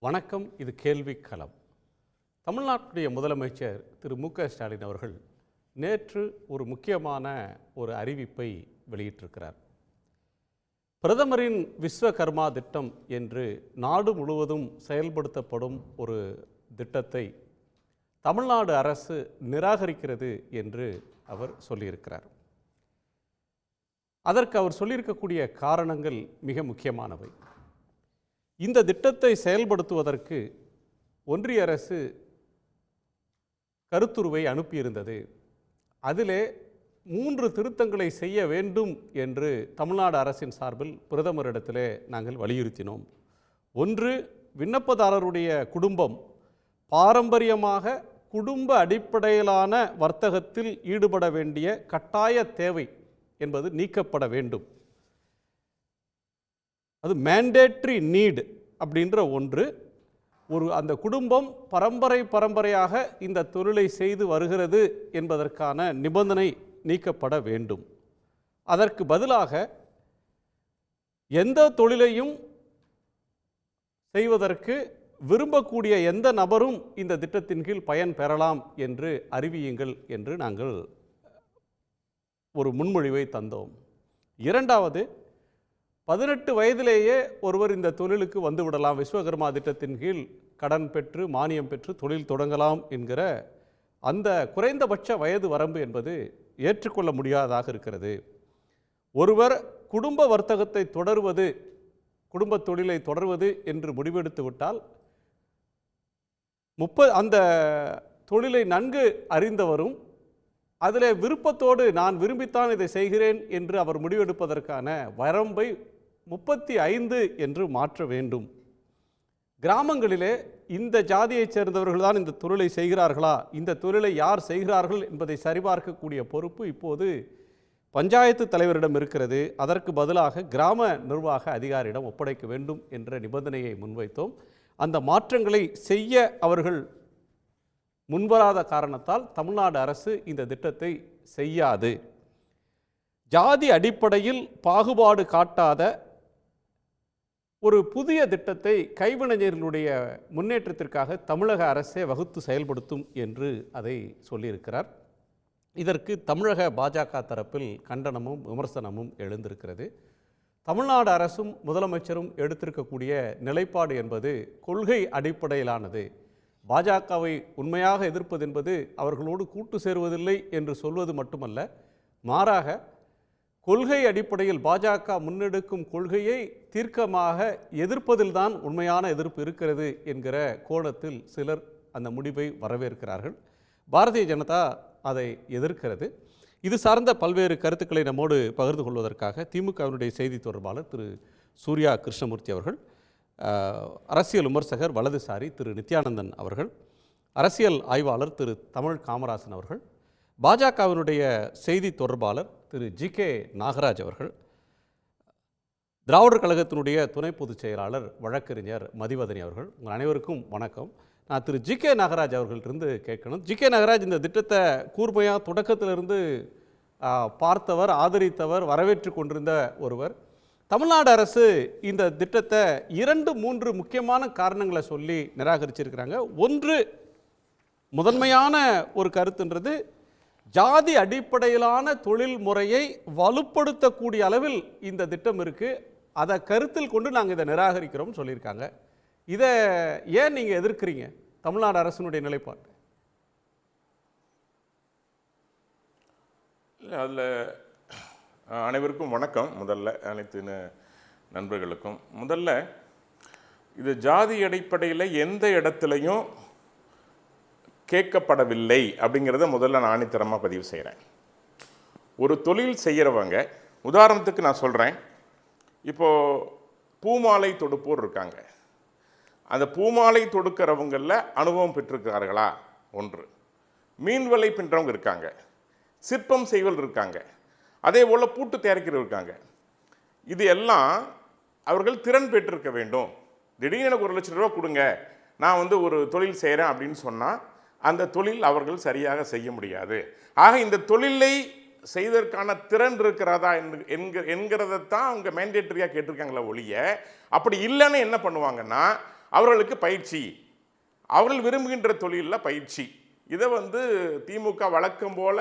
வணக்கம். இது கேள்விக்களம். தமிழ்நாட்டுடைய முதலமைச்சர் திரு மு.க. ஸ்டாலின் அவர்கள் நேற்று ஒரு முக்கியமான ஒரு அறிவிப்பை வெளியிட்டிருக்கிறார். பிரதமரின் விஸ்வகர்மா திட்டம் என்று நாடு முழுவதும் செயல்படுத்தப்படும் ஒரு திட்டத்தை தமிழ்நாடு அரசு நிராகரிக்கிறது என்று அவர் சொல்லியிருக்கிறார். அதற்கு அவர் சொல்லியிருக்கக்கூடிய காரணங்கள் மிக முக்கியமானவை. இந்த திட்டத்தை செயல்படுத்துவதற்கு ஒன்றிய அரசு கருத்துருவை அனுப்பியிருந்தது. அதிலே 3 திருத்தங்களை செய்ய வேண்டும் என்று தமிழ்நாடு அரசின் சார்பில் பிரதமரிடத்திலே நாங்கள் வலியுறுத்தினோம். ஒன்று, விண்ணப்பதாரருடைய குடும்பம் பாரம்பரியமாக குடும்ப அடிப்படையிலான வர்த்தகத்தில் ஈடுபட வேண்டிய கட்டாய தேவை என்பது நீக்கப்பட வேண்டும். அது மேண்டேட்ரி நீடு அப்படின்ற ஒன்று. அந்த குடும்பம் பரம்பரையாக இந்த தொழிலை செய்து வருகிறது என்பதற்கான நிபந்தனை நீக்கப்பட வேண்டும். அதற்கு பதிலாக எந்த தொழிலையும் செய்வதற்கு விரும்பக்கூடிய எந்த நபரும் இந்த திட்டத்தின் கீழ் பயன் பெறலாம் என்று அறிவியுங்கள் என்று நாங்கள் ஒரு முன்மொழிவை தந்தோம். இரண்டாவது, 18 வயதிலேயே ஒருவர் இந்த தொழிலுக்கு வந்துவிடலாம், விஸ்வகர்மா திட்டத்தின் கீழ் கடன் பெற்று மானியம் பெற்று தொழில் தொடங்கலாம் என்கிற அந்த குறைந்தபட்ச வயது வரம்பு என்பது ஏற்றுக்கொள்ள முடியாததாக இருக்கிறது. ஒருவர் குடும்ப வர்த்தகத்தை தொடர்வது, குடும்ப தொழிலை தொடர்வது என்று முடிவெடுத்து விட்டால் அந்த தொழிலை நன்கு அறிந்தவரும் அதில் விருப்பத்தோடு நான் விரும்பித்தான் இதை செய்கிறேன் என்று அவர் முடிவெடுப்பதற்கான வரம்பை 35 என்று மாற்ற வேண்டும். கிராமங்களிலே இந்த ஜாதியைச் சேர்ந்தவர்கள் தான் இந்த தொழிலை செய்கிறார்களா, இந்த தொழிலை யார் செய்கிறார்கள் என்பதை சரிபார்க்கக்கூடிய பொறுப்பு இப்போது பஞ்சாயத்து தலைவரிடம் இருக்கிறது. அதற்கு பதிலாக கிராம நிர்வாக அதிகாரியிடம் ஒப்படைக்க வேண்டும் என்ற நிபந்தனையை முன்வைத்தோம். அந்த மாற்றங்களை செய்ய அவர்கள் முன்வராத காரணத்தால் தமிழ்நாடு அரசு இந்த திட்டத்தை செய்யாது. ஜாதி அடிப்படையில் பாகுபாடு காட்டாத ஒரு புதிய திட்டத்தை கைவினைஞர்களுடைய முன்னேற்றத்திற்காக தமிழக அரசே வகுத்து செயல்படுத்தும் என்று அதை சொல்லியிருக்கிறார். இதற்கு தமிழக பாஜக தரப்பில் கண்டனமும் விமர்சனமும் எழுந்திருக்கிறது. தமிழ்நாடு அரசும் முதலமைச்சரும் எடுத்திருக்கக்கூடிய நிலைப்பாடு என்பது கொள்கை அடிப்படையிலானது. பாஜகவை உண்மையாக எதிர்ப்பது என்பது அவர்களோடு கூட்டு சேருவதில்லை என்று சொல்வது மட்டுமல்ல, மாறாக கொள்கை அடிப்படையில் பாஜக முன்னெடுக்கும் கொள்கையை தீர்க்கமாக எதிர்ப்பதில்தான் உண்மையான எதிர்ப்பு இருக்கிறது என்கிற கோணத்தில் சிலர் அந்த முடிவை வரவேற்கிறார்கள். பாரதிய ஜனதா அதை எதிர்க்கிறது. இது சார்ந்த பல்வேறு கருத்துக்களை நம்மோடு பகிர்ந்து கொள்வதற்காக திமுகவினுடைய செய்தி தொடர்பாளர் திரு சூர்யா கிருஷ்ணமூர்த்தி அவர்கள், அரசியல் விமர்சகர் வலதுசாரி திரு நித்யானந்தன் அவர்கள், அரசியல் ஆய்வாளர் திரு தமிழ் காமராசன் அவர்கள், பாஜகவினுடைய செய்தி தொடர்பாளர் திரு ஜி.கே. நாகராஜ் அவர்கள், திராவிடர் கழகத்தினுடைய துணை பொதுச் செயலாளர் வழக்கறிஞர் மதிவதனி அவர்கள். உங்கள் அனைவருக்கும் வணக்கம். நான் திரு ஜி.கே. நாகராஜ் அவர்களிருந்து கேட்கணும். ஜி.கே. நாகராஜ் இந்த திட்டத்தை கூர்மையாக தொடக்கத்திலிருந்து பார்த்தவர், ஆதரித்தவர், வரவேற்று கொண்டிருந்த ஒருவர். தமிழ்நாடு அரசு இந்த திட்டத்தை 2-3 முக்கியமான காரணங்களை சொல்லி நிராகரிச்சிருக்கிறாங்க. ஒன்று, முதன்மையான ஒரு கருத்துன்றது ஜாதி அடிப்படையிலான தொழில் முறையை வலுப்படுத்தக்கூடிய அளவில் இந்த திட்டம் இருக்குது, அதை கருத்தில் கொண்டு நாங்கள் இதை நிராகரிக்கிறோம்னு சொல்லியிருக்காங்க. இதை ஏன் நீங்கள் எதிர்க்கிறீங்க, தமிழ்நாடு அரசினுடைய நிலைப்பாடு? இல்லை, அதில் அனைவருக்கும் வணக்கம். முதல்ல அனைத்து நண்பர்களுக்கும் முதல்ல, இது ஜாதி அடிப்படையில் எந்த இடத்துலையும் கேட்கப்படவில்லை அப்படிங்கிறத முதல்ல நான் ஆணித்தரமாக பதிவு செய்கிறேன். ஒரு தொழில் செய்கிறவங்க, உதாரணத்துக்கு நான் சொல்கிறேன், இப்போது பூமாலை தொடுப்போர் இருக்காங்க. அந்த பூமாலை தொடுக்கிறவங்களில் அனுபவம் பெற்றிருக்கிறார்களா? ஒன்று. மீன்வலை பின்றவங்க இருக்காங்க, சிற்பம் செய்வல் இருக்காங்க, அதே போல் பூட்டு தயாரிக்கிறவங்க இருக்காங்க. இது எல்லாம் அவர்கள் திறன் பெற்றிருக்க வேண்டும். திடீர்னு எனக்கு 1 லட்சம் ரூபா கொடுங்க, நான் ஒரு தொழில் செய்கிறேன் அப்படின்னு சொன்னால் அந்த தொழில் அவர்கள் சரியாக செய்ய முடியாது. ஆக இந்த தொழிலை செய்வதற்கான திறன் இருக்கிறதா என்கிறதான் அவங்க மேண்டேட்டரியாக கேட்டிருக்காங்களே ஒழிய, அப்படி இல்லைன்னு என்ன பண்ணுவாங்கன்னா அவர்களுக்கு பயிற்சி, அவர்கள் விரும்புகின்ற தொழிலில் பயிற்சி. இதை திமுக வழக்கம் போல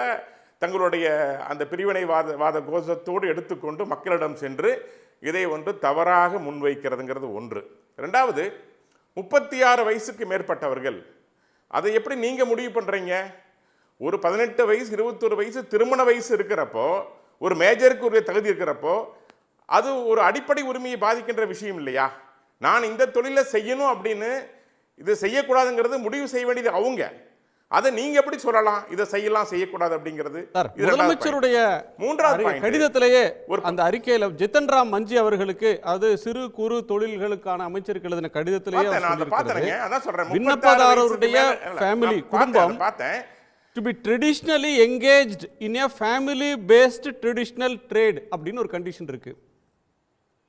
தங்களுடைய அந்த பிரிவினைவாத கோஷத்தோடு எடுத்துக்கொண்டு மக்களிடம் சென்று இதை தவறாக முன்வைக்கிறதுங்கிறது ஒன்று. ரெண்டாவது, 36 வயசுக்கு மேற்பட்டவர்கள் அதை எப்படி நீங்க முடிவு பண்றீங்க? ஒரு 18 வயசு 21 வயசு திருமண வயசு இருக்கிறப்போ, ஒரு மேஜருக்கு உரிய தகுதி இருக்கிறப்போ, அது ஒரு அடிப்படை உரிமையை பாதிக்கின்ற விஷயம் இல்லையா? நான் இந்த தொழிலை செய்யணும் அப்படின்னு இது செய்யக்கூடாதுங்கிறது முடிவு செய்ய வேண்டியது அவங்க. அதை நீங்க எப்படி சொல்லலாம் இதை செய்யலாம் செய்யக்கூடாது அப்படிங்கிறது? முதலமைச்சருடைய மூன்றாவது கடிதத்திலேயே அந்த அறிக்கையில ஜித்தன் ராம் மஞ்சி அவர்களுக்கு, அது சிறு குறு தொழில்களுக்கான அமைச்சருக்கு எழுதின கடிதத்திலேயே விண்ணப்பதாரருடைய ஃபேமிலி குடும்பம் to be traditionally engaged in a family based traditional trade அப்படின்னு ஒரு கண்டிஷன் இருக்கு.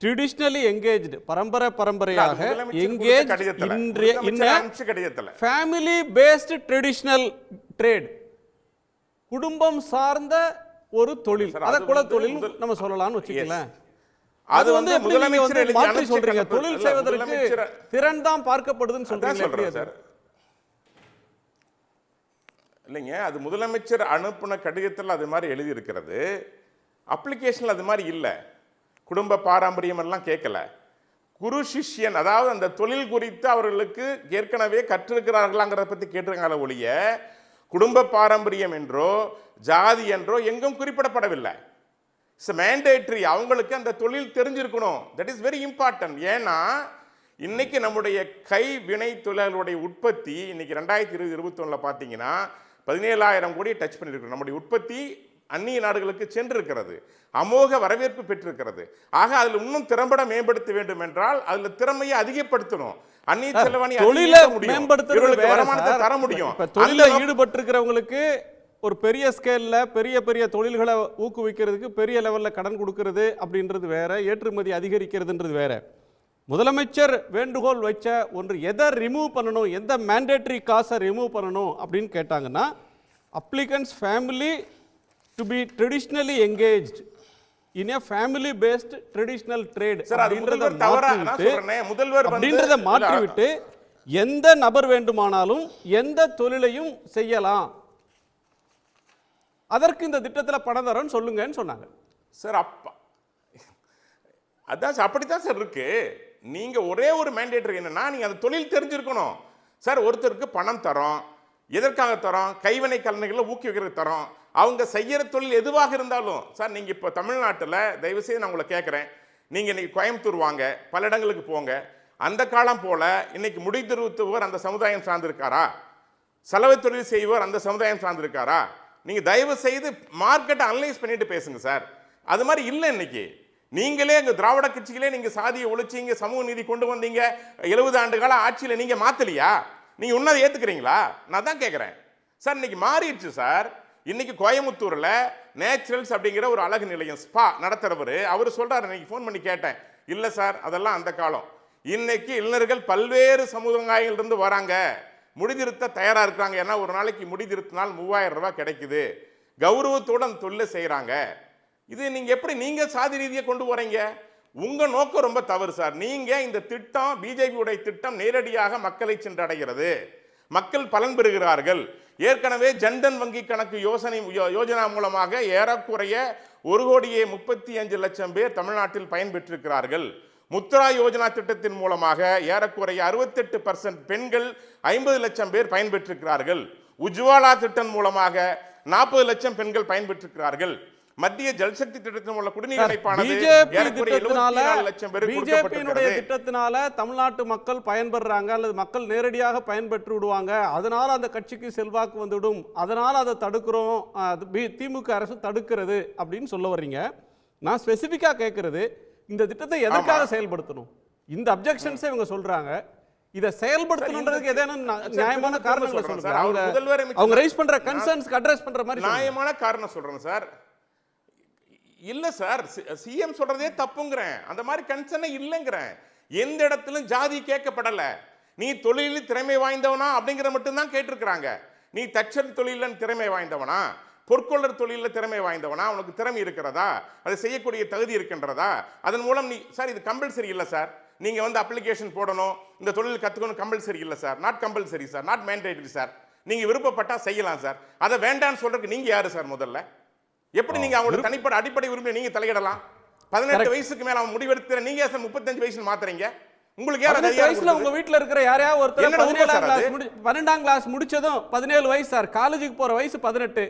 traditionally engaged, பரம்பரையாக engaged in a family based traditional trade, குடும்பம் சார்ந்த ஒரு தொழில், அத குல தொழில் நம்ம சொல்லலாம்னு வச்சுக்கலாம். அது முதலமைச்சர் மாற்றி சொல்றீங்க, தொழில் செய்வதற்கு திறன் தான் பார்க்கப்படுதுன்னு சொல்றீங்க சார். இல்லைங்க, அது முதலமைச்சர் அனுப்பின கடிதத்தில் அது மாதிரி எழுதி இருக்கிறது. அப்ளிகேஷன் அது மாதிரி இல்லை. குடும்ப பாரம்பரியம் எல்லாம் கேட்கல. குரு சிஷ்யன், அதாவது அந்த தொழில் குறித்து அவர்களுக்கு ஏற்கனவே கற்றிருக்கிறார்களாங்கிறத பற்றி கேட்டிருக்காங்க ஒழிய குடும்ப பாரம்பரியம் என்றோ ஜாதி என்றோ எங்கும் குறிப்பிடப்படவில்லை. It's mandatory. அவங்களுக்கு அந்த தொழில் தெரிஞ்சிருக்கணும். That is very important. ஏன்னா இன்னைக்கு நம்முடைய கைவினை தொழில்களுடைய உற்பத்தி இன்னைக்கு 2020-21 பார்த்தீங்கன்னா 17,000 கோடி டச் பண்ணியிருக்கிறோம். நம்முடைய உற்பத்தி அந்நிய நாடுகளுக்கு சென்றிருக்கிறது, அமோக வரவேற்பு பெற்றிருக்கிறது. ஆக அதில் இன்னும் திறம்பட மேம்படுத்த வேண்டும் என்றால் அதில் திறமையை அதிகப்படுத்தணும். அந்நிய செலவாணி வருமானத்தை தர முடியும். தொழிலில் ஈடுபட்டிருக்கிறவங்களுக்கு ஒரு பெரிய ஸ்கேல்ல பெரிய பெரிய தொழில்களை ஊக்குவிக்கிறதுக்கு பெரிய லெவல்ல கடன் கொடுக்கிறது அப்படின்றது வேற, ஏற்றுமதி அதிகரிக்கிறதுன்றது வேற. முதலமைச்சர் வேண்டுகோள் வச்ச ஒன்று எதை ரிமூவ் பண்ணணும், எந்த மேண்டேட்டரி காசை ரிமூவ் பண்ணணும் அப்படின்னு கேட்டாங்கன்னா, applicants family to be traditionally engaged in a family based traditional trade அப்படின்றத மாற்றிவிட்டு எந்த நபர் வேண்டுமானாலும் எந்த தொழிலையும் செய்யலாம், அதற்கு இந்த திட்டத்தில் பணம் தரேன்னு சொல்லுங்கன்னு சொன்னாங்க சார். அதான் அப்படித்தான் சார் இருக்கு. நீங்க ஒரே ஒரு மேண்டேட்டரி என்னன்னா, நீங்க அந்த தொழில் தெரிஞ்சிருக்கணும் சார். ஒருத்தருக்கு பணம் தரோம், எதற்காக தரோம்? கைவினை கலைஞர்களை ஊக்குவிக்கிறது தரோம். அவங்க செய்யற தொழில் எதுவாக இருந்தாலும் சார். நீங்க இப்போ தமிழ்நாட்டில் தயவு செய்து நான் உங்களை கேட்குறேன், நீங்க இன்னைக்கு கோயம்புத்தூர் வாங்க, பல இடங்களுக்கு போங்க. அந்த காலம் போல இன்னைக்கு முடித்திருத்துவர் அந்த சமுதாயம் சார்ந்திருக்காரா? சலவை தொழில் செய்வோர் அந்த சமுதாயம் சார்ந்திருக்காரா? நீங்க தயவு செய்து மார்க்கெட்டை அனலைஸ் பண்ணிட்டு பேசுங்க சார். அது மாதிரி இல்லை. இன்னைக்கு நீங்களே எங்க திராவிட கட்சிகளே நீங்க சாதியை ஒழிச்சிங்க, சமூக நீதி கொண்டு வந்தீங்க. 70 ஆண்டு கால ஆட்சியில் நீங்க மாத்தலையா? நீங்க உன்னதை ஏத்துக்கிறீங்களா? நான் தான் கேட்கிறேன் சார். இன்னைக்கு மாறிடுச்சு சார். இன்னைக்கு கோயம்புத்தூர்ல நேச்சுரல்ஸ் அப்படிங்கிற ஒரு அழகு நிலையம் ஸ்பா நடத்துறவர் அவர் சொல்றாரு, இன்னைக்கு ஃபோன் பண்ணி கேட்டேன். இல்லை சார், அதெல்லாம் அந்த காலம். இன்னைக்கு இளைஞர்கள் பல்வேறு சமுதாயங்களிலிருந்து வராங்க, முடிதிருத்த தயாரா இருக்கிறாங்க. ஏன்னா ஒரு நாளைக்கு முடிதிருத்தினால் 3000 ரூபாய் கிடைக்குது, கௌரவத்தோடு அந்த தொழிலை செய்யறாங்க. இது நீங்க எப்படி நீங்க சாதி ரீதியை கொண்டு போறீங்க? உங்க நோக்கம் ரொம்ப தவறு சார். நீங்க இந்த திட்டம் பிஜேபியுடைய திட்டம் நேரடியாக மக்களை சென்றடைகிறது, மக்கள் பலன் பெறுகிறார்கள். ஏற்கனவே ஜன்தன் வங்கி கணக்கு யோஜனா மூலமாக ஏறக்குறைய 1,35,00,000 பேர் தமிழ்நாட்டில் பயன்பெற்றிருக்கிறார்கள். முத்ரா யோஜனா திட்டத்தின் மூலமாக ஏறக்குறைய 68% பெண்கள் 50 லட்சம் பேர் பயன்பெற்றிருக்கிறார்கள். உஜ்வாலா திட்டம் மூலமாக 40 லட்சம் பெண்கள் பயன்பெற்றிருக்கிறார்கள். மத்திய ஜல்சக்தி திட்டத்தின் உள்ள குடிநீர் இணைப்பானது திட்டத்தினால தமிழ்நாட்டு மக்கள் பயன்பெறாங்க அல்லது மக்கள் நேரடியாக பயன்பெற்று விடுவாங்க. அதனால அந்த கட்சிக்கு செல்வாக்கு வந்துவிடும், அதனால அதை தடுக்கிறோம், திமுக அரசு தடுக்கிறது அப்படின்னு சொல்ல வர்றீங்க. நான் ஸ்பெசிபிக்கா கேட்கறது, இந்த திட்டத்தை எதற்காக செயல்படுத்தணும்? இந்த அப்ஜெக்ஷன்ஸை இவங்க சொல்றாங்க. இதை செயல்படுத்தணும்ன்றதுக்கு ஏதேனும் நியாயமான காரணங்களை சொல்றாங்க. அவங்க ரைஸ் பண்ற கன்சர்ன்ஸ்க்கு அட்ரஸ் பண்ற மாதிரி நியாயமான காரணம் சொல்றேன் சார். இல்ல சார், சிஎம் சொல்றதே தப்புங்கிறேன். அந்த மாதிரி கன்சர்னே இல்லைங்கிறேன். எந்த இடத்திலும் ஜாதி கேட்கப்படல. நீ தொழிலில் திறமை வாய்ந்தவனா அப்படிங்கிற மட்டும் தான் கேட்டிருக்கிறாங்க. நீ தச்சர் தொழிலில் திறமை வாய்ந்தவனா, பொற்கொள்ளர் தொழிலில் திறமை வாய்ந்தவனா, உனக்கு திறமை இருக்கிறதா, அதை செய்யக்கூடிய தகுதி இருக்கின்றதா, அதன் மூலம் நீ சார் இது கம்பல்சரி இல்லை சார். நீங்க வந்து அப்ளிகேஷன் போடணும், இந்த தொழில் கத்துக்கணும் கம்பல்சரி இல்ல sir. Not compulsory sir, not mandatory sir. நீங்க விருப்பப்பட்டா செய்யலாம் சார். அதை வேண்டான்னு சொல்றதுக்கு நீங்க யாரு சார் முதல்ல? எப்படி நீங்க அவங்களோட தனிப்பட்ட அடிப்படை உரிமையை நீங்க தலையிடலாம்? 18 வயசுக்கு மேல அவன் முடிவெடுக்கிற நீங்க சார் 35 வயசுல மாத்துறீங்க. உங்களுக்கு யார் வயசுல உங்க வீட்ல இருக்கிற யாரையாவது ஒருத்தர் 12ஆம் கிளாஸ் முடிச்சதும் 17 வயசு சார், காலேஜுக்கு போற வயசு 18.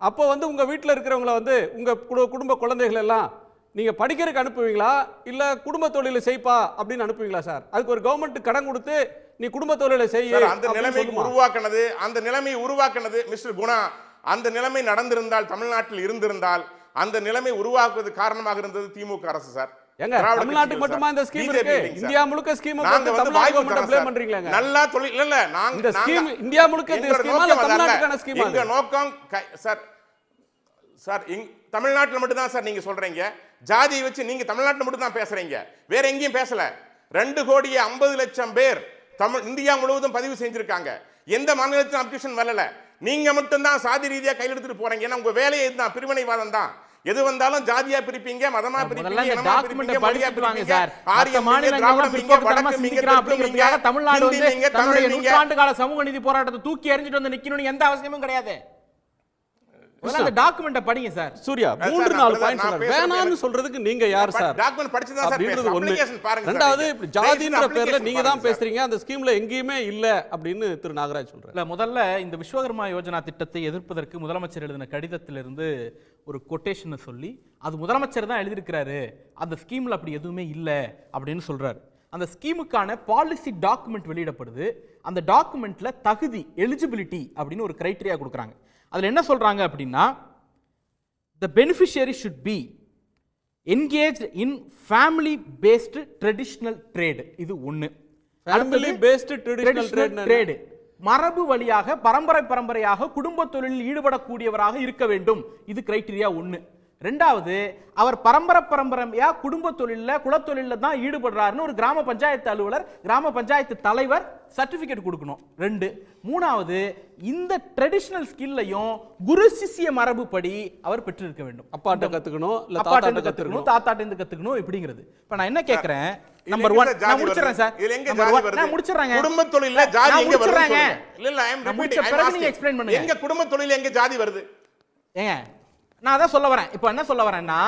அப்போ வந்து உங்க வீட்ல இருக்கிறவங்கள வந்து உங்க குடும்ப குழந்தைகள் எல்லாம் நீங்க படிக்கிறதுக்கு அனுப்புவீங்களா இல்ல குடும்ப தொழிலை செய்ப்பா அப்படின்னு அனுப்புவீங்களா சார்? அதுக்கு ஒரு கவர்மெண்ட் கடன் கொடுத்து நீ குடும்ப தொழிலை செய்ய அந்த நிலைமையை உருவாக்குனது மிஸ்டர் குணா. அந்த நிலைமை நடந்திருந்தால், தமிழ்நாட்டில் இருந்திருந்தால், அந்த நிலைமை உருவாக்குவது காரணமாக இருந்தது திமுக அரசு சார். எங்க தமிழ்நாட்டுக்கு மட்டுமா இந்த ஸ்கீம் இருக்கு? இந்தியா முழுக்க ஸ்கீம் வந்து தமிழ்நாடு மட்டும் ப்ளே பண்றீங்களா? நல்லா தொழில் இல்ல நாங்க இந்த ஸ்கீம் இந்தியா முழுக்க இந்த ஸ்கீம் இல்ல தமிழ்நாட்டுக்கான ஸ்கீம். எங்க நோக்கம் சார் தமிழ்நாட்டுல மட்டும் தான் சார் நீங்க சொல்றீங்க. ஜாதியை வச்சு நீங்க தமிழ்நாட்டுல மட்டும் தான் பேசுறீங்க, வேற எங்கேயும் பேசல. 2,50,00,000 பேர் இந்தியா முழுவதும் பதிவு செஞ்சிருக்காங்க. எந்த மாநிலத்திலும் அப்ளிகேஷன் வரல. நீங்க மட்டும் தான் சாதி ரீதியா கையில் எடுத்துட்டு போறீங்க. ஏன்னா உங்க வேலையே இதுதான், பிரிவினைவாதம் தான். எது வந்தாலும் ஜாதியா பிரிப்பீங்க, மதமா பிரிப்பீங்க, இனமா பிரிப்பீங்க, மொழியா பிரிப்பீங்க. ஆரிய மாநிலங்கள்லாம் பிற்போக்குத்தனமா சிந்திக்கிறான் அப்படிங்கிறதுக்காக தமிழ்நாடு வந்து தன்னுடைய நூற்றாண்டு கால சமூக நீதி போராட்டத்தை தூக்கி எறிஞ்சிட்டு வந்து நிக்கணும்னு எந்த அவசியமும் கிடையாது. அந்த டாக்குமெண்ட படிங்க சார். சூர்யா 3-4 பாயிண்ட்ஸ் வேணாம்னு சொல்றதுக்கு நீங்க யார் சார்? டாக்குமெண்ட் படிச்சு தான் சார் பேசுறீங்க. அப்ளிகேஷன் பாருங்க. ரெண்டாவது இப்படி ஜாதின்ற பேர்ல நீங்க தான் பேசுறீங்க, அந்த ஸ்கீம்ல எங்கேயுமே இல்ல அப்படின்னு திரு நாகராஜ் சொல்றாரு. இல்ல, முதல்ல இந்த விஸ்வகர்மா யோஜனா திட்டத்தை எதிர்ப்பதற்கு முதலமைச்சர் எழுதின கடிதத்திலிருந்து ஒரு கொட்டேஷனை சொல்லி அது முதலமைச்சர் தான் எழுதியிருக்கிறாரு, அந்த ஸ்கீம்ல அப்படி எதுவுமே இல்ல அப்படின்னு சொல்றாரு. அந்த ஸ்கீமுக்கான பாலிசி டாக்குமெண்ட் வெளியிடப்படுது. அந்த டாக்குமெண்ட்ல தகுதி, எலிஜிபிலிட்டி அப்படின்னு ஒரு கிரைட்டீரியா கொடுக்குறாங்க. அதில் என்ன சொல்றாங்க அப்படின்னா, the beneficiary should be engaged in family based traditional trade. இது ஒன்று. family based traditional trade மரபு வழியாக பரம்பரையாக குடும்ப தொழிலில் ஈடுபடக்கூடியவராக இருக்க வேண்டும். இது கிரைட்டீரியா ஒன்று. ரெண்டாவது, அவர் பரம்பரையா குடும்ப தொழில குலத்தொழில தான் ஈடுபடுறாருன்னு ஒரு கிராம பஞ்சாயத்து அலுவலர், கிராம பஞ்சாயத்து தலைவர் சர்டிபிகேட் கொடுக்கணும். 2. மூணாவது, இந்த ட்ரெடிஷனல் ஸ்கில்லையும் குரு சிஷ்ய மரபு படி அவர் பெற்றிருக்க வேண்டும். அப்பாட்ட கத்துக்கணும், இல்ல தாத்தாட்ட கத்துக்கணும், தாத்தாட்ட இருந்து கத்துக்கணும் இப்படிங்கிறது. இப்ப நான் என்ன கேக்குறேன், நம்பர் 1 நான் முடிச்சிரேன் சார். இதுல எங்க ஜாதி வருது? நான் முடிச்சிரேன். குடும்ப தொழில்ல ஜாதி எங்க வருது? இல்ல ஐ அம் ரிப்பீட்டிங். பிறகு நீங்க எக்ஸ்பிளைன் பண்ணுங்க. எங்க குடும்ப தொழில்ல எங்க ஜாதி வருது? ஏங்க நான் அதான் சொல்ல வரேன். இப்போ என்ன சொல்ல வரேன்னா,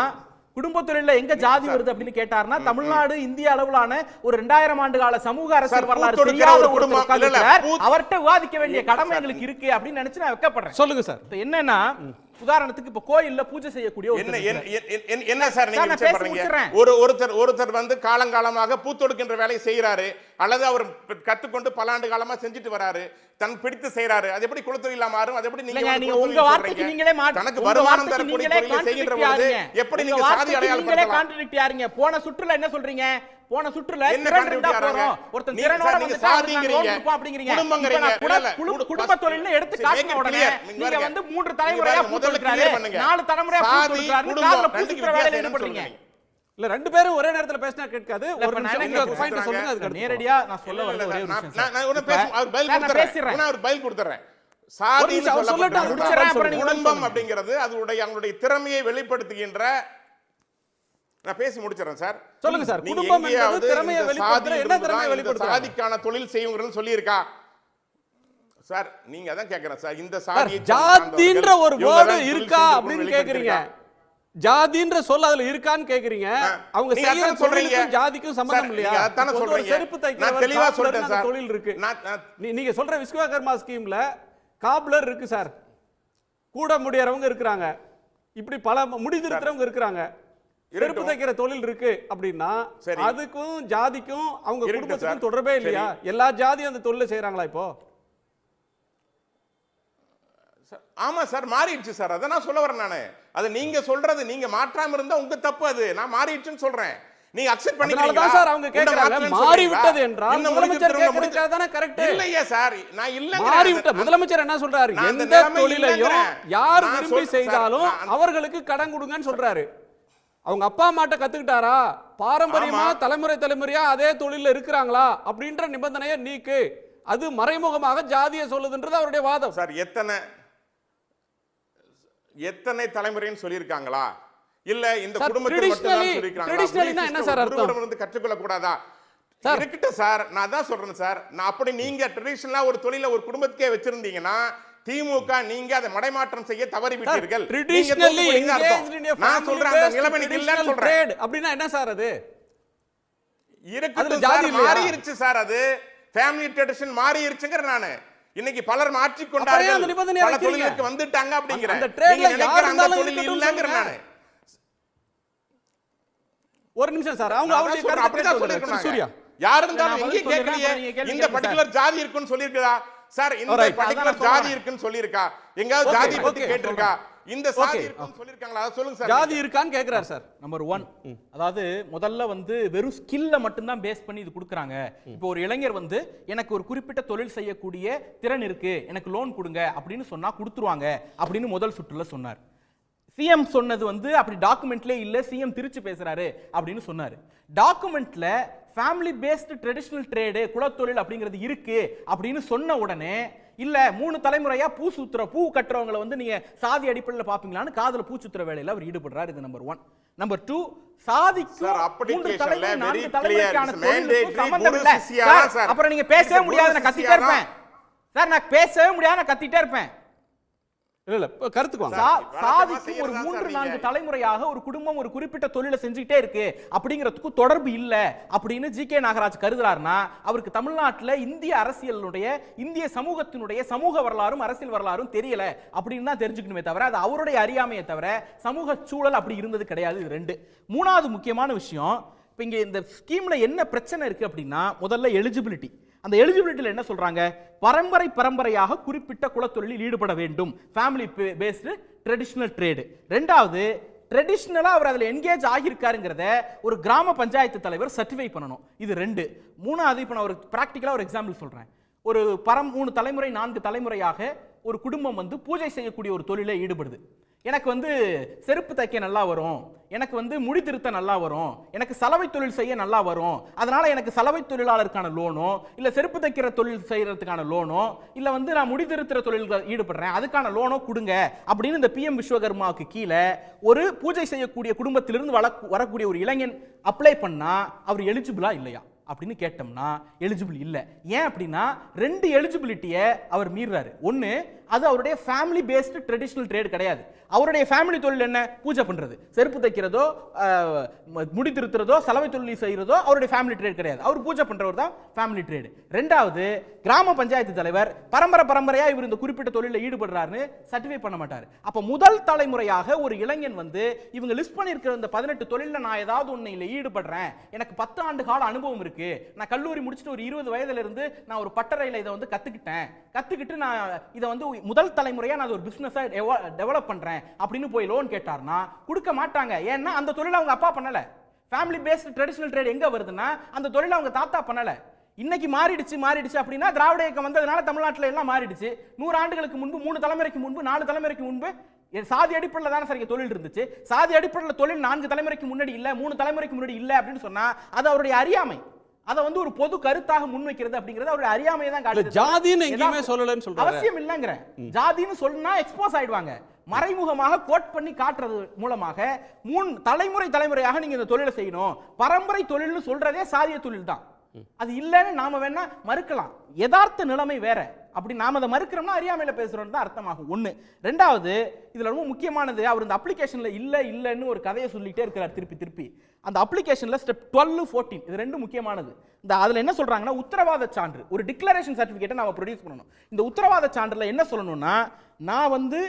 குடும்ப தொழில எங்க ஜாதி வருது அப்படின்னு கேட்டார்னா, தமிழ்நாடு இந்திய அளவிலான ஒரு 2000 ஆண்டு கால சமூக அரசியல் வரலாறு தெரியாத ஒரு குடும்பம் அவர்கிட்ட விவாதிக்க வேண்டிய கடமை எங்களுக்கு இருக்கு அப்படின்னு நினைச்சு நான் வெக்கப்படுறேன். சொல்லுங்க சார். என்னன்னா, உதாரணத்துக்கு இப்ப கோயில்ல பூஜை செய்யக்கூடிய என்ன சார் நீங்க சொல்றீங்க? ஒருத்தர் வந்து காலங்காலமாக பூத்தொடுக்கின்ற வேலையை செய்யறாரு, அல்லது அவர் கத்துக்கொண்டு பல ஆண்டு காலமா செஞ்சுட்டு வராரு, தன் பிடித்து செய்யறாரு. அது எப்படி குலத்தொழிலா மாறும்? அது எப்படி நீங்க உங்க வார்த்தைக்கு நீங்களே தனக்கு வருமானம் தரக்கூடிய தொழிலை செய்கின்ற போது எப்படி நீங்க சாதி அடையாளப்படுத்தலாம்? கான்ட்ராடிக்ட் ஆறீங்க. போன சுற்றுல என்ன சொல்றீங்க? போன சுற்றுல திறன் இருந்தா போறோம், ஒருத்தன் திறனோட வந்து சாதிங்கறீங்க அப்படிங்கறீங்க. குடும்ப தொழில்ல எடுத்து காட்டுன உடனே நீங்க வந்து 3 தலைமுறையா பூத்தொடுக்கறாரு, 4 தலைமுறையா பூத்தொடுக்கறாரு, காதுல பூத்துற வேலையில ஈடுபடுறீங்க. இல்ல ரெண்டு பேரும் ஒரே நேரத்துல பேசினா கேட்காது. ஒரு நிமிஷம் பாயிண்ட் சொல்லுங்க. அதுக்கு நேரடியா நான் சொல்ல வரது ஒரே ஒரு விஷயம். நான் ஒரு பதில் கொடுத்துறேன். சாதின்னு சொல்லப்பட்ட குடும்பம் அப்படிங்கிறது அவங்களுடைய திறமையை வெளிப்படுத்துகின்ற. நான் பேசி முடிச்சிடறேன் சார். சொல்லுங்க சார். குடும்பம் என்பது திறமையை வெளிப்படுத்துற என்ன திறமையை வெளிப்படுத்துற சாதிக்கான தொழில் செய்யுங்கன்னு சொல்லி இருக்கா சார்? நீங்க அதான் கேக்குறேன் சார். இந்த சாதியை ஜாதின்ற ஒரு வேர்ட் இருக்கா அப்படின்னு கேக்குறீங்க. ஜாதின்ற சொல்ல அதுல இருக்கான்னு கேக்குறீங்க. அவங்க செய்யற சொல்றீங்க ஜாதிக்கும் சம்பந்தம் இல்லையா? அதானே சொல்றீங்க. செருப்பு தைக்கிற தெளிவா சொல்றேன் சார். தொழில் இருக்கு. நீங்க சொல்ற விஸ்வகர்மா ஸ்கீம்ல காப்லர் இருக்கு சார், கூட முடியறவங்க இருக்காங்க, இப்படி பல முடிதிருக்கிறவங்க இருக்காங்க, செருப்பு தைக்கிற தொழில் இருக்கு அப்படின்னா அதுக்கும் ஜாதிக்கும் அவங்க குடும்பத்துக்கும் தொடர்பே இல்லையா? எல்லா ஜாதியும் அந்த தொழிலை செய்யறாங்களா இப்போ? ஆமா சார், மாறிடுச்சு சார். அத நான் சொல்ல வரேன். நானு அது நீங்க சொல்றது, நீங்க மாற்றாம இருந்தா உங்க தப்பு. அது நான் மாறிடுச்சுன்னு சொல்றேன். நீங்க அக்செப்ட் பண்ணிக்கிறீங்களா? அதான் சார் அவங்க கேக்குறாங்க. மாறி விட்டது என்றால் முதலமைச்சர் கேக்குறது தான கரெக்ட். இல்லையா சார், நான் இல்லங்க. மாறி விட்ட முதலமைச்சர் என்ன சொல்றாரு? எந்த தொழிலையும் யார் விரும்பி செய்தாலும் அவர்களுக்கு கடன் கொடுங்கன்னு சொல்றாரு. அவங்க அப்பா அம்மாட்ட கத்துக்கிட்டாரா, பாரம்பரியமா தலைமுறையா அதே தொழில இருக்கிறாங்களா அப்படின்ற நிபந்தனையை நீக்கு. அது மறைமுகமாக ஜாதியை சொல்லுதுன்றது அவருடைய வாதம் சார். எத்தனை தலைமுறைன்னு சொல்லியிருக்காங்களா? இல்ல இந்த குடும்பத்தில் மட்டும் தான் சொல்லிருக்காங்களா? ட்ரெடிஷனல்னா என்ன சார் அர்த்தம்? கற்றுக்கொள்ள கூடாதா? இருக்கட்டும் சார், நான் தான் சொல்றேன் சார். நான் அப்படி நீங்க ட்ரெடிஷனலா ஒரு தொழில ஒரு குடும்பத்துக்கே வச்சிருந்தீங்கன்னா திமுக நீங்க அதை மடைமாற்றம் செய்ய தவறிவிட்டீர்கள். ட்ரெடிஷனலி நான் சொல்றேன் அந்த நிலைமை இல்லன்னு சொல்றேன். அப்படின்னா என்ன சார் அது? இருக்கட்டும் சார், மாறிடுச்சு சார், அது ஃபேமிலி ட்ரெடிஷன் மாறிடுச்சுங்கற நானு. இன்னைக்கு பலர் மாற்றிக் கொண்டார்கள், பல தொழிலுக்கு வந்துட்டாங்க அப்படிங்கற. நீங்க நினைக்கிற அந்த தொழில் இல்லங்கற நானு. ஒரு நிமிஷம் சார், அவங்க அப்படிதான் சொல்லிருக்காங்க. சூர்யா யார் இருந்தாலும் எங்க கேக்குறீங்க இந்த பர்టిక్యులர் ஜாதி இருக்குன்னு சொல்லிருக்கா சார்? இந்த பர்టిక్యులர் ஜாதி இருக்குன்னு சொல்லிருக்கா? எங்காவது ஜாதி பத்தி கேட்டிருக்கா? இந்த சாதி இருக்குன்னு சொல்லிருக்காங்களா? அத சொல்லுங்க சார். ஜாதி இருக்கான்னு கேக்குறார் சார். நம்பர் 1, அதாவது முதல்ல வந்து வெறும் ஸ்கில்ல மட்டும் தான் பேஸ் பண்ணி இது கொடுக்குறாங்க. இப்போ ஒரு இளைஞர் வந்து எனக்கு ஒரு குறிப்பிட்ட தொழில் செய்யக்கூடிய திறன் இருக்கு, எனக்கு லோன் கொடுங்க அப்படின்னு சொன்னா கொடுத்துருவாங்க அப்படின்னு முதல் சுற்றுல சொன்னார். சிஎம் சொன்னது வந்து அப்படி டாக்குமெண்ட்லயே இல்ல, சிஎம் திருச்சி பேசுறாரு அப்படின்னு சொன்னாரு. டாக்குமெண்ட்ல ஃபேமிலி பேஸ்டு ட்ரெடிஷனல் ட்ரேடு குலத்தொழில் அப்படிங்கிறது இருக்கு அப்படின்னு சொன்ன உடனே இல்ல 3 தலைமுறையா பூ கட்டுறவங்களை வந்து நீங்க சாதி அடிப்படையில் பாப்பீங்களான்னு காதுல பூ சுத்துற வேலையில அவர் ஈடுபடுறாரு. இது நம்பர் 1. நம்பர் 2, சாதிக்கும் 3 தலைமுறை 4 தலைமுறைக்கான தொழிலுக்கு சம்பந்தம் இல்ல. அப்புறம் நீங்க பேசவே முடியாது, நான் கத்திட்டே இருப்பேன் சார். நான் பேசவே முடியாது, நான் கத்திட்டே இருப்பேன். இல்ல கருத்துக்கு வாங்க. சாதிக்கும் ஒரு 3-4 தலைமுறையாக ஒரு குடும்பம் ஒரு குறிப்பிட்ட தொழிலை செஞ்சுக்கிட்டே இருக்கு அப்படிங்கிறதுக்கு தொடர்பு இல்ல அப்படின்னு ஜி.கே. நாகராஜ் கருதுறாருன்னா அவருக்கு தமிழ்நாட்டில் இந்திய அரசியலுடைய இந்திய சமூகத்தினுடைய சமூக வரலாறும் அரசியல் வரலாறும் தெரியல அப்படின்னு தான் தெரிஞ்சுக்கணுமே தவிர அது அவருடைய அறியாமையை தவிர சமூக சூழல் அப்படி இருந்தது கிடையாது. இது 2. 3வது முக்கியமான விஷயம், இப்போ இங்க இந்த ஸ்கீம்ல என்ன பிரச்சனை இருக்கு அப்படின்னா முதல்ல எலிஜிபிலிட்டி. அந்த எலிஜிபிலிட்டியில் என்ன சொல்றாங்க? பரம்பரையாக குறிப்பிட்ட குலத்தொழிலில் ஈடுபட வேண்டும், ஃபேமிலி பேஸ்டு ட்ரெடிஷனல் ட்ரேடு. 2வது ட்ரெடிஷனலா அவர் அதில் என்கேஜ் ஆகியிருக்காருங்கிறத ஒரு கிராம பஞ்சாயத்து தலைவர் சர்டிஃபை பண்ணணும். இது 2. 3வது இப்போ நான் ஒரு பிராக்டிக்கலா ஒரு எக்ஸாம்பிள் சொல்றேன். ஒரு 3 தலைமுறை 4 தலைமுறையாக ஒரு குடும்பம் வந்து பூஜை செய்யக்கூடிய ஒரு தொழிலை ஈடுபடுது. எனக்கு வந்து செருப்பு தைக்க நல்லா வரும், எனக்கு வந்து முடி திருத்த நல்லா வரும், எனக்கு சலவை தொழில் செய்ய நல்லா வரும், அதனால எனக்கு சலவை தொழிலாளருக்கான லோனோ இல்ல செருப்பு தைக்கிற தொழில் செய்யறதுக்கான லோனோ இல்ல வந்து நான் முடி திருத்துற தொழில் ஈடுபடுறேன் அதுக்கான லோனோ கொடுங்க அப்படின்னு இந்த PM விஸ்வகர்மாவுக்கு கீழே ஒரு பூஜை செய்யக்கூடிய குடும்பத்திலிருந்து வரக்கூடிய ஒரு இளைஞன் அப்ளை பண்ணா அவர் எலிஜிபிளா இல்லையா அப்படின்னு கேட்டோம்னா எலிஜிபிள் இல்லை. ஏன் அப்படின்னா 2 எலிஜிபிலிட்டியை அவர் மீறாரு. 1, அது அவருடைய ஃபேமிலி பேஸ்டு ட்ரெடிஷனல் ட்ரேட் கிடையாது. அவருடைய ஃபேமிலி தொழில் என்ன? பூஜை பண்றது, செருப்பு தைக்கிறதோ முடி திருத்துறதோ சலவை தொழில் செய்யறதோ அவருடைய ஃபேமிலி ட்ரேட் கிடையாது. அவர் பூஜை பண்றவர் தான் ஃபேமிலி ட்ரேடு. 2வது, கிராம பஞ்சாயத்து தலைவர் பரம்பரையா இவர் இந்த குறிப்பிட்ட தொழிலில் ஈடுபடுறாருன்னு சர்டிஃபை பண்ண மாட்டார். அப்ப முதல் தலைமுறையாக ஒரு இளைஞன் வந்து இவங்க லிஸ்ட் பண்ணியிருக்கிற இந்த 18 தொழில நான் ஏதாவது ஒன்னில் ஈடுபடுறேன், எனக்கு 10 ஆண்டு கால அனுபவம் இருக்கு, நான் கல்லூரி முடிச்சுட்டு ஒரு 20 வயதுல இருந்து நான் ஒரு பட்டறையில இதை வந்து கத்துக்கிட்டு நான் இதை வந்து முதல் தலைமுறையா நான் ஒரு பிசினஸா டெவலப் பண்றேன் அப்படின்னு போய் லோன் கேட்டார்னா கொடுக்க மாட்டாங்க. ஏன்னா அந்த தொழிலை அவங்க அப்பா பண்ணல. ஃபேமிலி பேஸ்டு ட்ரெடிஷனல் ட்ரேட் எங்க வருதுன்னா அந்த தொழிலை அவங்க தாத்தா பண்ணல. இன்னைக்கு மாறிடுச்சு அப்படின்னா திராவிட இயக்கம் வந்ததுனால தமிழ்நாட்டில் எல்லாம் மாறிடுச்சு. 100 ஆண்டுகளுக்கு முன்பு 3 தலைமுறைக்கு முன்பு 4 தலைமுறைக்கு முன்பு சாதி அடிப்படையில் தானே சார் தொழில் இருந்துச்சு. சாதி அடிப்படையில் தொழில் 4 தலைமுறைக்கு முன்னாடி இல்ல 3 தலைமுறைக்கு முன்னாடி இல்ல அப்படின்னு சொன்னா அது அவருடைய அறியாமை. அதை வந்து ஒரு பொது கருத்தாக முன்வைக்கிறது அப்படிங்கிறது அவருடைய அறியாமையை தான் காட்டுது. ஜாதின்னு எங்கேயுமே சொல்லலன்னு சொல்றாங்க. அவசியம் இல்லங்கற. ஜாதின்னு சொன்னா எக்ஸ்போஸ் ஆயிடுவாங்க. மறைமுகமாக கோட் பண்ணி காட்டுறது மூலமாக 3 தலைமுறையாக நீங்க இந்த தொழிலை செய்யணும், பரம்பரை தொழில்னு சொல்றதே சாதிய தொழில் தான். அது இல்லன்னு நாம வேணா மறுக்கலாம், யதார்த்த நிலைமை வேற. அப்படி நாம அதை மறுக்கிறோம்னா அறியாமையில பேசுறோம் தான் அர்த்தமாகும். 1. 2வது, இதுல ரொம்ப முக்கியமானது, அவர் இந்த அப்ளிகேஷன்ல இல்லன்னு ஒரு கதையை சொல்லிட்டே இருக்கிறார் திருப்பி. அந்த அப்ளிகேஷன்ல ஸ்டெப் 12, 14 இது 2 முக்கியமானது. இந்த அதுல என்ன சொல்றாங்கன்னா உத்தரவாத சான்று, ஒரு டிக்ளரேஷன் சர்டிபிகேட்டை நாம ப்ரொடியூஸ் பண்ணணும். இந்த உத்தரவாத சான்றுல என்ன சொல்லணும்னா நான் வந்து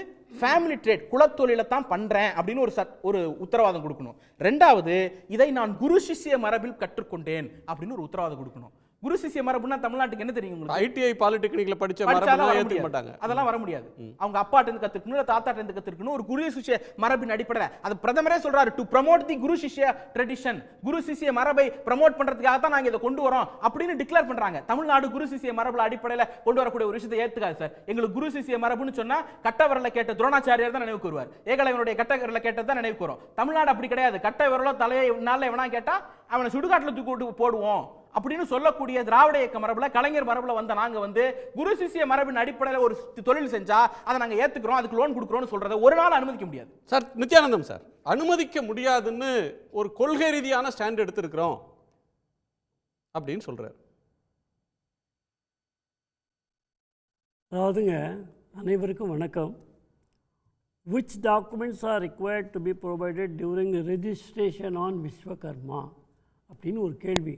ஃபேமிலி ட்ரேட் குலத்தொழிலை தான் பண்றேன் அப்படின்னு ஒரு உத்தரவாதம் கொடுக்கணும். 2வது, இதை நான் குரு சிஷ்ய மரபில் கற்றுக்கொண்டேன் அப்படின்னு ஒரு உத்தரவாதம் கொடுக்கணும். குரு சிஷ்ய மரபுனா தமிழ்நாட்டுக்கு என்ன தெரியும் உங்களுக்கு? ஐடிஐ பாலிடெக்னிக்ல படிச்ச மரபுலாம் ஏத்துக்க மாட்டாங்க. அதெல்லாம் வர முடியாது. அவங்க அப்பாட்ட இருந்து கத்துக்கணும் இல்ல தாத்தாட்ட இருந்து கத்துக்கணும். ஒரு குரு சிஷ்ய மரபின் அடிப்படையில அது பிரதமரே சொல்றாரு, டு ப்ரோமோட் தி குரு சிஷ்ய ட்ரெடிஷன், குரு சிஷ்ய மரபை ப்ரோமோட் பண்றதுக்காக தான் நாங்க இதை கொண்டு வரோம் அப்படின்னு டிக்ளேர் பண்றாங்க. தமிழ்நாடு குரு சிஷ்ய மரபுல அடிப்படையில கொண்டு வரக்கூடிய ஒரு விஷயத்தை ஏத்துக்காது சார். எங்களுக்கு குரு சிஷ்ய மரபுன்னு சொன்னா கட்டவரல கேட்ட துரோணாச்சாரியார் தான் நினைவுக்கு வருவார், ஏகலைவனுடைய கட்டவரல கேட்டது தான் நினைவுக்கு வரும். தமிழ்நாடு அப்படி கிடையாது. கட்டவரலோ தலையை நாள்ல எவனா கேட்டா அவனை சுடுகாட்டுல தூக்கி போடுவோம் அப்படின்னு சொல்லக்கூடிய திராவிட இயக்க மரபுல கலைஞர் மரபுல வந்த நாங்க வந்து குரு சிஷ்ய மரபின் அடிப்படையில் ஒரு தொழில் செஞ்சா அதை நாங்க ஏத்துக்கிறோம், அதுக்கு லோன் கொடுக்கிறோம்னு சொல்றதை ஒரு நாள் அனுமதிக்க முடியாது சார். நித்யானந்தம் சார், அனுமதிக்க முடியாதுன்னு ஒரு கொள்கை ரீதியான ஸ்டாண்ட் எடுத்திருக்கிறோம். அப்படின்னு சொல்றாரு. அதாவதுங்க, அனைவருக்கும் வணக்கம். Which documents are required to be provided during registration on Vishwakarma அப்படின்னு ஒரு கேள்வி.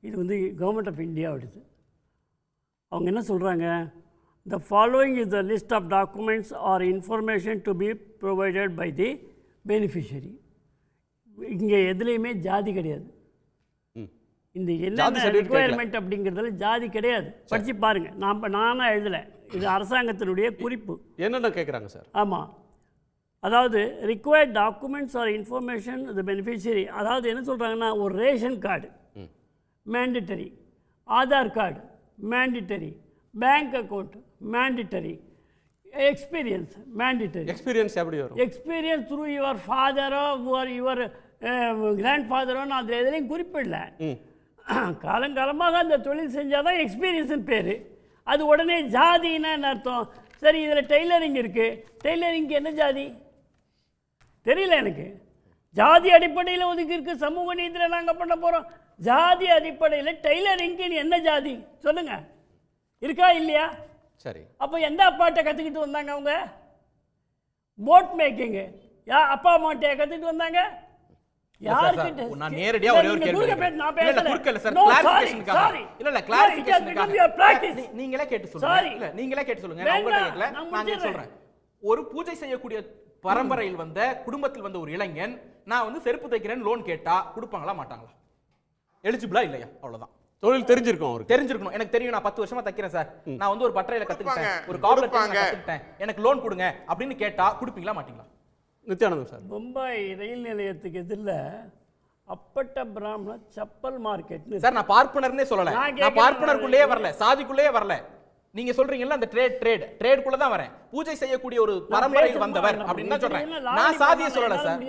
இது வந்து கவர்மெண்ட் ஆஃப் இந்தியாவோடது. அவங்க என்ன சொல்கிறாங்க, the following is the list of documents or information to be provided by the beneficiary. இங்கே எதுலேயுமே ஜாதி கிடையாது. இந்த என்ன ரிக்குவயர்மெண்ட் அப்படிங்கிறதுல ஜாதி கிடையாது. படித்து பாருங்கள். நானாக எழுதலை, இது அரசாங்கத்தினுடைய குறிப்பு. என்னென்ன கேட்குறாங்க சார்? ஆமாம், அதாவது required documents or information the beneficiary. அதாவது என்ன சொல்கிறாங்கன்னா, ஒரு ration card mandatory, Aadhaar card mandatory, bank account mandatory, experience mandatory. Experience எப்படி வரும்? எக்ஸ்பீரியன்ஸ் த்ரூ யுவர் ஃபாதரோ யுவர் கிராண்ட் ஃபாதரோன்னு அதில் எதுலேயும் குறிப்பிடல. காலங்காலமாக அந்த தொழில் செஞ்சால் தான் எக்ஸ்பீரியன்ஸுன்னு பேர். அது உடனே ஜாதின்னா என்ன அர்த்தம்? சரி, இதில் டெய்லரிங் இருக்குது, டெய்லரிங்க்கு என்ன ஜாதி தெரியல எனக்கு. ஜாதி அடிப்படையில் ஒதுக்கி இருக்குது, சமூக நீதியில் நாங்கள் பண்ண போகிறோம். ஜாதி அடிப்படையில் டெய்லரிங்க்கு என்ன ஜாதி சொல்லுங்கள், இருக்கா இல்லையா? சரி, அப்போ எந்த அப்பாட்ட கற்றுக்கிட்டு வந்தாங்க அவங்க? போட் மேக்கிங்கு அப்பா அம்மாட்ட கற்றுக்கிட்டு வந்தாங்க. நான் நேரடியா ஒரே ஒரு கேள்வி குறுக்கல சார், கிளாரிஃபிகேஷனுக்காக. இல்ல கிளாரிஃபிகேஷனுக்காக நீங்களே கேட்டு சொல்லுங்க. இல்ல நீங்களே கேட்டு சொல்லுங்க, நான் உங்கள்ட்ட கேட்கல, நான் சொல்றேன். ஒரு பூஜை செய்யக்கூடிய பரம்பரையில் வந்த குடும்பத்தில் வந்த ஒரு இளைஞன் நான் வந்து செருப்பு தைக்கிறேன்னு லோன் கேட்டா கொடுப்பாங்களா மாட்டாங்களா? எலிஜிபிளா இல்லையா? அவ்வளவுதான். தொழில் தெரிஞ்சிருக்கும், அவருக்கு தெரிஞ்சிருக்கணும். எனக்கு தெரியும், நான் 10 வருஷமா தைக்கிறேன் சார், நான் வந்து ஒரு பட்டறையில கத்துக்கிட்டேன், ஒரு கார்பரேட்ல கத்துக்கிட்டேன், எனக்கு லோன் கொடுங்க அப்படின்னு கேட்டா கொடுப்பீங்களா மாட்டீங்களா? நித்யானந்தம் சார், மும்பை ரயில் நிலையத்துக்கு எதிரில் அப்பட்ட பிராமண சப்பல் மார்க்கெட் சார். நான் பார்ப்பனர்னே சொல்லல, நான் பார்ப்பனருக்குள்ளேயே வரல, சாதிக்குள்ளேயே வரல. நீங்க சொல்றீங்கல்ல அந்த ட்ரேட்குள்ள தான் வரேன். பூஜை செய்யக்கூடிய ஒரு பரம்பரையில் வந்தவர் அப்படின்னு தான் சொல்றேன். நான் சாதியை சொல்லல சார்.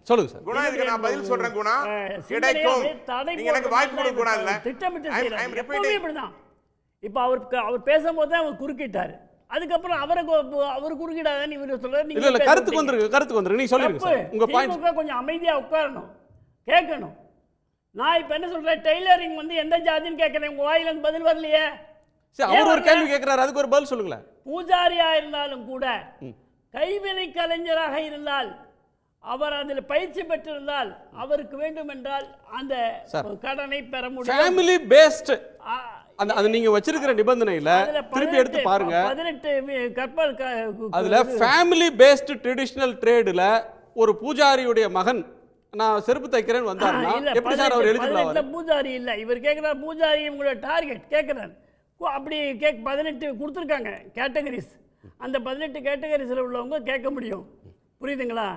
சொல்லுங்க சார். குணா, இதுக்கு நான் பதில் சொல்றேன். குணா, கிடைக்கும், நீங்க எனக்கு வாய்ப்பு கொடுங்க. குணா இல்ல, திட்டமிட்டு செய்யறாங்க எப்பவுமே இப்படிதான். இப்போ அவர் பேசும்போது தான் அவர் குறுக்கிட்டாரு, அதுக்கப்புறம் அவர் குறுக்கிடாதன்னு இவர் சொல்றாரு. இல்ல இல்ல, கருத்துக்கு வந்துருங்க, நீங்க சொல்லுங்க சார். உங்க பாயிண்ட் கொஞ்சம் அமைதியா உட்காரணும், கேட்கணும். நான் இப்ப என்ன சொல்றேன், டெய்லரிங் வந்து எந்த ஜாதின்னு கேட்கறேன், உங்க வாயில இருந்து பதில் வரலையே. அவர் ஒரு கேள்வி கேட்கிறாரு, அதுக்கு ஒரு பதில் சொல்லுங்களேன். பூஜாரியா இருந்தாலும் கூட, கைவினை கலைஞராக இருந்தால், அவர் அதில் பயிற்சி பெற்றிருந்தால், அவருக்கு வேண்டும் என்றால் அந்த கடனை பெற முடியும். ஃபேமிலி பேஸ்ட் அந்த நீங்க வச்சிருக்கிற நிபந்தனையில திருப்பி எடுத்து பாருங்க. 18 கப்பல் அதுல ஃபேமிலி பேஸ்ட் ட்ரெடிஷனல் ட்ரேட்ல ஒரு பூஜாரியுடைய மகன் நான் செருப்பு தைக்கிறேன்னு வந்தாருன்னா எப்படி சார் அவர் எழுதிக்கலாம்? பூஜாரி இல்ல, இவர் கேட்கிறார் பூஜாரி உங்களோட டார்கெட் கேட்கிறார். அப்படி 18 கொடுத்துருக்காங்க கேட்டகரிஸ். அந்த 18 கேட்டகரிஸில் உள்ளவங்க கேட்க முடியும், புரியுதுங்களா?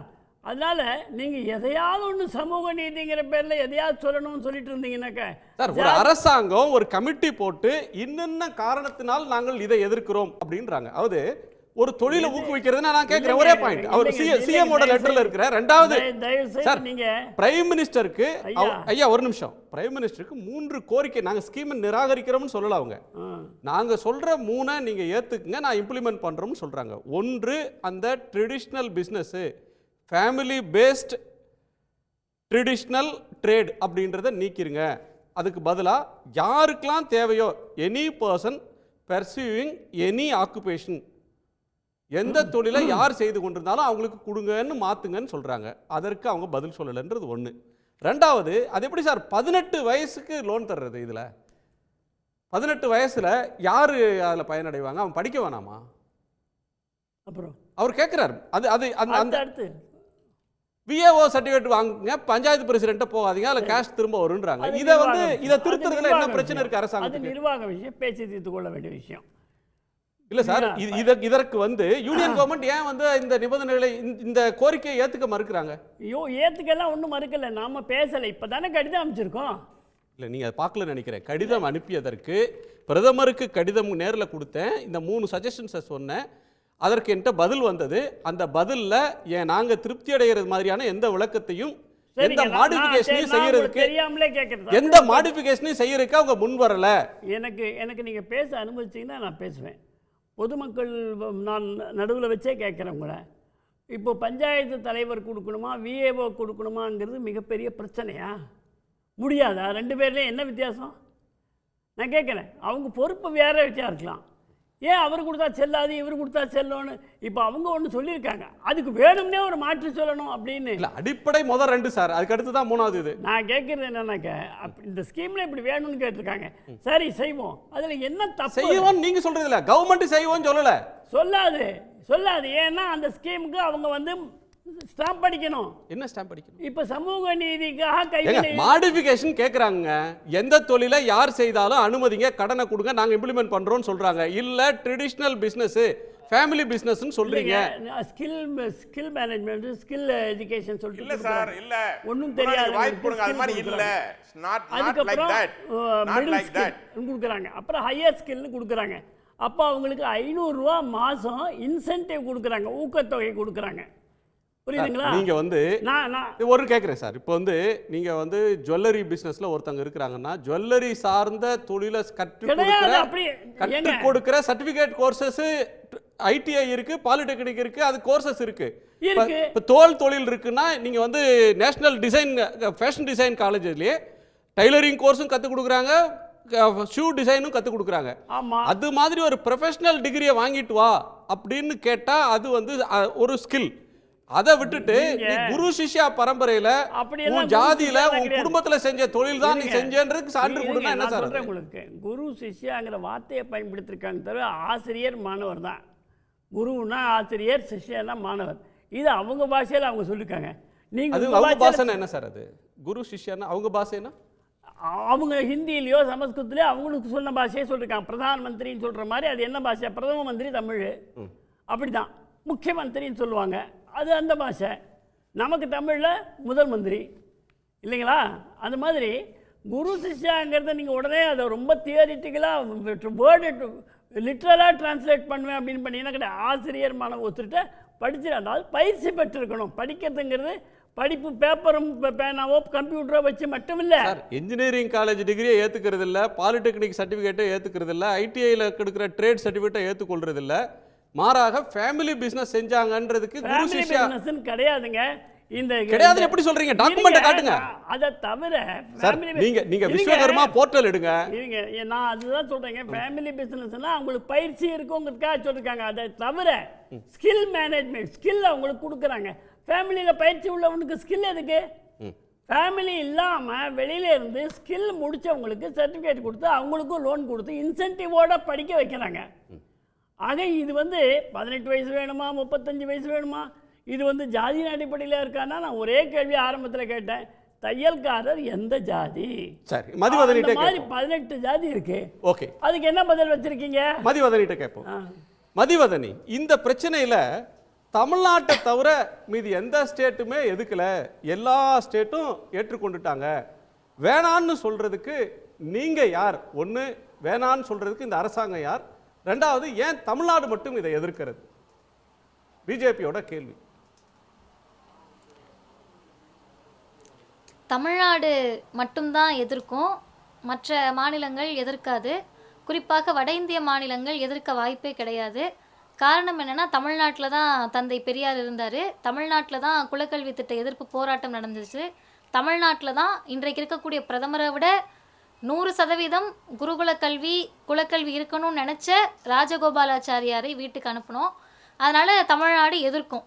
அதனால நீங்க எதையாவது ஒன்று சமூக நீதிங்கிற பேர்ல எதையாவது சொல்லணும்னு சொல்லிட்டு இருந்தீங்கன்னாக்க சார், ஒரு அரசாங்கம் ஒரு கமிட்டி போட்டு இன்னென்ன காரணத்தினால் நாங்கள் இதை எதிர்க்கிறோம் அப்படின்றாங்க. அதாவது ஒரு தொழிலை ஊக்குவிக்கிறதுனா நான் கேட்கிறேன் ஒரே பாயிண்ட். அவர் சிஎம் ஓட லெட்டர்ல இருக்கிற ரெண்டாவது சார், நீங்க பிரைம் மினிஸ்டருக்கு ஐயா ஒரு நிமிஷம், பிரைம் மினிஸ்டருக்கு 3 கோரிக்கை நாங்க ஸ்கீம் நிராகரிக்கிறோம்னு சொல்லல. அவங்க நாங்க சொல்ற 3 நீங்க ஏத்துக்குங்க, நான் இம்ப்ளிமெண்ட் பண்றோம்னு சொல்றாங்க. ஒன்று, அந்த traditional business family based traditional trade அப்படின்றத நீக்கிருங்க. அதுக்கு பதிலாக யாருக்கெல்லாம் தேவையோ any person pursuing any occupation, எந்த தொழிலை யார் செய்து கொண்டிருந்தாலும் அவங்களுக்கு கொடுங்கன்னு மாற்றுங்கன்னு சொல்கிறாங்க. அதற்கு அவங்க பதில் சொல்லலைன்றது ஒன்று. ரெண்டாவது, அது எப்படி சார் 18 வயசுக்கு லோன் தர்றது? இதில் 18 வயசில் யார் அதில் பயனடைவாங்க? அவன் படிக்க வேணாமா? அப்புறம் அவர் கேட்குறாரு, அது அது அந்த அடுத்து விஏஓ சர்டிஃபிகேட் வாங்குங்க, பஞ்சாயத்து பிரசிடென்ட்டை போகாதீங்க, அதில் கேஷ் திரும்ப வருன்றாங்க. இதை திருத்துறதுல என்ன பிரச்சனை இருக்கு அரசாங்கத்துக்கு? நிர்வாக விஷயம், பேசி தீர்த்து கொள்ள வேண்டிய விஷயம் இல்ல சார். இதற்கு வந்து யூனியன் கவர்மெண்ட் ஏன் வந்து இந்த நிபந்தனைகளை இந்த கோரிக்கையை ஏத்துக்க மறுக்கிறாங்க? ஐயோ, ஏத்துக்கலாம் ஒன்றும் மறுக்கல, நாம பேசல, இப்பதானே கடிதம் அனுப்பிச்சிருக்கோம். இல்ல நீங்க அதை பார்க்கல நினைக்கிறேன். கடிதம் அனுப்பியதற்கு பிரதமருக்கு கடிதம் நேரில் கொடுத்தேன், இந்த 3 சஜஷன்ஸை சொன்னேன், அதற்கு என்கிட்ட பதில் வந்தது. அந்த பதில்ல ஏன் நாங்க திருப்தி அடைகிறது மாதிரியான எந்த விளக்கத்தையும் எந்த மாடிஃபிகேஷனையும் செய்யறதுக்கு அவங்க முன் வரல. எனக்கு நீங்க பேச அனுமதிச்சீங்கன்னா நான் பேசுவேன். பொதுமக்கள் நான் நடுவில் வச்சே கேட்குறேன் உங்களை. இப்போ பஞ்சாயத்து தலைவர் கொடுக்கணுமா விஏஓ கொடுக்கணுமாங்கிறது மிகப்பெரிய பிரச்சனையா? முடியாதா? 2 பேர்லேயும் என்ன வித்தியாசம்? நான் கேட்குறேன், அவங்க பொறுப்பு வேற வச்சா இருக்கலாம். ஏன் அவர் கொடுத்தா செல்லாது, இவர் கொடுத்தா செல்லணும்னு இப்போ அவங்க ஒன்று சொல்லியிருக்காங்க. அதுக்கு வேணும்னே ஒரு மாற்று சொல்லணும் அப்படின்னு இல்லை, அடிப்படை முதல் 2 சார், அதுக்கு அடுத்து தான் 3வது இது. நான் கேட்குறது என்னன்னாக்க, இந்த ஸ்கீமில் இப்படி வேணும்னு கேட்டிருக்காங்க. சரி செய்வோம், அதில் என்ன தப்பு? செய்வோம் நீங்க சொல்றது இல்லை, கவர்மெண்ட் செய்வோம் சொல்லலை. சொல்லாது. ஏன்னா அந்த ஸ்கீமுக்கு அவங்க வந்து ஸ்டாம்ப் அடிக்கணும். என்ன ஸ்டாம்ப் அடிக்கணும்? இப்போ சமூக நீதிக்காக கைவினை மாடிஃபிகேஷன் கேட்குறாங்க. எந்த தொழிலை யார் செய்தாலும் அனுமதிங்க, கடனை கொடுங்க, நாங்கள் இம்ப்ளிமெண்ட் பண்ணுறோம்னு சொல்கிறாங்க. இல்லை ட்ரெடிஷ்னல் பிஸ்னஸ், ஃபேமிலி பிஸ்னஸ்ன்னு சொல்கிறீங்க. ஸ்கில் மேனேஜ்மெண்ட், ஸ்கில் எஜுகேஷன் சொல்லிட்டு இல்ல சார், இல்ல ஒன்றும் தெரியாது. வாய்ப்பு கொடுங்க, அது மாதிரி இல்ல. not like that. Middle like that. Skill கொடுக்குறாங்க, அப்புறம் ஹையர் ஸ்கில்னு கொடுக்குறாங்க. அப்போ அவங்களுக்கு 500 ரூபா மாதம் இன்சென்டிவ் கொடுக்குறாங்க, ஊக்கத்தொகை கொடுக்குறாங்க. புரியுதுங்களா? நீங்க வந்து நான் ஒரு கேட்குறேன் சார், இப்போ வந்து நீங்க வந்து ஜுவல்லரி பிஸ்னஸ்ல ஒருத்தங்க இருக்கிறாங்கன்னா, ஜுவல்லரி சார்ந்த தொழிலை கற்றுக் கொடுக்கிற சர்டிஃபிகேட் கோர்சஸ் ஐடிஐ இருக்கு, பாலிடெக்னிக் இருக்கு, அது கோர்சஸ் இருக்கு. இப்போ தோல் தொழில் இருக்குன்னா நீங்க வந்து நேஷனல் டிசைன் ஃபேஷன் டிசைன் காலேஜ்லயே டைலரிங் கோர்ஸும் கற்றுக் கொடுக்குறாங்க, ஷூ டிசைனும் கற்றுக் கொடுக்குறாங்க. அது மாதிரி ஒரு ப்ரொஃபஷனல் டிகிரியை வாங்கிட்டு வா அப்படின்னு கேட்டா அது வந்து ஒரு ஸ்கில். அதை விட்டுட்டு நீ குரு சிஷ்யா பரம்பரையில உன் ஜாதியில உன் குடும்பத்துல செஞ்ச தொழில் தான் நீ செஞ்சேன்றதுக்கு சான்று கொடுனா என்ன சார்? உங்களுக்கு குரு சிஷ்யாங்கிற வார்த்தையை பயன்படுத்திருக்காங்க தவிர ஆசிரியர் மாணவர் தான். குருன்னா ஆசிரியர், சிஷ்யன்னா மாணவர். இது அவங்க பாஷையில அவங்க சொல்லிருக்காங்க. நீங்க அது அவங்க பாஷைன்னா என்ன சார்? அது குரு சிஷ்யான்னா அவங்க பாஷைனா அவங்க ஹிந்தியிலையோ சமஸ்கிருதத்திலையோ அவங்களுக்கு சொன்ன பாஷையை சொல்லியிருக்காங்க. பிரதான் மந்திரின்னு சொல்கிற மாதிரி அது என்ன பாஷை? பிரதம மந்திரி தமிழ், அப்படி தான். முக்கியமந்திரின்னு சொல்லுவாங்க, அது அந்த பாஷை. நமக்கு தமிழில் முதல் மந்திரி இல்லைங்களா? அந்த மாதிரி குரு சிஷ்யாங்கிறத நீங்கள் உடனே அதை ரொம்ப தியரிட்டிக்கலாக வேர்டு லிட்ரலாக டிரான்ஸ்லேட் பண்ணுவேன் அப்படின்னு பண்ணிங்கன்னா கிடையாது. ஆசிரியர் மாணவ ஒத்துட்டு படிச்சிருந்தால் பயிற்சி பெற்றிருக்கணும். படிக்கிறதுங்கிறது படிப்பு பேப்பரும் பேனாவோ கம்ப்யூட்டரோ வச்சு மட்டும் இல்லை. இன்ஜினியரிங் காலேஜ் டிகிரியை ஏற்றுக்கிறது இல்லை, பாலிடெக்னிக் சர்டிஃபிகேட்டை ஏற்றுக்கிறது இல்லை, ஐடிஐயில் கொடுக்குற ட்ரேட் சர்டிஃபிகேட்டை ஏற்றுக்கொள்றது இல்லை. மாறாக ஃபேமிலி பிஸ்னஸ் செஞ்சாங்கன்றதுக்கு குரு சிஷ்யா கிடையாதுங்க. இந்த கிடையாது எப்படி சொல்றீங்க? டாக்குமெண்ட் காட்டுங்க. அதை தவிர நீங்க விஸ்வகர்மா போர்ட்டல் எடுங்க. நான் அதுதான் சொல்றேங்க, ஃபேமிலி பிசினஸ்னா அவங்களுக்கு பயிற்சி இருக்குங்கிறதுக்காக சொல்லிருக்காங்க. அதை தவிர ஸ்கில் மேனேஜ்மெண்ட் ஸ்கில் அவங்களுக்கு கொடுக்குறாங்க. ஃபேமிலியில் பயிற்சி உள்ளவனுக்கு ஸ்கில் எதுக்கு? ஃபேமிலி இல்லாமல் வெளியில இருந்து ஸ்கில் முடிச்சவங்களுக்கு சர்டிஃபிகேட் கொடுத்து அவங்களுக்கும் லோன் கொடுத்து இன்சென்டிவோட படிக்க வைக்கிறாங்க. ஆக இது வந்து 18 வயசு வேணுமா 35 வயசு வேணுமா? இது வந்து ஜாதியின் அடிப்படையில் இருக்கான்னா, நான் ஒரே கேள்வி ஆரம்பத்தில் கேட்டேன், தையல்காரர் எந்த ஜாதி? சரி, மதிவதனிட்ட மாதிரி 18 ஜாதி இருக்கு. ஓகே, அதுக்கு என்ன பதில் வச்சிருக்கீங்க? மதிவதனிட்ட கேட்போம். மதிவதனி, இந்த பிரச்சனையில தமிழ்நாட்டை தவிர மீதி எந்த ஸ்டேட்டுமே எதுக்கல, எல்லா ஸ்டேட்டும் ஏற்றுக்கொண்டுட்டாங்க. வேணான்னு சொல்றதுக்கு நீங்க யார்? ஒன்று, வேணான்னு சொல்றதுக்கு இந்த அரசாங்கம் யார்? ரெண்டாவது, ஏன் தமிழ்நாடு மட்டும் இதை எதிர்க்கிறது? பிஜேபியோட கேள்வி. தமிழ்நாடு மட்டும்தான் எதிர்க்கும், மற்ற மாநிலங்கள் எதிர்க்காது. குறிப்பாக வட இந்திய மாநிலங்கள் எதிர்க்க வாய்ப்பே கிடையாது. காரணம் என்னென்னா, தமிழ்நாட்டில் தான் தந்தை பெரியார் இருந்தார், தமிழ்நாட்டில் தான் குலக்கல்வி திட்ட எதிர்ப்பு போராட்டம் நடந்துச்சு, தமிழ்நாட்டில் தான் இன்றைக்கு இருக்கக்கூடிய பிரதமரை விட 100% குருகுல கல்வி குலக்கல்வி இருக்கணும்னு நினச்ச ராஜகோபாலாச்சாரியாரை வீட்டுக்கு அனுப்பணும். அதனால் தமிழ்நாடு எதிர்க்கும்.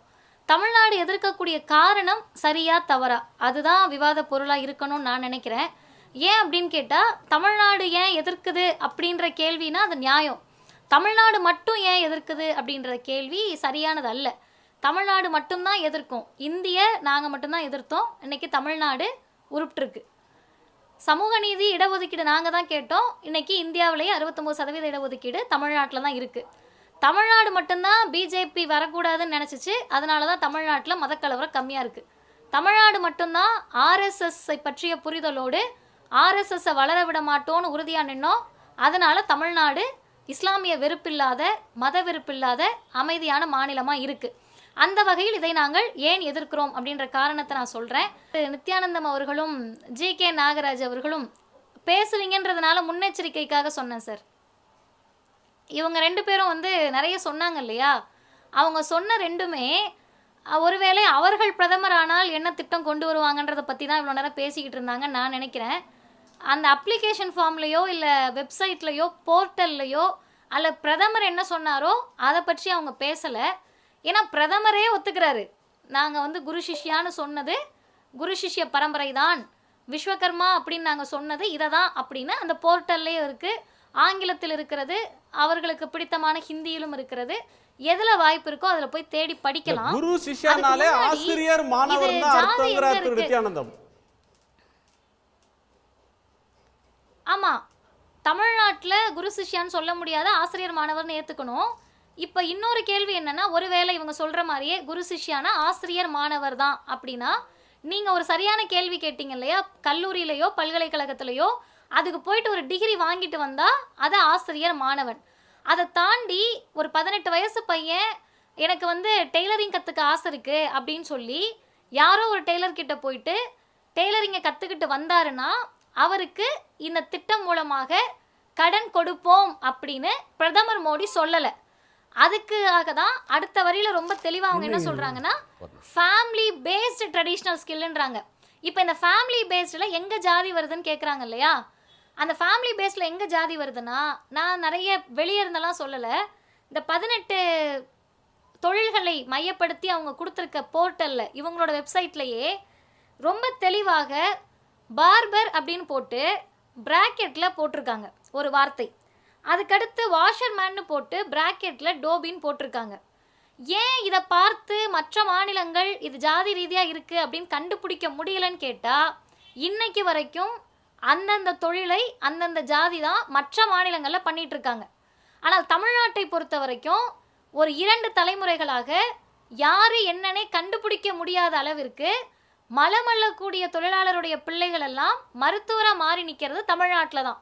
தமிழ்நாடு எதிர்க்கக்கூடிய காரணம் சரியா தவறா, அதுதான் விவாத பொருளாக இருக்கணும்னு நான் நினைக்கிறேன். ஏன் அப்படின்னு கேட்டால், தமிழ்நாடு ஏன் எதிர்க்குது அப்படின்ற கேள்வினா அது நியாயம். தமிழ்நாடு மட்டும் ஏன் எதிர்க்குது அப்படின்ற கேள்வி சரியானது அல்ல. தமிழ்நாடு மட்டும்தான் எதிர்க்கும். நாங்கள் மட்டும்தான் எதிர்த்தோம். இன்றைக்கி தமிழ்நாடு உருப்பிட்டுருக்கு. சமூக நீதி இடஒதுக்கீடு நாங்கள் தான் கேட்டோம். இன்றைக்கி இந்தியாவிலேயே 69% இடஒதுக்கீடு தமிழ்நாட்டில் தான் இருக்குது. தமிழ்நாடு மட்டும்தான் பிஜேபி வரக்கூடாதுன்னு நினச்சிச்சு, அதனால தான் தமிழ்நாட்டில் மதக்கலவரம் கம்மியாக இருக்குது. தமிழ்நாடு மட்டும்தான் ஆர்எஸ்எஸ்ஸை பற்றிய புரிதலோடு ஆர்எஸ்எஸ்ஸை வளர விட மாட்டோன்னு உறுதியாக நின்னோம். அதனால் தமிழ்நாடு இஸ்லாமிய வெறுப்பில்லாத, மத வெறுப்பில்லாத அமைதியான மாநிலமாக இருக்குது. அந்த வகையில் இதை நாங்கள் ஏன் எதிர்க்கிறோம் அப்படின்ற காரணத்தை நான் சொல்கிறேன். நித்யானந்தம் அவர்களும் ஜி.கே. நாகராஜ் அவர்களும் பேசுவீங்கன்றதுனால முன்னெச்சரிக்கைக்காக சொன்னேன் சார். இவங்க 2 பேரும் வந்து நிறைய சொன்னாங்க இல்லையா? அவங்க சொன்ன 2மே ஒருவேளை அவர்கள் பிரதமர் ஆனால் என்ன திட்டம் கொண்டு வருவாங்கன்றதை பற்றி தான் இவ்வளோ நேரம் பேசிக்கிட்டு இருந்தாங்கன்னு நான் நினைக்கிறேன். அந்த அப்ளிகேஷன் ஃபார்ம்லையோ இல்லை வெப்சைட்லையோ போர்ட்டல்லையோ அல்ல பிரதமர் என்ன சொன்னாரோ அதை பற்றி அவங்க பேசலை. ஏன்னா பிரதமரே ஒத்துக்கிறாரு, நாங்கள் வந்து குரு சிஷ்யான்னு சொன்னது குரு சிஷ்ய பரம்பரை தான், விஸ்வகர்மா அப்படின்னு நாங்கள் சொன்னது இதை தான் அப்படின்னு அந்த போர்ட்டல்லையும் இருக்குது, ஆங்கிலத்தில் இருக்கிறது, அவர்களுக்கு பிடித்தமான ஹிந்தியிலும் இருக்கிறது. எதுல வாய்ப்பு இருக்கோ அதுல போய் தேடி படிக்கலாம். குரு சிஷ்யனாலே ஆசிரியர் மாணவர் தான் அர்த்தம்ங்கற நித்யானந்தம். ஆமா, தமிழ்நாட்டுல குரு சிஷ்யான்னு சொல்ல முடியாத, ஆசிரியர் மாணவர்னு ஏத்துக்கணும். இப்ப இன்னொரு கேள்வி என்னன்னா, ஒருவேளை இவங்க சொல்ற மாதிரியே குரு சிஷ்யானா ஆசிரியர் மாணவர் தான் அப்படின்னா, நீங்க ஒரு சரியான கேள்வி கேட்டீங்க இல்லையா, கல்லூரியிலையோ பல்கலைக்கழகத்திலையோ அதுக்கு போயிட்டு ஒரு டிகிரி வாங்கிட்டு வந்தா அது ஆசிரியர் மாணவன். அதை தாண்டி ஒரு 18 வயசு பையன் எனக்கு வந்து டெய்லரிங் கற்றுக்க ஆசை இருக்குது அப்படின்னு சொல்லி யாரோ ஒரு டெய்லர் கிட்ட போயிட்டு டெய்லரிங்கை கற்றுக்கிட்டு வந்தாருன்னா அவருக்கு இந்த திட்டம் மூலமாக கடன் கொடுப்போம் அப்படின்னு பிரதமர் மோடி சொல்லலை. அதுக்காக தான் அடுத்த வரியில் ரொம்ப தெளிவாக அவங்க என்ன சொல்கிறாங்கன்னா, ஃபேமிலி பேஸ்டு ட்ரெடிஷ்னல் ஸ்கில்ன்றாங்க. இப்போ இந்த ஃபேமிலி பேஸ்டில் எங்கே ஜாதி வருதுன்னு கேட்குறாங்க இல்லையா, அந்த ஃபேமிலி பேஸில் எங்கே ஜாதி வருதுன்னா, நான் நிறைய வெளியே இருந்தெல்லாம் சொல்லலை, இந்த 18 தொழில்களை மையப்படுத்தி அவங்க கொடுத்துருக்க போர்ட்டலில் இவங்களோட வெப்சைட்லேயே ரொம்ப தெளிவாக பார்பர் அப்படின்னு போட்டு ப்ராக்கெட்டில் போட்டிருக்காங்க ஒரு வார்த்தை, அதுக்கடுத்து வாஷர்மேன்னு போட்டு ப்ராக்கெட்டில் டோபின்னு போட்டிருக்காங்க. ஏன் இதை பார்த்து மற்ற மாநிலங்கள் இது ஜாதி ரீதியாக இருக்குது அப்படின்னு கண்டுபிடிக்க முடியலன்னு கேட்டால், இன்னைக்கு வரைக்கும் அந்தந்த தொழிலை அந்தந்த ஜாதி தான் மற்ற மாநிலங்களில் பண்ணிட்டு இருக்காங்க. ஆனால் தமிழ்நாட்டை பொறுத்த வரைக்கும் ஒரு 2 தலைமுறைகளாக யார் என்னன்னே கண்டுபிடிக்க முடியாத அளவிற்கு மலமல்லக்கூடிய தொழிலாளருடைய பிள்ளைகள் எல்லாம் மருத்துவராக மாறி நிற்கிறது தமிழ்நாட்டில் தான்.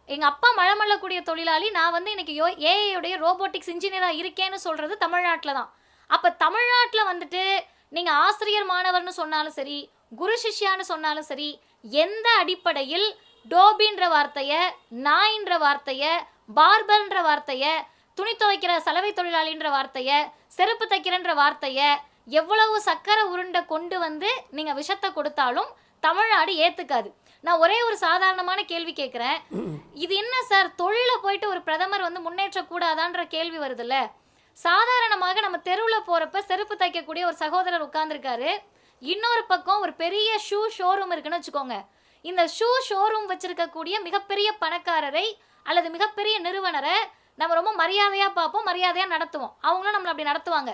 எங்கள் அப்பா மலமல்லக்கூடிய தொழிலாளி, நான் வந்து இன்னைக்கு ஏஐயுடைய ரோபோட்டிக்ஸ் இன்ஜினியராக இருக்கேன்னு சொல்கிறது தமிழ்நாட்டில் தான். அப்போ தமிழ்நாட்டில் வந்துட்டு நீங்கள் ஆசிரியர் மாணவர்னு சொன்னாலும் சரி, குரு சிஷ்யான்னு சொன்னாலும் சரி, எந்த அடிப்படையில் டோபின்ற வார்த்தையை, நாயின்ற வார்த்தையை, பார்பர்ன்ற வார்த்தையை, துணி துவைக்கிற சலவை தொழிலாளின்ற வார்த்தையை, செருப்பு தைக்கிறன்ற வார்த்தையை, எவ்வளவு சக்கரை உருண்டை கொண்டு வந்து நீங்கள் விஷத்தை கொடுத்தாலும் தமிழ்நாடு ஏற்றுக்காது. நான் ஒரே ஒரு சாதாரணமான கேள்வி கேட்குறேன், இது என்ன சார் தொழிலை போயிட்டு ஒரு பிரதமர் வந்து முன்னேற்றக்கூடாதான்ற கேள்வி வருதுல்ல. சாதாரணமாக நம்ம தெருவில் போகிறப்ப செருப்பு தைக்கக்கூடிய ஒரு சகோதரர் உட்கார்ந்துருக்காரு, இன்னொரு பக்கம் ஒரு பெரிய ஷூ ஷோரூம் இருக்குன்னு வச்சுக்கோங்க. இந்த ஷூ ஷோரூம் வச்சிருக்கக்கூடிய மிகப்பெரிய பணக்காரரை அல்லது மிகப்பெரிய நிறுவனரை நம்ம ரொம்ப மரியாதையாக பார்ப்போம், மரியாதையாக நடத்துவோம், அவங்களும் நம்மளை அப்படி நடத்துவாங்க.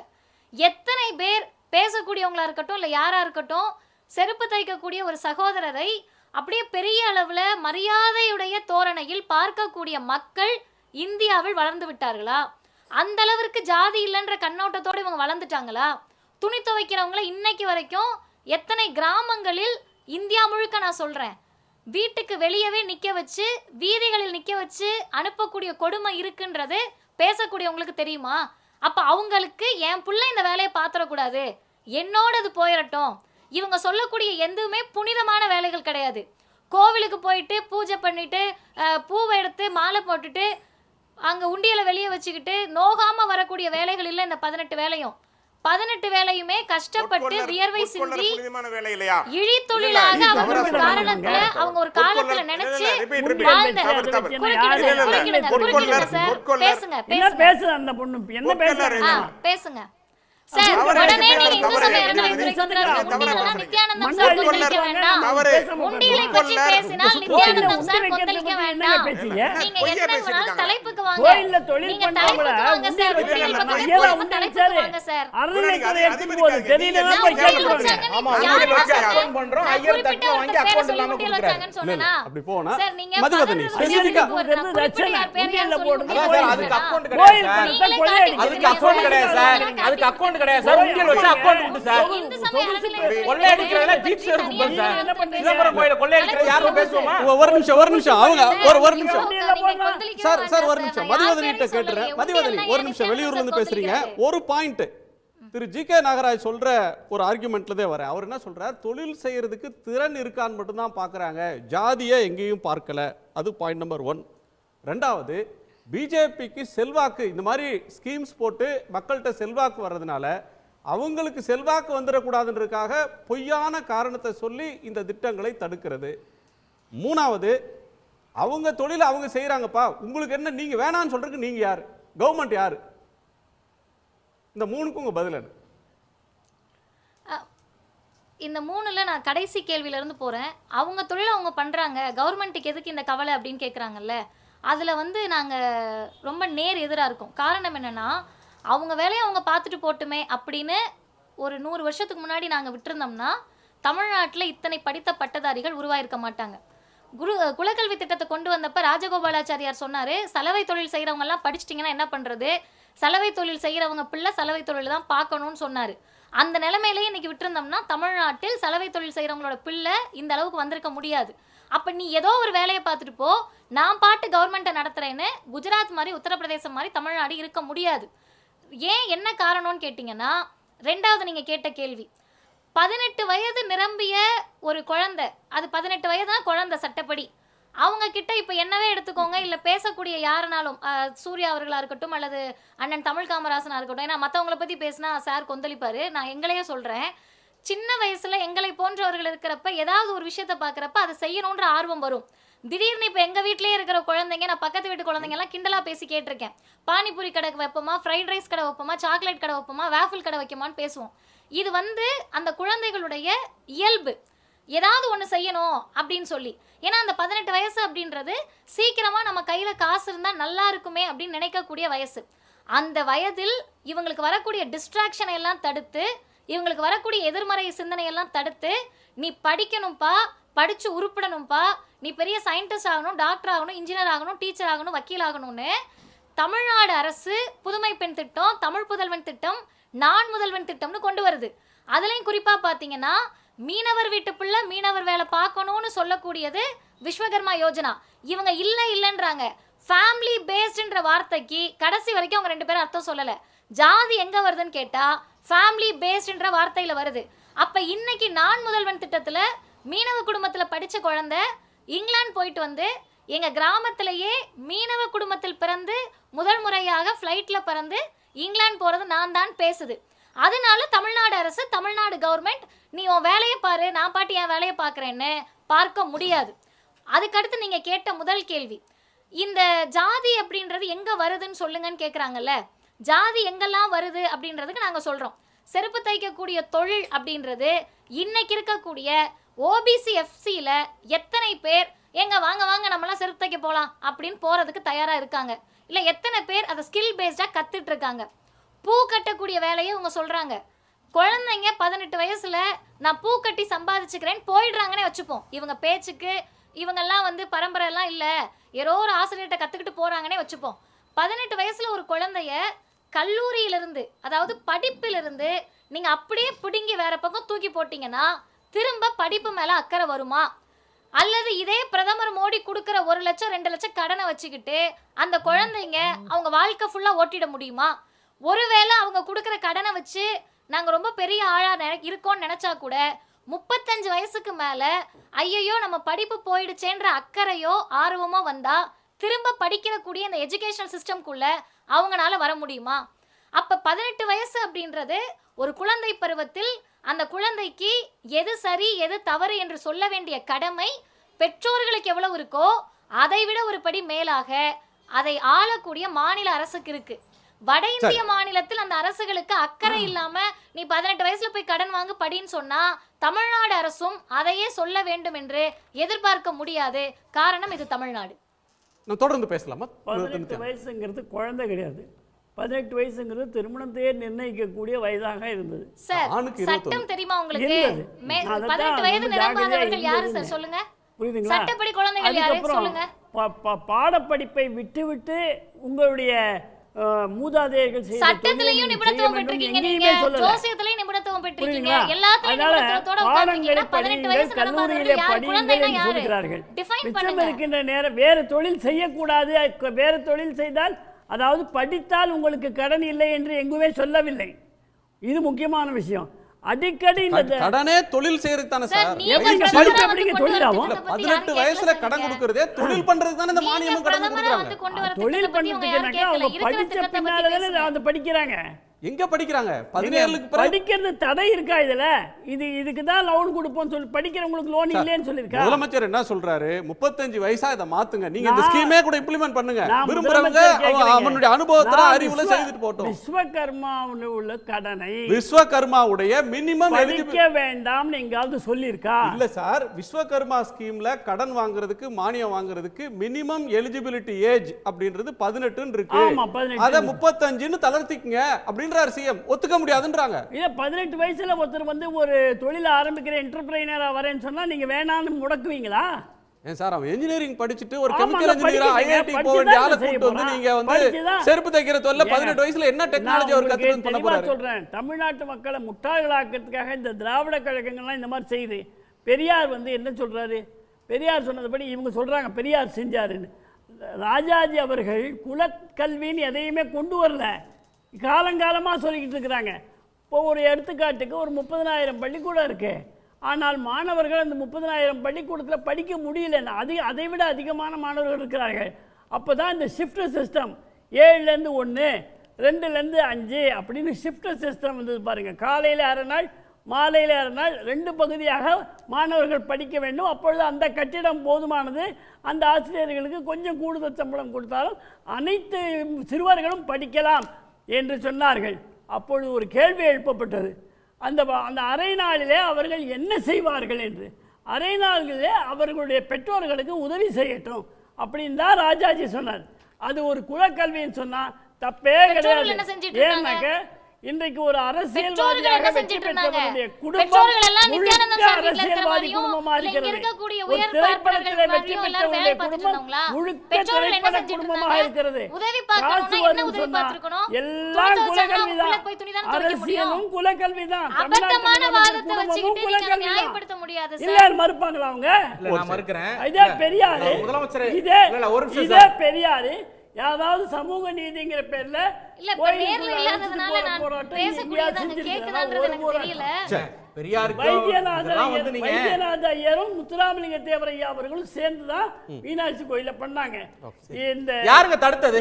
எத்தனை பேர் பேசக்கூடியவங்களா இருக்கட்டும் இல்லை யாராக இருக்கட்டும், செருப்பு தைக்கக்கூடிய ஒரு சகோதரரை அப்படியே பெரிய அளவில் மரியாதையுடைய தோரணையில் பார்க்கக்கூடிய மக்கள் இந்தியாவில் வளர்ந்து விட்டார்களா? அந்த அளவிற்கு ஜாதி இல்லைன்ற கண்ணோட்டத்தோடு இவங்க வளர்ந்துட்டாங்களா? துணி துவைக்கிறவங்கள இன்னைக்கு வரைக்கும் எத்தனை கிராமங்களில் இந்தியா முழுக்க நான் சொல்கிறேன், வீட்டுக்கு வெளியவே நிற்க வச்சு வீதிகளில் நிற்க வச்சு அனுப்பக்கூடிய கொடுமை இருக்குன்றது பேசக்கூடியவங்களுக்கு தெரியுமா? அப்போ அவங்களுக்கு என் பிள்ளை இந்த வேலையை பார்த்துடக்கூடாது, என்னோடது போயிடட்டும், இவங்க சொல்லக்கூடிய எதுவுமே புனிதமான வேலைகள் கிடையாது. கோவிலுக்கு போயிட்டு பூஜை பண்ணிட்டு பூவை எடுத்து மாலை போட்டுட்டு அங்கே உண்டியலை வெளியே வச்சுக்கிட்டு நோகாமல் வரக்கூடிய வேலைகள் இல்லை இந்த 18 வேலையும். 18 வேலையுமே கஷ்டப்பட்டு வியர்வை சிந்தி இழி தொழிலாக அவங்க ஒரு காரணத்துல அவங்க ஒரு காலத்துல நினைச்சு பேசுங்க சார். உடனே நீங்க இந்து சமய அறநிலையத்துறை நித்யானந்தம் சார் கொந்தளிக்க வேண்டாம், உண்டியலை பற்றி பேசினால் நித்யானந்தம் சார் கொந்தளிக்க வேண்டாம். நீங்க என்ன வேணாலும் தலைப்புக்கு வாங்க, நீங்க தலைப்புக்கு வாங்க சார், உண்டியல் பக்கம் தலைப்புக்கு வாங்க சார். அறநிலையத்துறை எடுத்து போது தெரியலனா போய் கேட்கணும். ஆமா, உண்டியல் வச்சு அக்கவுண்ட் பண்றோம், ஐயர் தட்டுல வாங்கி அக்கவுண்ட் இல்லாம கொடுக்கறாங்க சொன்னா அப்படி போனா சார் நீங்க மதுவதனி ஸ்பெசிஃபிக்கா உண்டியல்ல போடுறது அதுக்கு அக்கவுண்ட் கிடையாது சார், அதுக்கு அக்கவுண்ட் கிடையாது சார், அதுக்கு அக்கவுண்ட் கிடையாது சார், உண்டியல் வச்சு அக்கவுண்ட் உண்டு சார். கொள்ளை அடிக்கிறதுல பீச் இருக்கும் சார், சிதம்பரம் கோயில கொள்ளை அடிக்கிறது யாரும் பேசுவோமா? ஒரு நிமிஷம் அவங்க ஒரு நிமிஷம் சார் ஒரு நிமிஷம் மதுவதனிட்ட கேட்டுறேன். மதுவதனி ஒரு நிமிஷம், வெளியூர்ல இருந்து பேசுறீங்க. ஒரு பாயிண்ட் திரு ஜி.கே. நாகராஜ் சொல்ற ஒரு ஆர்குமெண்ட்லதே வர. அவர் என்ன சொல்றார், தொழில் செய்யறதுக்கு திறன் இருக்கான்னு மட்டும் தான் பார்க்கறாங்க, ஜாதியை எங்கேயும் பார்க்கல. அது பாயிண்ட் நம்பர் 1. ரெண்டாவது, பிஜேபிக்கு செல்வாக்கு இந்த மாதிரி ஸ்கீம்ஸ் போட்டு மக்கள்கிட்ட செல்வாக்கு வர்றதுனால அவங்களுக்கு செல்வாக்கு வந்துடக்கூடாதுன்றதுக்காக பொய்யான காரணத்தை சொல்லி இந்த திட்டங்களை தடுக்கிறது. மூணாவது, அவங்க தொழிலை அவங்க செய்கிறாங்கப்பா, உங்களுக்கு என்ன, நீங்கள் வேணான்னு சொல்கிறதுக்கு நீங்கள் யார்? கவர்மெண்ட் யார்? இந்த மூணுக்கும் உங்கள் பதில் என்ன? இந்த மூணுல நான் கடைசி கேள்வியிலேருந்து போகிறேன். அவங்க தொழிலை அவங்க பண்ணுறாங்க, கவர்மெண்ட்டுக்கு எதுக்கு இந்த கவலை அப்படின்னு கேட்குறாங்கல்ல. அதில் வந்து நாங்கள் ரொம்ப நேர் எதிராக இருக்கோம். காரணம் என்னென்னா, அவங்க வேலையை அவங்க பார்த்துட்டு போட்டுமே அப்படின்னு ஒரு 100 வருஷத்துக்கு முன்னாடி நாங்கள் விட்டுருந்தோம்னா தமிழ்நாட்டில் இத்தனை படித்த பட்டதாரிகள் உருவாயிருக்க மாட்டாங்க. குலக்கல்வி திட்டத்தை கொண்டு வந்தப்ப ராஜகோபாலாச்சாரியார் சொன்னார், சலவை தொழில் செய்கிறவங்கெல்லாம் படிச்சிட்டிங்கன்னா என்ன பண்ணுறது, சலவை தொழில் செய்கிறவங்க பிள்ளை சலவை தொழில் தான் பார்க்கணும்னு சொன்னார். அந்த நிலைமையிலேயே இன்றைக்கி விட்டுருந்தோம்னா தமிழ்நாட்டில் சலவை தொழில் செய்கிறவங்களோட பிள்ளை இந்த அளவுக்கு வந்திருக்க முடியாது. அப்போ நீ ஏதோ ஒரு வேலையை பார்த்துட்டு போ, நான் பாட்டு கவர்மெண்ட்டை நடத்துகிறேன்னு குஜராத் மாதிரி உத்தரப்பிரதேசம் மாதிரி தமிழ்நாடு இருக்க முடியாது. ஏன், என்ன காரணம்னு கேட்டிங்கன்னா, ரெண்டாவது நீங்கள் கேட்ட கேள்வி, 18 வயது நிரம்பிய ஒரு குழந்தை, அது 18 வயதுனா குழந்தை சட்டப்படி, அவங்க கிட்ட இப்போ என்னவே எடுத்துக்கோங்க, இல்லை பேசக்கூடிய யாருனாலும் சூர்யா அவர்களாக இருக்கட்டும் அல்லது அண்ணன் தமிழ் காமராசனாக இருக்கட்டும், ஏன்னா மற்றவங்கள பற்றி பேசினா சார் கொந்தளிப்பார், நான் எங்களையே சொல்கிறேன். சின்ன வயசில் எங்களை போன்றவர்கள் இருக்கிறப்ப ஏதாவது ஒரு விஷயத்தை பார்க்குறப்ப அதை செய்யணுன்ற ஆர்வம் வரும். திடீர்னு இப்போ எங்கள் வீட்டிலே இருக்கிற குழந்தைங்க, நான் பக்கத்து வீட்டு குழந்தைங்கலாம் கிண்டலாக பேசி கேட்டிருக்கேன், பானிபூரி கடை வைப்போமா, ஃப்ரைட் ரைஸ் கடை வைப்போமா, சாக்லேட் கடை வைப்போமா, வேஃபில் கடை வைக்கமான்னு பேசுவோம். இது வந்து அந்த குழந்தைகளுடைய இயல்பு, ஏதாவது ஒன்று செய்யணும் அப்படின்னு சொல்லி. ஏன்னா அந்த 18 வயசு அப்படின்றது சீக்கிரமாக நம்ம கையில் காசு இருந்தால் நல்லா இருக்குமே அப்படின்னு நினைக்கக்கூடிய வயசு. அந்த வயதில் இவங்களுக்கு வரக்கூடிய டிஸ்ட்ராக்ஷனை எல்லாம் தடுத்து, இவங்களுக்கு வரக்கூடிய எதிர்மறை சிந்தனையெல்லாம் தடுத்து, நீ படிக்கணும்ப்பா, படித்து உருப்பிடணும்ப்பா, நீ பெரிய சயின்டிஸ்ட் ஆகணும், டாக்டர் ஆகணும், இன்ஜினியர் ஆகணும், டீச்சர் ஆகணும், வக்கீல் ஆகணும்னு தமிழ்நாடு அரசு புதுமை பெண் திட்டம், தமிழ் புதல்வன் திட்டம், நான் முதல்வன் திட்டம்னு கொண்டு வருது. அதுலேயும் குறிப்பாக பார்த்தீங்கன்னா, மீனவர் வீட்டு பிள்ளை மீனவர் வேலை பார்க்கணும்னு சொல்லக்கூடியது விஸ்வகர்மா யோஜனா. இவங்க இல்லைன்றாங்க. ஃபேமிலி பேஸ்டுன்ற வார்த்தைக்கு கடைசி வரைக்கும் அவங்க 2 பேரும் அர்த்தம் சொல்லலை. ஜாதி எங்கே வருதுன்னு கேட்டால் ஃபேமிலி பேஸ்டுன்ற வார்த்தையில் வருது. அப்போ இன்னைக்கு நான் முதல்வன் திட்டத்தில் மீனவ குடும்பத்தில் படித்த குழந்தை இங்கிலாந்து போயிட்டு வந்து எங்கள் கிராமத்திலேயே மீனவ குடும்பத்தில் பிறந்து முதல் முறையாக ஃப்ளைட்டில் பறந்து இங்கிலாந்து போகிறது நான் தான் பேசுது. அதனால தமிழ்நாடு அரசு, தமிழ்நாடு கவர்மெண்ட், நீ உன் வேலையை பாரு, நான் பாட்டு என் வேலையை பார்க்குறேன்னு பார்க்க முடியாது. அதுக்கடுத்து நீங்கள் கேட்ட முதல் கேள்வி, இந்த ஜாதி அப்படின்றது எங்கே வருதுன்னு சொல்லுங்கன்னு கேட்குறாங்கல்ல. ஜாதி எங்கெல்லாம் வருது அப்படின்றதுக்கு நாங்கள் சொல்கிறோம். செருப்பு தைக்கக்கூடிய தொழில் அப்படின்றது இன்னைக்கு இருக்கக்கூடிய ஓபிசி எஃப்சியில் எத்தனை பேர் எங்க வாங்க வாங்க நம்மளாம் செருப்பு தைக்க போகலாம் அப்படின்னு போகிறதுக்கு தயாராக இருக்காங்க, இல்லை எத்தனை பேர் அதை ஸ்கில் பேஸ்டாக கற்றுட்டு இருக்காங்க. பூ கட்டக்கூடிய வேலையை இவங்க சொல்கிறாங்க. குழந்தைங்க 18 வயசில் நான் பூ கட்டி சம்பாதிச்சுக்கிறேன்னு போயிடுறாங்கன்னே வச்சுப்போம். இவங்க பேச்சுக்கு இவங்கெல்லாம் வந்து பரம்பரையெல்லாம் இல்லை, ஏதோ ஒரு ஆசிரியர்கிட்ட கற்றுக்கிட்டு போகிறாங்கன்னே வச்சுப்போம். 18 வயசில் ஒரு குழந்தைய கல்லூரியிலிருந்து, அதாவது படிப்பிலிருந்து நீங்கள் அப்படியே பிடுங்கி வேற பக்கம் தூக்கி போட்டிங்கன்னா திரும்ப படிப்பு மேலே அக்கறை வருமா? அல்லது இதே பிரதமர் மோடி கொடுக்குற 1 லட்சம் 2 லட்சம் கடனை வச்சுக்கிட்டு அந்த குழந்தைங்க அவங்க வாழ்க்கை ஃபுல்லாக ஓட்டிட முடியுமா? ஒருவேளை அவங்க கொடுக்குற கடனை வச்சு நாங்கள் ரொம்ப பெரிய ஆளாக இருக்கோம்னு நினச்சா கூட 35 வயசுக்கு மேலே ஐயையோ நம்ம படிப்பு போயிடுச்சேன்ற அக்கறையோ ஆர்வமோ வந்தால் திரும்ப படிக்கிறக்கூடிய இந்த எஜுகேஷனல் சிஸ்டம்குள்ளே அவங்களால வர முடியுமா? அப்போ 18 வயசு அப்படின்றது ஒரு குழந்தை பருவத்தில் அந்த குழந்தைக்கு எது சரி எது தவறு என்று சொல்ல வேண்டிய கடமை பெற்றோர்களுக்கு எவ்வளவு இருக்கோ அதை விட ஒரு படி மேலாக அதை ஆளக்கூடிய மாநில அரசுக்கு இருக்கு. வட இந்திய மாநிலத்தில் அந்த அரசுகளுக்கு அக்கறை இல்லாம நீ 18 வயசுல போய் கடன் வாங்க படின்னு சொன்னா தமிழ்நாடு அரசும் அதையே சொல்ல வேண்டும் என்று எதிர்பார்க்க முடியாது. காரணம் இது தமிழ்நாடு. நான் தொடர்ந்து பேசலாமா? 18 வயசுங்கிறது குழந்தை கிடையாது. 18 வயசுங்கிறது திருமணத்தையே நிர்ணயிக்கக்கூடிய வயதாக இருந்தது. சார் சட்டம் தெரியுமா உங்களுக்கு? 18 வயது நிரம்பாதவர்கள் யாரு சார் சொல்லுங்க? புரியுதுங்களா? சட்டப்படி குழந்தைகள் யாரு சொல்லுங்க? பாடப்படிப்பை விட்டு உங்களுடைய மூதாதையர்கள் செய்த சட்டத்திலையும் நிபுணத்துவம் பெற்றிருக்கீங்க, நீங்க ஜோசியத்திலையும் நிபுணத்துவம் பெற்றிருக்கீங்க, எல்லாத்துலயும் நிபுணத்துவத்தோட உட்கார்ந்தீங்கன்னா 18 வயசு கல்லூரியிலே படியுங்கள் என்று சொல்கிறார்கள். மிச்சம் இருக்கின்ற நேரம் வேறு தொழில் செய்யக்கூடாது, வேறு தொழில் செய்தால், அதாவது படித்தால் உங்களுக்கு கடன் இல்லை என்று எங்குமே சொல்லவில்லை. இது முக்கியமான விஷயம். அடிக்கடி இந்த கடனே தொழில் செய்யறதுக்கு தானே சார். 18 வயசுல கடன் கொடுக்கறதே தொழில் பண்றதுக்கு தானே இந்த மானியமும் கடன் கொடுக்கறாங்க. தொழில் பண்றதுக்கு அவங்க படிச்ச பின்னால தானே அந்த படிக்கிறாங்க. எங்க படிக்கிறாங்க? 17க்கு பிறகு படிக்கிறது தடை இருக்கா இதுல? இதுக்கு தான் லோன் கொடுப்போம் சொல்லி படிக்கிறவங்களுக்கு லோன் இல்லைன்னு சொல்லிருக்கா? முதலமைச்சர் என்ன சொல்றாரு? 35 வயசா இதை மாத்துங்க, நீங்க இந்த ஸ்கீமே கூட இம்ப்ளிமெண்ட் பண்ணுங்க, நான் விரும்புறவங்க அவனுடைய அனுபவத்துல அறிவுல செய்துட்டு போட்டோம். விஸ்வகர்மாவுல உள்ள கடனை விஸ்வகர்மாவுடைய மினிமம் படிக்க வேண்டாம் எங்காவது சொல்லிருக்கா? இல்ல சார், விஸ்வகர்மா ஸ்கீம்ல கடன் வாங்குறதுக்கு மானியம் வாங்குறதுக்கு மினிமம் எலிஜிபிலிட்டி ஏஜ் அப்படின்றது 18 இருக்கு. ஆமா, 18. அத 35ன்னு தளர்த்திக்கங்க அப்படின்றார் சிஎம். ஒத்துக்க முடியாதுன்றாங்க. இல்ல 18 வயசுல ஒருத்தர் வந்து ஒரு தொழில ஆரம்பிக்கிற என்டர்பிரைனரா வரேன்னு சொன்னா நீங்க வேணாம்னு முடக்குவீங்களா? ஏன் சார், அவன் இன்ஜினியரிங் படிச்சுட்டு ஒரு ஆமா, கெமிக்கல் இன்ஜினியரா ஐஐடி போக வேண்டிய ஆளை கூட்டு வந்து நீங்க வந்து செருப்பு தைக்கிற தொழில 18 வயசுல என்ன டெக்னாலஜி அவர் கத்துக்கணும் பண்ண போறாரு? சொல்றேன், தமிழ்நாட்டு மக்களை முட்டாள்களாக்கிறதுக்காக இந்த திராவிட கழகங்கள்லாம் இந்த மாதிரி செய்யுது. பெரியார் வந்து என்ன சொல்றாரு? பெரியார் சொன்னதுபடி இவங்க சொல்றாங்க பெரியார் செஞ்சாருன்னு. ராஜாஜி அவர்கள் குலக்கல்வின்னு எதையுமே கொண்டு வரல, காலங்காலமாக சொல்லிக்கிட்டு இருக்கிறாங்க. இப்போ ஒரு எடுத்துக்காட்டுக்கு ஒரு 30,000 பள்ளிக்கூடம் இருக்கு, ஆனால் மாணவர்கள் அந்த 30,000 பள்ளிக்கூடத்தில் படிக்க முடியல, அதை விட அதிகமான மாணவர்கள் இருக்கிறார்கள். அப்போ தான் இந்த ஷிஃப்ட் சிஸ்டம் 7லேருந்து 1, 2லேருந்து 5 அப்படின்னு ஷிஃப்ட் சிஸ்டம் வந்தது பாருங்க. காலையில் அரை நாள், மாலையில் அரை நாள், 2 பகுதியாக மாணவர்கள் படிக்க வேண்டும். அப்பொழுது அந்த கட்டிடம் போதுமானது, அந்த ஆசிரியர்களுக்கு கொஞ்சம் கூடுதல் சம்பளம் கொடுத்தாலும் அனைத்து சிறுவர்களும் படிக்கலாம் என்று சொன்னார்கள். அப்பொழுது ஒரு கேள்வி எழுப்பப்பட்டது, அந்த அரை நாளிலே அவர்கள் என்ன செய்வார்கள் என்று. அரை நாளிலே அவர்களுடைய பெற்றோர்களுக்கு உதவி செய்யட்டும் அப்படின்னு தான் ராஜாஜி சொன்னார். அது ஒரு குலக்கல்வின்னு சொன்னால் தப்பே கிடையாது. ஏன்னாக்க இன்றைக்கு ஒரு அரசியல்வாதியாக வெற்றி பெற்றவருடைய குடும்பம் முழுக்க அரசியல்வாதி குடும்பமா இருக்கிறது. ஒரு திரைப்படத்தில் வெற்றி பெற்றவருடைய குடும்பம் முழுக்க திரைப்பட குடும்பமாக இருக்கிறது. காசு வரும் சொன்னா எல்லாம் குலக்கல்விதான், அரசியலும் குலக்கல்விதான், தமிழ்நாட்டு குடும்பமும் குலக்கல்விதான். இல்ல மறுப்பாங்களா அவங்க? இதே பெரியாரு, இதே பெரியாரு யாராவது சமூக நீதிங்கிற பேர்ல வைத்தியநாத ஐயரும் முத்துராமலிங்க தேவர் ஐயா அவர்களும் சேர்ந்துதான் மீனாட்சி கோயில பண்ணாங்க. இந்த யாருங்க தடுத்தது?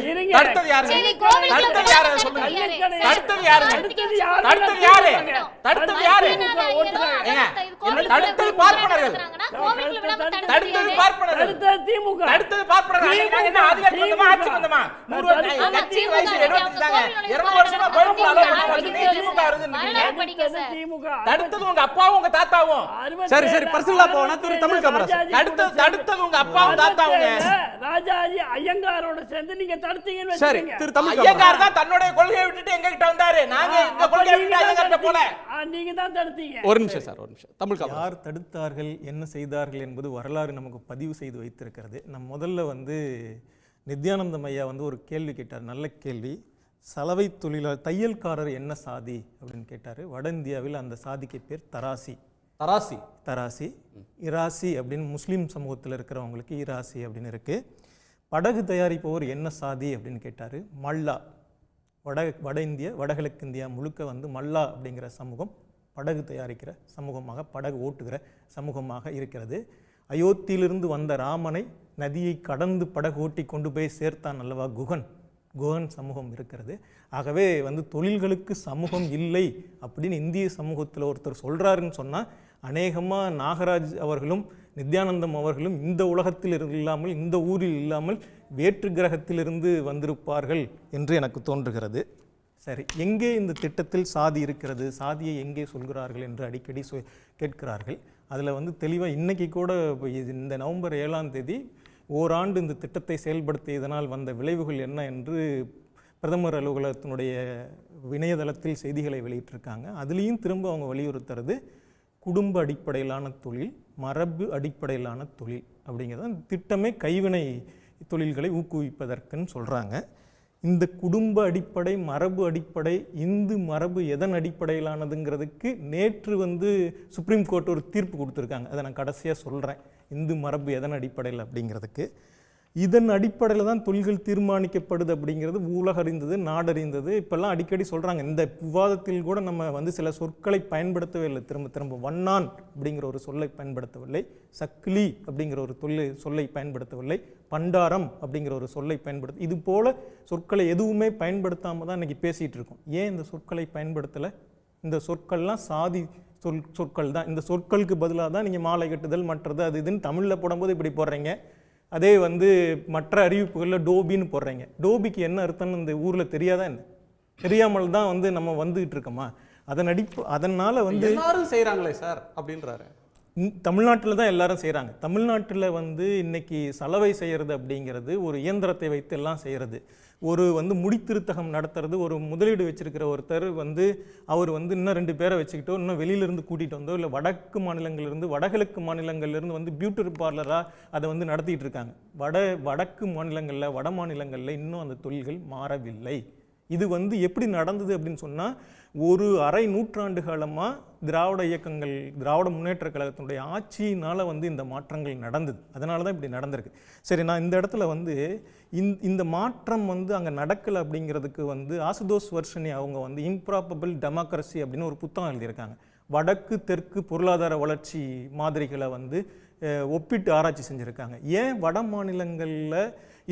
உங்க அப்பாவும் உங்க தாத்தாவும். சரி சரி, பர்சனலா போனா தமிழ் காமராஜ் தடுத்தது உங்க அப்பாவும் தாத்தாவும். ராஜாஜி ஐயங்காரோட சேர்ந்து நீங்க தடுத்தீங்கன்னு வெச்சுங்க. சரி, தமிழ் ஐயங்கார் தான் தன்னுடைய கொள்கையை விட்டுட்டு எங்க கிட்ட வந்தாரு. நாங்க இந்த கொள்கையை விட்டு ஐயங்கார்ட்ட போல. நீங்க தான் தடுத்தீங்க. ஒரு நிமிஷம் சார், ஒரு நிமிஷம். தமிழ் காமராஜ் யார் தடுத்தார்கள், என்ன செய்தார்கள் என்பது வரலாறு நமக்கு பதிவு செய்து வைத்திருக்கிறது. நம்ம முதல்ல வந்து நித்யானந்தம் ஐயா வந்து ஒரு கேள்வி கேட்டார், நல்ல கேள்வி. சலவை தொழிலாளர் தையல்காரர் என்ன சாதி அப்படின்னு கேட்டார். வட இந்தியாவில் அந்த சாதிக்கு பேர் தராசி. தராசி தராசி இராசி அப்படின்னு முஸ்லீம் சமூகத்தில் இருக்கிறவங்களுக்கு இராசி அப்படின்னு இருக்குது. படகு தயாரிப்பவர் என்ன சாதி அப்படின்னு கேட்டார். மல்லா. வட இந்திய வடகிழக்கு இந்தியா முழுக்க வந்து மல்லா அப்படிங்கிற சமூகம் படகு தயாரிக்கிற சமூகமாக, படகு ஓட்டுகிற சமூகமாக இருக்கிறது. அயோத்தியிலிருந்து வந்த ராமனை நதியை கடந்து படகு ஓட்டி கொண்டு போய் சேர்த்தான் அல்லவா குகன் சமூகம் இருக்கிறது. ஆகவே வந்து தொழில்களுக்கு சமூகம் இல்லை அப்படின்னு இந்திய சமூகத்தில் ஒருத்தர் சொல்கிறாருன்னு சொன்னால் அநேகமாக நாகராஜ் அவர்களும் நித்யானந்தம் அவர்களும் இந்த உலகத்தில் இல்லாமல், இந்த ஊரில் இல்லாமல் வேற்று கிரகத்திலிருந்து வந்திருப்பார்கள் என்று எனக்கு தோன்றுகிறது. சரி, எங்கே இந்த திட்டத்தில் சாதி இருக்கிறது, சாதியை எங்கே சொல்கிறார்கள் என்று அடிக்கடி கேட்கிறார்கள். அதில் வந்து தெளிவாக இன்றைக்கி கூட இந்த நவம்பர் 7ஆம் தேதி ஓராண்டு இந்த திட்டத்தை செயல்படுத்தியதனால் வந்த விளைவுகள் என்ன என்று பிரதமர் அலுவலகத்தினுடைய இணையதளத்தில் செய்திகளை வெளியிட்டிருக்காங்க. அதுலேயும் திரும்ப அவங்க வலியுறுத்துறது குடும்ப அடிப்படையிலான தொழில், மரபு அடிப்படையிலான தொழில் அப்படிங்கிறது அந்த திட்டமே கைவினை தொழில்களை ஊக்குவிப்பதற்குன்னு சொல்கிறாங்க. இந்த குடும்ப அடிப்படை, மரபு அடிப்படை, இந்து மரபு எதன் அடிப்படையிலானதுங்கிறதுக்கு நேற்று வந்து சுப்ரீம் கோர்ட் ஒரு தீர்ப்பு கொடுத்துருக்காங்க. அதை நான் கடைசியாக சொல்கிறேன், இந்து மரபு எதன் அடிப்படையில் அப்படிங்கிறதுக்கு. இதன் அடிப்படையில் தான் தொழில்கள் தீர்மானிக்கப்படுது அப்படிங்கிறது உலகறிந்தது, நாடறிந்தது. இப்போல்லாம் அடிக்கடி சொல்கிறாங்க. இந்த விவாதத்தில் கூட நம்ம வந்து சில சொற்களை பயன்படுத்தவே இல்லை. திரும்ப திரும்ப வண்ணான் அப்படிங்கிற ஒரு சொல்லை பயன்படுத்தவில்லை, சக்கிலி அப்படிங்கிற ஒரு சொல்லை பயன்படுத்தவில்லை, பண்டாரம் அப்படிங்கிற ஒரு சொல்லை பயன்படுத்த, இது போல சொற்களை எதுவுமே பயன்படுத்தாமல் தான் இன்றைக்கி பேசிகிட்டு இருக்கோம். ஏன் இந்த சொற்களை பயன்படுத்தலை? இந்த சொற்கள்லாம் சாதி சொற்கள் தான். இந்த சொற்களுக்கு பதிலாக தான் நீங்கள் மாலை கட்டுதல் மற்றது அது இதுன்னு தமிழில் போடும்போது இப்படி போடுறீங்க. அதே வந்து மற்ற அறிவிப்புகளில் டோபின்னு போடுறீங்க. டோபிக்கு என்ன அர்த்தம்னு இந்த ஊரில் தெரியாதா என்ன? தெரியாமல் தான் வந்து நம்ம வந்துகிட்டு இருக்கோமா? அதனால் வந்து எல்லாரும் செய்கிறாங்களே சார் அப்படின்றாரு. தமிழ்நாட்டில் தான் எல்லாரும் செய்கிறாங்க. தமிழ்நாட்டில் வந்து இன்னைக்கு சலவை செய்கிறது அப்படிங்கிறது ஒரு இயந்திரத்தை வைத்து எல்லாம் செய்கிறது. ஒரு வந்து முடித்திருத்தகம் நடத்துறது, ஒரு முதலீடு வச்சிருக்கிற ஒருத்தர் வந்து அவர் வந்து இன்னும் 2 பேரை வச்சுக்கிட்டோ, இன்னும் வெளியிலேருந்து கூட்டிகிட்டு வந்தோ, இல்லை வடக்கு மாநிலங்கள்லேருந்து வடகிழக்கு மாநிலங்கள்லேருந்து வந்து பியூட்டி பார்லராக அதை வந்து நடத்திட்டு இருக்காங்க. வடக்கு மாநிலங்களில் வட மாநிலங்களில் இன்னும் அந்த தொழில்கள் மாறவில்லை. இது வந்து எப்படி நடந்தது அப்படின்னு சொன்னால், ஒரு அரை நூற்றாண்டு காலமாக திராவிட இயக்கங்கள், திராவிட முன்னேற்ற கழகத்தினுடைய ஆட்சியினால் வந்து இந்த மாற்றங்கள் நடந்தது. அதனால தான் இப்படி நடந்திருக்கு. சரி, நான் இந்த இடத்துல வந்து இந்த மாற்றம் வந்து அங்கே நடக்கலை அப்படிங்கிறதுக்கு வந்து ஆசுதோஸ் வர்ஷினி அவங்க வந்து இம்ப்ராபபிள் டெமோக்ரஸி அப்படின்னு ஒரு புத்தகம் எழுதியிருக்காங்க. வடக்கு தெற்கு பொருளாதார வளர்ச்சி மாதிரிகளை வந்து ஒப்பிட்டு ஆராய்ச்சி செஞ்சுருக்காங்க. ஏன் வட மாநிலங்களில்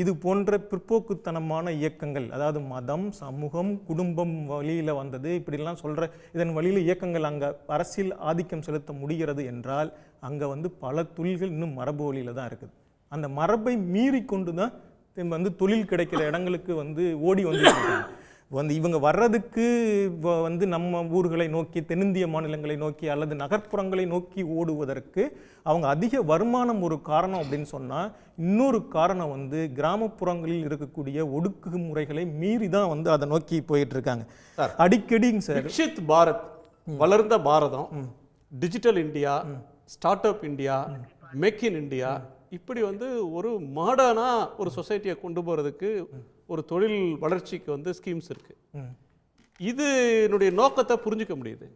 இது போன்ற பிற்போக்குத்தனமான இயக்கங்கள், அதாவது மதம், சமூகம், குடும்பம் வழியில் வந்தது இப்படிலாம் சொல்கிற இதன் வழியில் இயக்கங்கள் அங்கே அரசியல் ஆதிக்கம் செலுத்த முடிகிறது என்றால், அங்கே வந்து பல தொழில்கள் இன்னும் மரபு வழியில் தான் இருக்குது. அந்த மரபை மீறி கொண்டு தான் வந்து தொழில் கிடைக்கிற இடங்களுக்கு வந்து ஓடி வந்து இவங்க வர்றதுக்கு வந்து நம்ம ஊர்களை நோக்கி, தென்னிந்திய மாநிலங்களை நோக்கி அல்லது நகர்ப்புறங்களை நோக்கி ஓடுவதற்கு அவங்க அதிக வருமானம் ஒரு காரணம் அப்படின்னு சொன்னால், இன்னொரு காரணம் வந்து கிராமப்புறங்களில் இருக்கக்கூடிய ஒடுக்குமுறைகளை மீறி தான் வந்து அதை நோக்கி போயிட்டு இருக்காங்க. அடிக்கடிங்க சார், விக்ஷித் பாரத், வளர்ந்த Bharatam, digital India, startup India, make in India, இப்படி வந்து ஒரு மாடர்னாக ஒரு சொசைட்டியை கொண்டு போகிறதுக்கு ஒரு தொழில் வளர்ச்சிக்கு வந்து ஸ்கீம்ஸ் இருக்கு. இதனுடைய நோக்கத்தை புரிஞ்சுக்க முடியுது.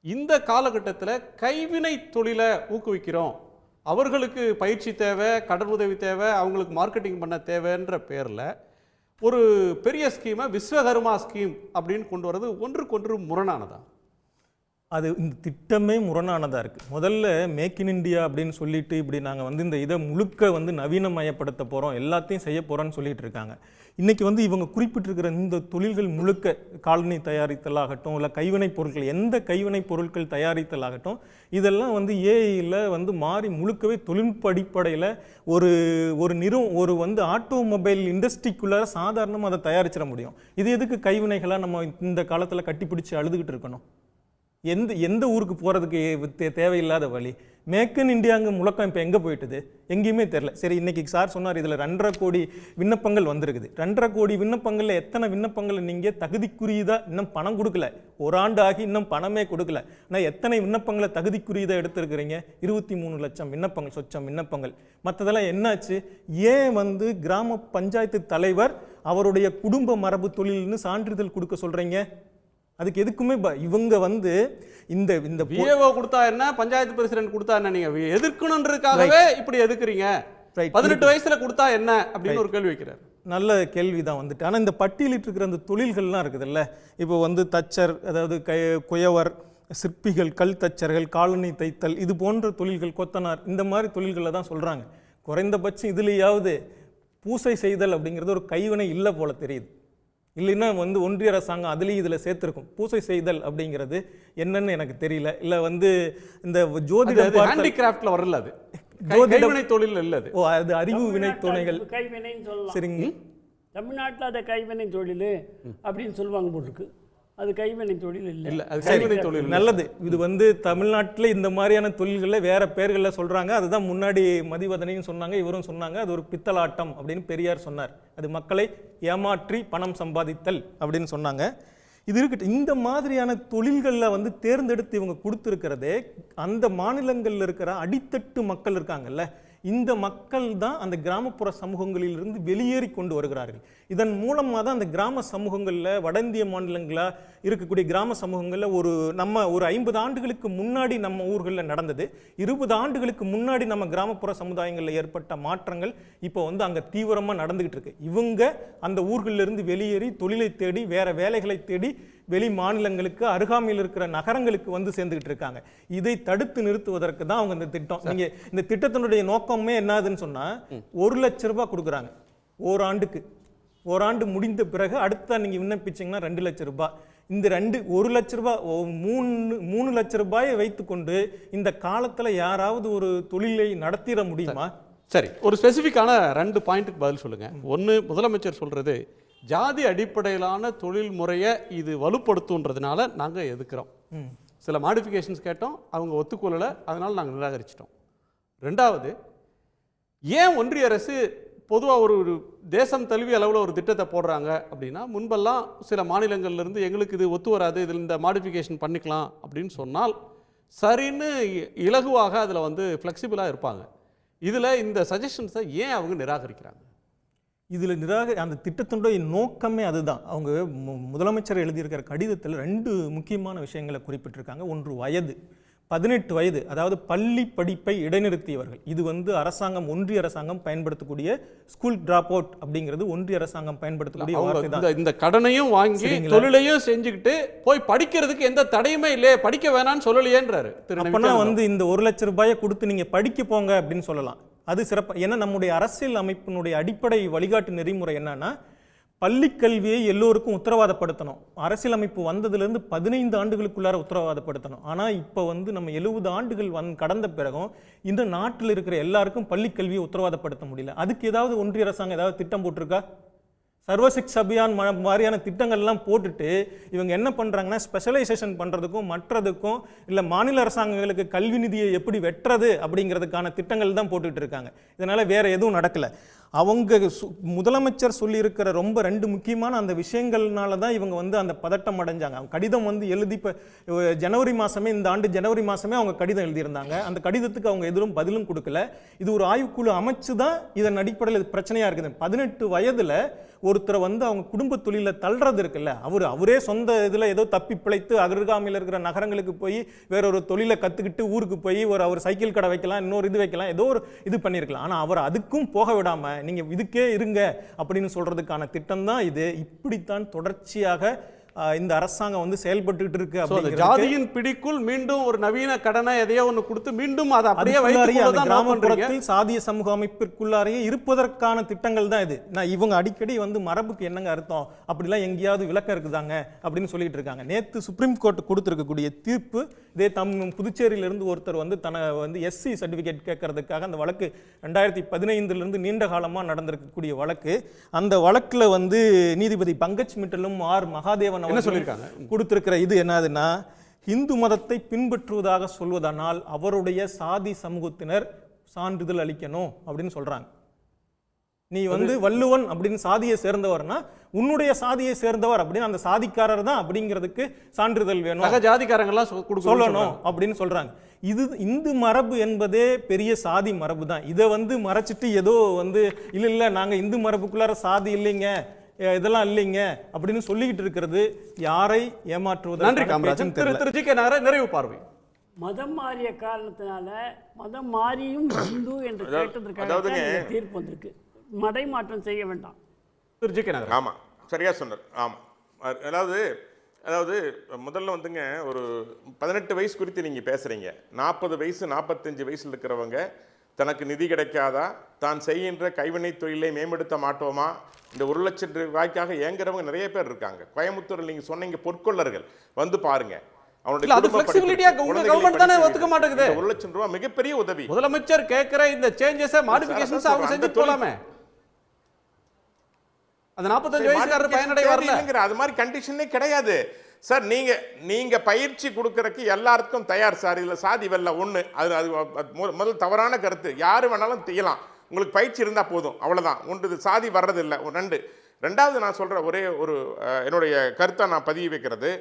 இந்த காலகட்டத்தில் கைவினை தொழிலை ஊக்குவிக்கிறோம், அவர்களுக்கு பயிற்சி தேவை, கடன் உதவி தேவை, அவங்களுக்கு மார்க்கெட்டிங் பண்ண தேவைன்ற பேரில் ஒரு பெரிய ஸ்கீமை விஸ்வகர்மா ஸ்கீம் அப்படின்னு கொண்டு வர்றது ஒன்றுக்கொன்று முரணானதா? அது இந்த திட்டமே முரணானதாக இருக்குது. முதல்ல மேக் இன் இண்டியா அப்படின்னு சொல்லிட்டு இப்படி நாங்கள் வந்து இந்த இதை முழுக்க வந்து நவீனமயப்படுத்த போகிறோம், எல்லாத்தையும் செய்ய போகிறோன்னு சொல்லிட்டு இருக்காங்க. இன்றைக்கி வந்து இவங்க குறிப்பிட்டிருக்கிற இந்த தொழில்கள் முழுக்க காலனி தயாரித்தலாகட்டும், இல்லை கைவினைப் பொருட்கள், எந்த கைவினைப் பொருட்கள் தயாரித்தலாகட்டும், இதெல்லாம் வந்து ஏஐயில் வந்து மாறி முழுக்கவே தொழில்நுட்ப அடிப்படையில் ஒரு வந்து ஆட்டோமொபைல் இண்டஸ்ட்ரிக்குள்ளார சாதாரணமாக அதை தயாரிச்சிட முடியும். இது எதுக்கு கைவினைகளாக நம்ம இந்த காலத்தில் கட்டிப்பிடிச்சு அழுதுகிட்டு இருக்கணும்? எந்த ஊருக்கு போகிறதுக்கு தேவையில்லாத வழி. மேக் இன் இண்டியாங்க முழக்கம் இப்போ எங்கே போயிட்டுது? எங்கேயுமே தெரில. சரி, இன்றைக்கி சார் சொன்னார் இதில் 2.5 கோடி விண்ணப்பங்கள் வந்திருக்குது. 2.5 கோடி விண்ணப்பங்களில் எத்தனை விண்ணப்பங்களை நீங்கள் தகுதிக்குரியதாக இன்னும் பணம் கொடுக்கல, 1 ஆண்டு ஆகி இன்னும் பணமே கொடுக்கல. ஆனால் எத்தனை விண்ணப்பங்களை தகுதிக்குரியதாக எடுத்துருக்கிறீங்க? 23 லட்சம் விண்ணப்பங்கள், சொச்சம் விண்ணப்பங்கள். மற்றதெல்லாம் என்னாச்சு? ஏன் வந்து கிராம பஞ்சாயத்து தலைவர் அவருடைய குடும்ப மரபு தொழில்னு சான்றிதழ் கொடுக்க சொல்கிறீங்க? அதுக்கு எதுக்குமே இவங்க வந்து இந்த விஏஓ கொடுத்தா என்ன, பஞ்சாயத்து பிரசிடென்ட் கொடுத்தா என்ன, நீங்க எதிர்க்கணுன்றதுக்காகவே இப்படி எதுக்குறீங்க? 18 வயசுல கொடுத்தா என்ன அப்படின்னு ஒரு கேள்வி வைக்கிறார். நல்ல கேள்வி தான் வந்துட்டு. ஆனால் இந்த பட்டியலிட்டு இருக்கிற அந்த தொழில்கள்லாம் இருக்குதுல்ல, இப்போ வந்து தச்சர், அதாவது குயவர், சிற்பிகள், கல் தச்சர்கள், காலனி தைத்தல், இது போன்ற தொழில்கள், கொத்தனார், இந்த மாதிரி தொழில்களை தான் சொல்கிறாங்க. குறைந்தபட்சம் இதுலேயாவது பூசை செய்தல் அப்படிங்கிறது ஒரு கைவினை இல்லை போல தெரியுது. இல்லைன்னா வந்து ஒன்றிய அரசாங்கம் அதுலேயும் இதில் சேர்த்துருக்கும். பூசை செய்தல் அப்படிங்கிறது என்னன்னு எனக்கு தெரியல. இல்லை வந்து இந்த ஜோதிட ஹேண்டிகிராஃப்ட்ல வரல, அது கைவினை தொழில் இல்லை. அது அது அறிவு வினை துணைகள், கைவினைன்னு சொல்லலாம். சரிங்க. தமிழ்நாட்டில் அதை கைவினை தொழில் அப்படின்னு சொல்லுவாங்க போட்டுருக்கு. அது கைவினை தொழில் இல்லை, அது கைவினை தொழில். நல்லது. இது வந்து தமிழ்நாட்டில் இந்த மாதிரியான தொழில்களில் வேற பேர்களில் சொல்கிறாங்க. அதுதான் முன்னாடி மதிவதனையும் சொன்னாங்க, இவரும் சொன்னாங்க. அது ஒரு பித்தலாட்டம் அப்படின்னு பெரியார் சொன்னார். அது மக்களை ஏமாற்றி பணம் சம்பாதித்தல் அப்படின்னு சொன்னாங்க. இது இருக்கட்டும். இந்த மாதிரியான தொழில்களில் வந்து தேர்ந்தெடுத்து இவங்க கொடுத்துருக்கிறதே அந்த மாநிலங்களில் இருக்கிற அடித்தட்டு மக்கள் இருக்காங்கல்ல, இந்த மக்கள் தான் அந்த கிராமப்புற சமூகங்களிலிருந்து வெளியேறி கொண்டு வருகிறார்கள். இதன் மூலமாக தான் அந்த கிராம சமூகங்களில் வட இந்திய மாநிலங்களில் இருக்கக்கூடிய கிராம சமூகங்களில் ஒரு 50 ஆண்டுகளுக்கு முன்னாடி நம்ம ஊர்களில் நடந்தது, 20 ஆண்டுகளுக்கு முன்னாடி நம்ம கிராமப்புற சமுதாயங்களில் ஏற்பட்ட மாற்றங்கள் இப்போ வந்து அங்கே தீவிரமாக நடந்துகிட்டு இருக்கு. இவங்க அந்த ஊர்களிலிருந்து வெளியேறி தொழிலை தேடி வேற வேலைகளை தேடி வெளி மாநிலங்களுக்கு அருகாமையில் இருக்கிற நகரங்களுக்கு வந்து சேர்ந்துகிட்டு இருக்காங்க. இதை தடுத்து நிறுத்துவதற்கு தான் அவங்க இந்த திட்டம். நீங்க இந்த திட்டத்தினுடைய நோக்கமே என்னதுன்னு சொன்னா 1 லட்சம் ரூபாய் கொடுக்குறாங்க ஓராண்டுக்கு. ஓராண்டு முடிந்த பிறகு அடுத்த நீங்க விண்ணப்பிச்சீங்கன்னா 2 லட்சம் ரூபாய். இந்த 1 லட்சம் ரூபாய் 3 லட்சம் ரூபாயை வைத்துக்கொண்டு இந்த காலத்துல யாராவது ஒரு தொழிலை நடத்திட முடியுமா? சரி, ஒரு ஸ்பெசிஃபிக்கான 2 பாயிண்ட்டுக்கு பதில் சொல்லுங்க. ஒன்று, முதலமைச்சர் சொல்றது ஜாதி அடிப்படையிலான தொழில் முறையை இது வலுப்படுத்துன்றதுனால நாங்கள் எதுக்குறோம். சில மாடிஃபிகேஷன்ஸ் கேட்டோம், அவங்க ஒத்துக்கொள்ளலை, அதனால் நாங்கள் நிராகரிச்சிட்டோம். 2வது, ஏன் ஒன்றிய அரசு பொதுவாக ஒரு தேசம் தழுவிய அளவில் ஒரு திட்டத்தை போடுறாங்க அப்படின்னா, முன்பெல்லாம் சில மாநிலங்கள்லேருந்து எங்களுக்கு இது ஒத்து வராது, இதில் இந்த மாடிஃபிகேஷன் பண்ணிக்கலாம் அப்படின்னு சொன்னால் சரின்னு இலகுவாக அதில் வந்து ஃப்ளெக்சிபிளாக இருப்பாங்க. இதில் இந்த சஜஷன்ஸை ஏன் அவங்க நிராகரிக்கிறாங்க? இதில் அந்த திட்டத்தினுடைய நோக்கமே அதுதான். அவங்க முதலமைச்சர் எழுதியிருக்கிற கடிதத்தில் 2 முக்கியமான விஷயங்களை குறிப்பிட்டிருக்காங்க. ஒன்று வயது, 18 வயது, அதாவது பள்ளி படிப்பை இடைநிறுத்தியவர்கள். இது வந்து ஒன்றிய அரசாங்கம் பயன்படுத்தக்கூடிய ஸ்கூல் டிராப் அவுட் அப்படிங்கிறது ஒன்றிய அரசாங்கம் பயன்படுத்தக்கூடிய வார்த்தை தான். இந்த கடனையும் வாங்கி தொழிலையும் செஞ்சுக்கிட்டு போய் படிக்கிறதுக்கு எந்த தடையுமே இல்லையே, படிக்க வேணாம்னு சொல்லலையேன்றாரு. அப்பனா வந்து இந்த 1 லட்சம் ரூபாயை கொடுத்து நீங்க படிக்க போங்க அப்படின்னு சொல்லலாம். அது சிறப்பு. ஏன்னா நம்முடைய அரசியல் அமைப்பினுடைய அடிப்படை வழிகாட்டு நெறிமுறை என்னன்னா, பள்ளிக்கல்வியை எல்லோருக்கும் உத்தரவாதப்படுத்தணும். அரசியல் அமைப்பு வந்ததுலேருந்து 15 ஆண்டுகளுக்குள்ளார உத்தரவாதப்படுத்தணும். ஆனால் இப்போ வந்து நம்ம 70 ஆண்டுகள் கடந்த பிறகும் இந்த நாட்டில் இருக்கிற எல்லாருக்கும் பள்ளிக்கல்வியை உத்தரவாதப்படுத்த முடியல. அதுக்கு ஏதாவது ஒன்றிய அரசாங்கம் ஏதாவது திட்டம் போட்டிருக்கா? சர்வசிக்ஷா அபியான் மாதிரியான திட்டங்கள்லாம் போட்டுட்டு இவங்க என்ன பண்ணுறாங்கன்னா, ஸ்பெஷலைசேஷன் பண்ணுறதுக்கும் மற்றதுக்கும் இல்லை மாநில அரசாங்கங்களுக்கு கல்வி நிதியை எப்படி வெட்டுறது அப்படிங்கிறதுக்கான திட்டங்கள் தான் போட்டுக்கிட்டு இருக்காங்க. இதனால் வேறு எதுவும் நடக்கலை. அவங்க முதலமைச்சர் சொல்லியிருக்கிற ரொம்ப 2 முக்கியமான அந்த விஷயங்கள்னால தான் இவங்க வந்து அந்த பதட்டம் அடைஞ்சாங்க. அவங்க கடிதம் வந்து எழுதி இப்போ ஜனவரி மாதமே, இந்த ஆண்டு ஜனவரி மாதமே அவங்க கடிதம் எழுதியிருந்தாங்க. அந்த கடிதத்துக்கு அவங்க எதிரும் பதிலும் கொடுக்கல. இது ஒரு ஆய்வுக்குழு அமைச்சு தான் இதன் அடிப்படையில் இது பிரச்சனையாக இருக்குது. 18 வயதில் ஒருத்தரை வந்து அவங்க குடும்ப தொழில தள்ளுறது இருக்குல்ல, அவரே சொந்த இதில் ஏதோ தப்பி பிழைத்து அருகாமையில் இருக்கிற நகரங்களுக்கு போய் வேற ஒரு தொழிலை கற்றுக்கிட்டு ஊருக்கு போய் அவர் சைக்கிள் கடை வைக்கலாம், இன்னொரு இது வைக்கலாம், ஏதோ ஒரு இது பண்ணியிருக்கலாம். ஆனால் அவர் அதுக்கும் போக விடாமல் நீங்க இதுக்கே இருங்க அப்படின்னு சொல்றதுக்கான திட்டம் தான் இது. இப்படித்தான் தொடர்ச்சியாக இந்த அரசாங்கம் வந்து செயல்பட்டுட்டு இருக்கு. ஜாதியின் பிடிக்குள் மீண்டும் ஒரு நவீன கடனை எதையோ ஒன்று கொடுத்து மீண்டும் அதை அப்படியே கிராமப்புறத்தில் சாதிய சமூக அமைப்பிற்குள்ளாரையே இருப்பதற்கான திட்டங்கள் தான் இது. நான் இவங்க அடிக்கடி வந்து மரபுக்கு என்னங்க அர்த்தம் அப்படிலாம் எங்கேயாவது விளக்கம் இருக்குதாங்க அப்படின்னு சொல்லிட்டு இருக்காங்க. நேற்று சுப்ரீம் கோர்ட் கொடுத்திருக்கக்கூடிய தீர்ப்பு இதே புதுச்சேரியிலிருந்து ஒருத்தர் வந்து தன்னை வந்து எஸ்சி சர்டிபிகேட் கேட்கறதுக்காக அந்த வழக்கு 2015 நீண்ட காலமாக நடந்திருக்கக்கூடிய வழக்கு. அந்த வழக்கில் வந்து நீதிபதி பங்கஜ் மிட்டலும் ஆர் மகாதேவன் என்ன சொல்லியிருக்காங்க கொடுத்திருக்கிற இது என்னதுன்னா, இந்து மதத்தை பின்பற்றுவதாக சொல்வதனால் அவருடைய சாதி சமூகத்தினர் சான்றிதழ் அளிக்கணும் அப்படின்னு சொல்றாங்க. நீ வந்து வள்ளுவன் அப்படின்னு சாதியை சேர்ந்தவர்னா உன்னுடைய சாதியை சேர்ந்தவர் அப்படின்னு அந்த சாதிக்காரர் தான் அப்படிங்கிறதுக்கு சான்றிதழ் வேணும், ஜாதிக்காரங்கெல்லாம் சொல்லணும் அப்படின்னு சொல்றாங்க. இது இந்து மரபு என்பதே பெரிய சாதி மரபு தான். இதை வந்து மறைச்சிட்டு ஏதோ வந்து இல்ல நாங்க இந்து மரபுக்குள்ளார சாதி இல்லைங்க, இதெல்லாம் இல்லைங்க அப்படின்னு சொல்லிக்கிட்டு இருக்கிறது யாரை ஏமாற்றுவது? நன்றி காமராஜன். திரு ஜி கே நாகராஜ், நிறைவு பார்வை. மதம் மாறிய காரணத்தினால மதம் மாறியும் இந்து என்று கேட்டதற்காக தீர்ப்பு வந்திருக்கு. மடை மாற்றம் செய்ய வேண்டாம். திரு ஜி கே நாகராஜ். ஆமாம், சரியா சொன்னார். ஆமாம், அதாவது முதல்ல வந்துங்க ஒரு 18 வயசு குறித்து நீங்கள் பேசுகிறீங்க. 40 வயசு 45 வயசில் இருக்கிறவங்க தனக்கு நிதி கிடைக்காதா, தான் செய்கின்ற கைவினை தொழிலை மேம்படுத்த மாட்டோமா, இந்த 1 லட்சம் ரூபாய்க்காக ஏங்குறவங்க நிறைய பேர் இருக்காங்க. கோயம்புத்தூரில் நீங்கள் சொன்னீங்க பொற்கொள்ளர்கள் வந்து பாருங்க. அவனுடைய 1 லட்சம் ரூபாய் மிகப்பெரிய உதவி. முதலமைச்சர் கேட்கிற இந்த சேஞ்சஸ் மாடிஃபிகேஷன்ஸ் அவங்க செஞ்சு போலாமே. அந்த 45 வயசுக்காரர் பயனடைவார்ல. அது மாதிரி கண்டிஷனே கிடையாது சார். நீங்க பயிற்சி கொடுக்கறதுக்கு எல்லாருக்கும் தயார் சார். இதுல சாதி வெல்ல ஒண்ணு, அது முதல் தவறான கருத்து. யாரு வேணாலும் செய்யலாம், உங்களுக்கு பயிற்சி இருந்தா போதும், அவ்வளவுதான். ஒன்று சாதி வர்றது இல்லை. ரெண்டாவது நான் சொல்ற ஒரே ஒரு என்னுடைய கருத்தை நான் பதிவு வைக்கிறது,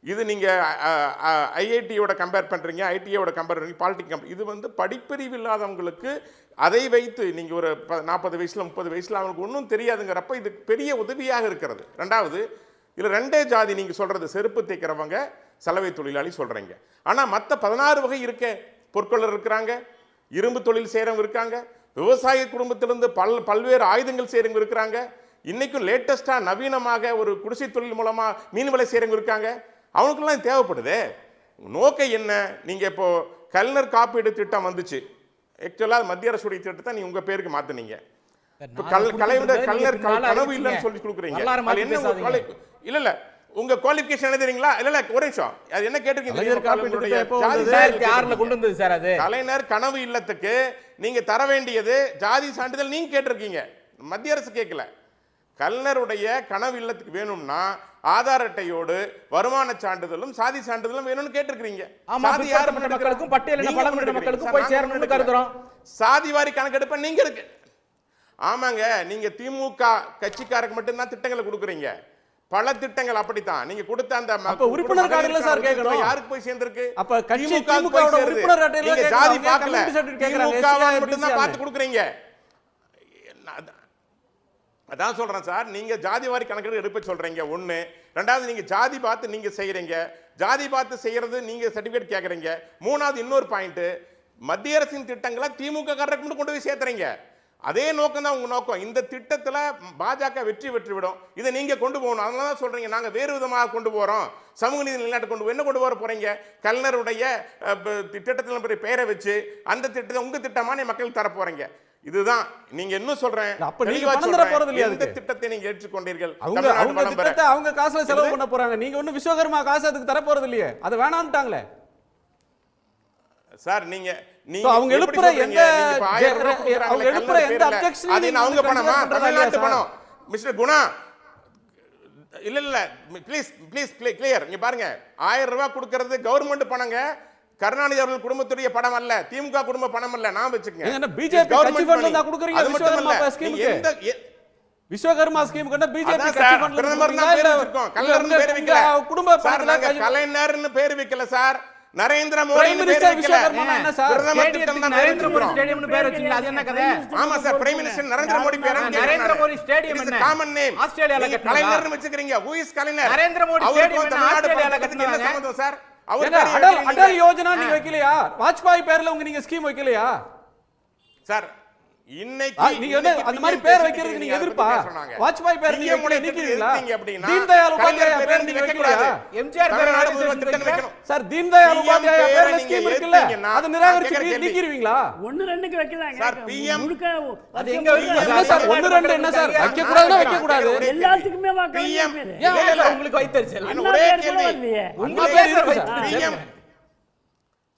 இது நீங்கள் ஐஐடியோட கம்பேர் பண்ணுறீங்க, ஐடியோட கம்பேர் பண்ணுறீங்க, பாலிடெக்னிக் இது வந்து படிப்பறிவு இல்லாதவங்களுக்கு அதை வைத்து நீங்கள் ஒரு 40 வயசில் 30 வயசில் அவங்களுக்கு ஒன்றும் தெரியாதுங்கிறப்ப இது பெரிய உதவியாக இருக்கிறது. ரெண்டாவது, இதில் 2 ஜாதி நீங்கள் சொல்கிறது செருப்பு தைக்கிறவங்க சலவை தொழிலாளி சொல்கிறீங்க. ஆனால் மற்ற 16 வகை இருக்க, பொற்கொள்ளர் இருக்கிறாங்க, இரும்பு தொழில் செய்கிறவங்க இருக்காங்க, விவசாய குடும்பத்திலிருந்து பல்வேறு ஆயுதங்கள் செய்கிறவங்க இருக்கிறாங்க, இன்றைக்கும் லேட்டஸ்ட்டாக நவீனமாக ஒரு குடிசை தொழில் மூலமாக மீன் விலை செய்கிறவங்க இருக்காங்க. அவனுக்கெல்லாம் தேவைப்படுது. நோக்கம் என்ன? நீங்கள் இப்போது கலைஞர் காப்பீடு திட்டம் வந்துச்சு. ஆக்சுவலாக மத்திய அரசுடைய திட்டத்தை நீங்கள் உங்கள் பேருக்கு மாற்றினீங்க. இப்போ கலைஞர் கனவு இல்லைன்னு சொல்லி கொடுக்குறீங்க. இல்லை இல்லை, உங்க குவாலிஃபிகேஷன் என்ன தெரியுங்களா? இல்ல ஒரு நிமிஷம், அது என்ன கேட்டிருக்கீங்க? கலைஞர் கனவு இல்லத்துக்கு நீங்க தர வேண்டியது ஜாதி சான்றிதழ் நீங்க கேட்டிருக்கீங்க, மத்திய அரசு கேட்கல. கலைஞருடைய கனவு இல்லத்துக்கு வேணும்னா ஆதார் அட்டையோடு வருமான சான்றிதழும் சாதி சான்றிதழும் வேணும்னு கேட்டிருக்கீங்க. சாதி வாரி கணக்கெடுப்ப நீங்க இருக்கு. ஆமாங்க, நீங்க திமுக கட்சிக்காரருக்கு மட்டும்தான் திட்டங்களை கொடுக்குறீங்க. பல திட்டங்கள் அப்படித்தான் நீங்க கொடுத்த அந்த உறுப்பினர் கார்டுல சார் கேட்கணும், யாருக்கு போய் சேர்ந்திருக்கு? அப்ப திமுகவோட உறுப்பினர் அட்டையில நீங்க ஜாதி பார்க்கல, திமுகவை மட்டும் தான் பார்த்து கொடுக்குறீங்க. அதான் சொல்றேன் சார், நீங்க ஜாதி வாரி கணக்கெடுப்பு எடுப்ப சொல்றீங்க ஒண்ணு. ரெண்டாவது, நீங்க ஜாதி பார்த்து நீங்க செய்யறீங்க, ஜாதி பார்த்து செய்யறது நீங்க சர்டிபிகேட் கேக்குறீங்க. மூணாவது, இன்னொரு பாயிண்ட், மத்திய அரசின் திட்டங்களை திமுக காரருக்கு கொண்டு போய் சேர்த்துறீங்க. அதே நோக்கம் தான் உங்க நோக்கம். இந்த திட்டத்துல பாஜக வெற்றி பெற்றுவிடும், இதை நீங்க கொண்டு போகணும். அதனால தான் சொல்றீங்க நாங்க வேறு விதமாக கொண்டு போறோம், சமூக நீதி நிலைநாட்டு கொண்டு என்ன கொண்டு போறீங்க? கலைஞருடைய திட்டத்தில் பெயரை வச்சு அந்த திட்டத்தை உங்க திட்டமான மக்கள் தர போறீங்க. இதுதான் நீங்க இன்னும் சொல்றேன். எந்த திட்டத்தை நீங்க ஏற்றுக்கொண்டீர்கள்? அவங்க திட்டத்தை அவங்க காசுல செலவு பண்ண போறாங்க, நீங்க ஒன்னும் விஸ்வகர்மா காசு அதுக்கு தர போறது இல்லையே, அது வேணாம்ட்டாங்களே சார். நீங்க அவங்க எழுப்புற எந்த அவங்க எழுப்புற எந்த அப்ஜெக்ஷன் அது அவங்க பணமா? தமிழ்நாட்டு பணம் மிஸ்டர் குணா. இல்ல இல்ல, ப்ளீஸ் ப்ளீஸ் கிளியர். இங்க பாருங்க, 1000 ரூபாய் கொடுக்கிறது கவர்மெண்ட் பணங்க, கருணாநிதி அவர்கள் குடும்பத்துடைய பணம் அல்ல, திமுக குடும்ப பணம் அல்ல. நான் வச்சுக்கங்க, பிஜேபி கட்சி ஃபண்ட்ல தான் கொடுக்குறீங்க. விஸ்வகர்மா ஸ்கீமுக்கு, விஸ்வகர்மா ஸ்கீமுக்கு என்ன பிஜேபி கட்சி ஃபண்ட்ல பிரதமர்னா பேர் வச்சிருக்கோம், கலைஞர்னு பேர் வைக்கல. குடும்ப பணத்துல கலைஞர்னு பேர் வைக்கல சார், நரேந்திர மோடி என்ன சார்? பிரதமர் திட்டம் தான் நரேந்திர மோடி ஸ்டேடியம்னு பேர் வச்சீங்க, அது என்ன கதை? ஆமா sir, prime minister Narendra Modi பேர். நரேந்திர மோடி ஸ்டேடியம் என்ன? Common name. ஆஸ்திரேலியால நீங்க கலைஞர்னு வச்சுக்கிறீங்க. Who is Kalaignar? Narendra Modi stadium என்ன? ஆஸ்திரேலியால கட்டுனாங்க. என்ன சம்பந்தம் சார்? அடல் யோஜனா நீங்க வைக்கலையா? வாஜ்பாய் பேர்ல உங்க நீங்க ஸ்கீம் வைக்கலையா சார்? இன்னைக்கு நீங்க வந்து அந்த மாதிரி பேர் வைக்கிறதுக்கு நீங்க எதிர்ப்பா? வாஜ்பாய் பேர் நீங்க நீக்கிறீங்களா? தீன் தயாள் உபாத்யாயா பேர் நீங்க வைக்கலையா? எம்ஜிஆர் பேர் திட்டம் வைக்கணும் சார். தீன் தயாள் உபாத்யாயா பேர்ல ஸ்கீம் இருக்குல்ல, அது நிராகரிச்சு நீக்கிடுவீங்களா? 1 2க்கு வைக்கலாங்க சார். பிஎம் அது எங்க என்ன சார் 1 2 என்ன சார்? வைக்க கூடாதுனா வைக்க கூடாது. எல்லாத்துக்குமே வாக்களிங்க. ஏன் உங்களுக்கு வைத்தறிச்சல்? ஒரே கேள்வி, உங்க பேர் வைத்தறிச்சல்.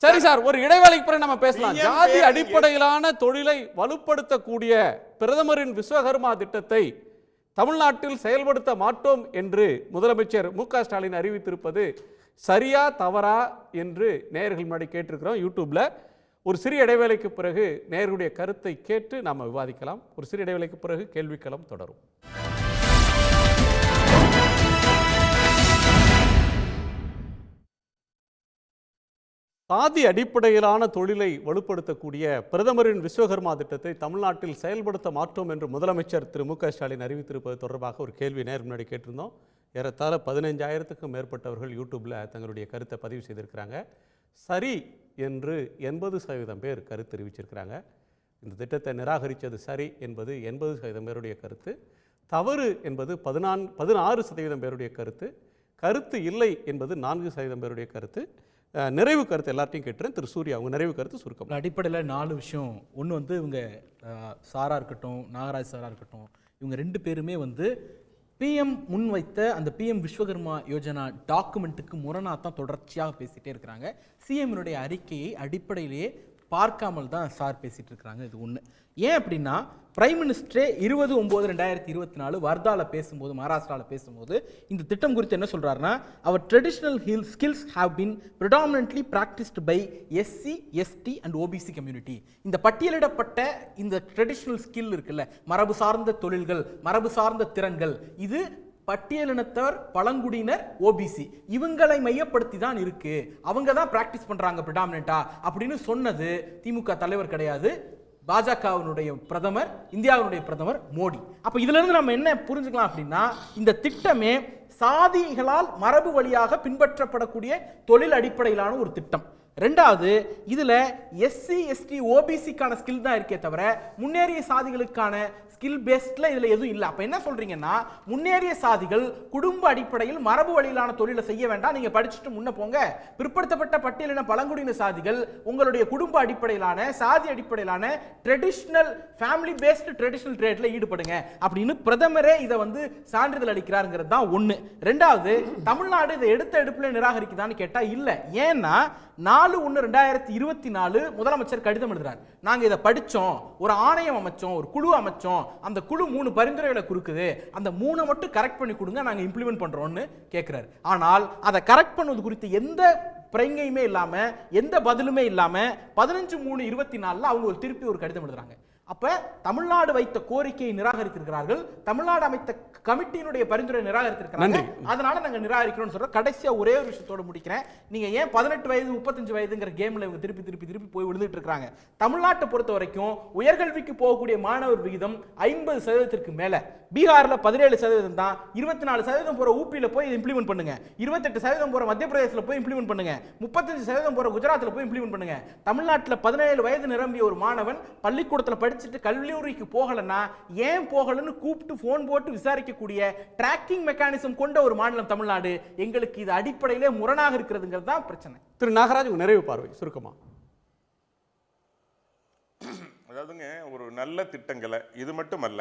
சரி சார், ஒரு இடைவேளைக்கு பிறகு நம்ம பேசலாம். ஜாதி அடிப்படையிலான தொழிலை வலுப்படுத்தக்கூடிய பிரதமரின் விஸ்வகர்மா திட்டத்தை தமிழ்நாட்டில் செயல்படுத்த மாட்டோம் என்று முதலமைச்சர் மு.க. ஸ்டாலின் அறிவித்திருப்பது சரியா தவறா என்று நேயர்கள் முன்னாடி கேட்டிருக்கிறோம் யூடியூப்ல. ஒரு சிறிய இடைவேளைக்கு பிறகு நேயர்களுடைய கருத்தை கேட்டு நாம் விவாதிக்கலாம். ஒரு சிறிய இடைவேளைக்கு பிறகு கேள்விக்களம் தொடரும். சாதி அடிப்படையிலான தொழிலை வலுப்படுத்தக்கூடிய பிரதமரின் விஸ்வகர்மா திட்டத்தை தமிழ்நாட்டில் செயல்படுத்த மாட்டோம் என்று முதலமைச்சர் திரு மு.க. ஸ்டாலின் அறிவித்திருப்பது தொடர்பாக ஒரு கேள்வி நேர் முன்னாடி கேட்டிருந்தோம். ஏறத்தாழ 15,000க்கும் மேற்பட்டவர்கள் யூடியூப்பில் தங்களுடைய கருத்தை பதிவு செய்திருக்கிறாங்க. சரி என்று 80% பேர் கருத்து தெரிவிச்சிருக்கிறாங்க. இந்த திட்டத்தை நிராகரித்தது சரி என்பது 80% பேருடைய கருத்து, தவறு என்பது 16% பேருடைய கருத்து, கருத்து இல்லை என்பது 4% பேருடைய கருத்து. நிறைவு கருத்து எல்லாத்தையும் கேட்டுறேன். திரு சூர்யா, அவங்க நிறைவு கருத்து சுருக்கம். அடிப்படையில் 4 விஷயம். ஒன்று வந்து இவங்க சாரா இருக்கட்டும், நாகராஜ் சாரா இருக்கட்டும், இவங்க 2 பேருமே வந்து பிஎம் முன்வைத்த அந்த பிஎம் விஸ்வகர்மா யோஜனா டாக்குமெண்ட்டுக்கு முரணாக தான் தொடர்ச்சியாக பேசிகிட்டே இருக்கிறாங்க. சிஎம்னுடைய அறிக்கையை அடிப்படையிலேயே பார்க்காமல் தான் சார் பேசிகிட்டு இருக்கிறாங்க. இது ஒன்று. ஏன் அப்படின்னா, பிரைம் மினிஸ்டரே 20/9/2024 வர்தாவில் பேசும்போது, மகாராஷ்டிராவில் பேசும்போது இந்த திட்டம் குறித்து என்ன சொல்கிறாருன்னா, அவர் traditional skills have been predominantly practised by SC, ST and OBC community. இந்த பட்டியலிடப்பட்ட இந்த ட்ரெடிஷ்னல் ஸ்கில் இருக்குல்ல, மரபு சார்ந்த தொழில்கள், மரபு சார்ந்த திறன்கள், இது பட்டியலினத்தவர், பழங்குடியினர், ஓபிசி இவங்களை மையப்படுத்தி தான் இருக்கு, அவங்க தான் பிராக்டிஸ் பண்றாங்க பிரிடாமினண்டா அப்படின்னு சொன்னது திமுக தலைவர் கிடையாது, பாஜகவினுடைய பிரதமர், இந்தியாவினுடைய பிரதமர் மோடி. அப்ப இதுல இருந்து நம்ம என்ன புரிஞ்சுக்கலாம் அப்படின்னா, இந்த திட்டமே சாதிகளால் மரபு வழியாக பின்பற்றப்படக்கூடிய தொழில் அடிப்படையிலான ஒரு திட்டம். ரெண்டாவது, இதுல எஸ்சி எஸ்டி ஓபிசிக்கான ஸ்கில் தான் இருக்கே தவிர முன்னேறிய சாதிகளுக்கான ஸ்கில் பேஸ்ட்ல இதுல எதுவும் இல்லை. அப்ப என்ன சொல்றீங்கன்னா, முன்னேறிய சாதிகள் குடும்ப அடிப்படையில் மரபு வழியிலான தொழிலை செய்ய வேண்டாம், நீங்க படிச்சுட்டு முன்ன போங்க. பிற்படுத்தப்பட்ட பட்டியலின பழங்குடியின சாதிகள் உங்களுடைய குடும்ப அடிப்படையிலான சாதி அடிப்படையிலான ட்ரெடிஷனல் ஃபேமிலி பேஸ்டு ட்ரெடிஷனல் ட்ரேட்ல ஈடுபடுங்க அப்படின்னு பிரதமரே இதை சான்றிதழ் அளிக்கிறாருங்கிறது தான் ஒண்ணு. ரெண்டாவது, தமிழ்நாடு இதை எடுத்த எடுப்புல நிராகரிக்குதான்னு கேட்டா இல்ல. ஏன்னா 4/1/2024 முதலமைச்சர் கடிதம் எழுதுறார். நாங்க இதை படிச்சோம், ஒரு ஆணையம் அமைச்சோம், ஒரு குழு அமைச்சோம், அந்த குழு 3 பரிந்துரைகளை கொடுக்குது, அந்த 3 மட்டும் கரெக்ட் பண்ணி கொடுங்க, நாங்க இம்ப்ளிமெண்ட் பண்றோம்னு கேட்கிறாரு. ஆனால் அதை கரெக்ட் பண்ணுவது குறித்து எந்த பிரங்கையுமே இல்லாம, எந்த பதிலுமே இல்லாம 15/3/24 அவங்க திருப்பி ஒரு கடிதம் எழுதுறாங்க. அப்ப தமிழ்நாடு வைத்த கோரிக்கையை நிராகரித்திருக்கிறார்கள், தமிழ்நாடு அமைத்த கமிட்டியினுடைய பரிந்துரை நிராகரித்திருக்கிறாங்க. அதனால நாங்க நிராகரிக்கிறோம்னு சொல்றோம். கடைசியா ஒரே ஒரு விஷயத்தோட முடிக்கிறேன். நீங்க ஏன் 18 வயது 35 வயதுங்கிற கேம்ல இவங்க திருப்பி திருப்பி திருப்பி போய் விழுந்துட்டு இருக்காங்க? தமிழ்நாட்டை பொறுத்த வரைக்கும் உயர்கல்விக்கு போகக்கூடிய மாணவர் விகிதம் 50% மேல. பீகார்ல 17% தான், 24% போற ஊபியில போய் இம்ப்ளிமெண்ட் பண்ணுங்க, 28% போற மத்திய பிரதேசத்துல போய் இம்ப்ளிமெண்ட் பண்ணுங்க, 35% போற குஜராத்ல போய் இம்ப்ளிமெண்ட் பண்ணுங்க. தமிழ்நாட்டில் 17 வயது நிரம்பிய ஒரு மாணவன் பள்ளிக்கூடத்துல படிச்சுட்டு கல்லூரிக்கு போகலன்னா ஏன் போகலன்னு கூப்பிட்டு போன் போட்டு விசாரிக்கக்கூடிய ட்ராக்கிங் மெக்கானிசம் கொண்ட ஒரு மாநிலம் தமிழ்நாடு. எங்களுக்கு இது அடிப்படையிலே முரணாக இருக்கிறதுங்கிறது தான் பிரச்சனை. திரு நாகராஜ், நிறைவு பார்வை சுருக்கமா. அதாவதுங்க, ஒரு நல்ல திட்டங்களை இது மட்டும் அல்ல,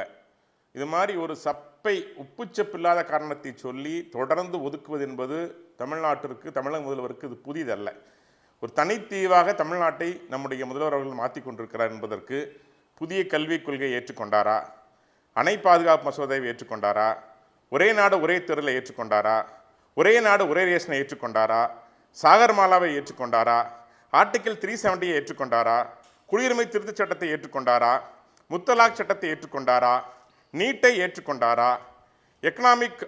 இது மாதிரி ஒரு சப்பை உப்புச்சப்பில்லாத காரணத்தை சொல்லி தொடர்ந்து ஒதுக்குவது என்பது தமிழ்நாட்டிற்கு, தமிழக முதல்வருக்கு இது புதிதல்ல. ஒரு தனித்தீவாக தமிழ்நாட்டை நம்முடைய முதல்வர் அவர்கள் மாற்றி கொண்டிருக்கிறார் என்பதற்கு புதிய கல்விக் கொள்கையை ஏற்றுக்கொண்டாரா, அணை பாதுகாப்பு மசோதாவை ஏற்றுக்கொண்டாரா, ஒரே நாடு ஒரே தெருவில் ஏற்றுக்கொண்டாரா, ஒரே நாடு ஒரே ரேஷனை ஏற்றுக்கொண்டாரா, சாகர்மாலாவை ஏற்றுக்கொண்டாரா, ஆர்டிகிள் 370 ஏற்றுக்கொண்டாரா, குடியுரிமை திருத்தச் சட்டத்தை ஏற்றுக்கொண்டாரா, முத்தலாக் சட்டத்தை ஏற்றுக்கொண்டாரா, நீட்டை ஏற்றுக்கொண்டாரா, எக்கனாமிக்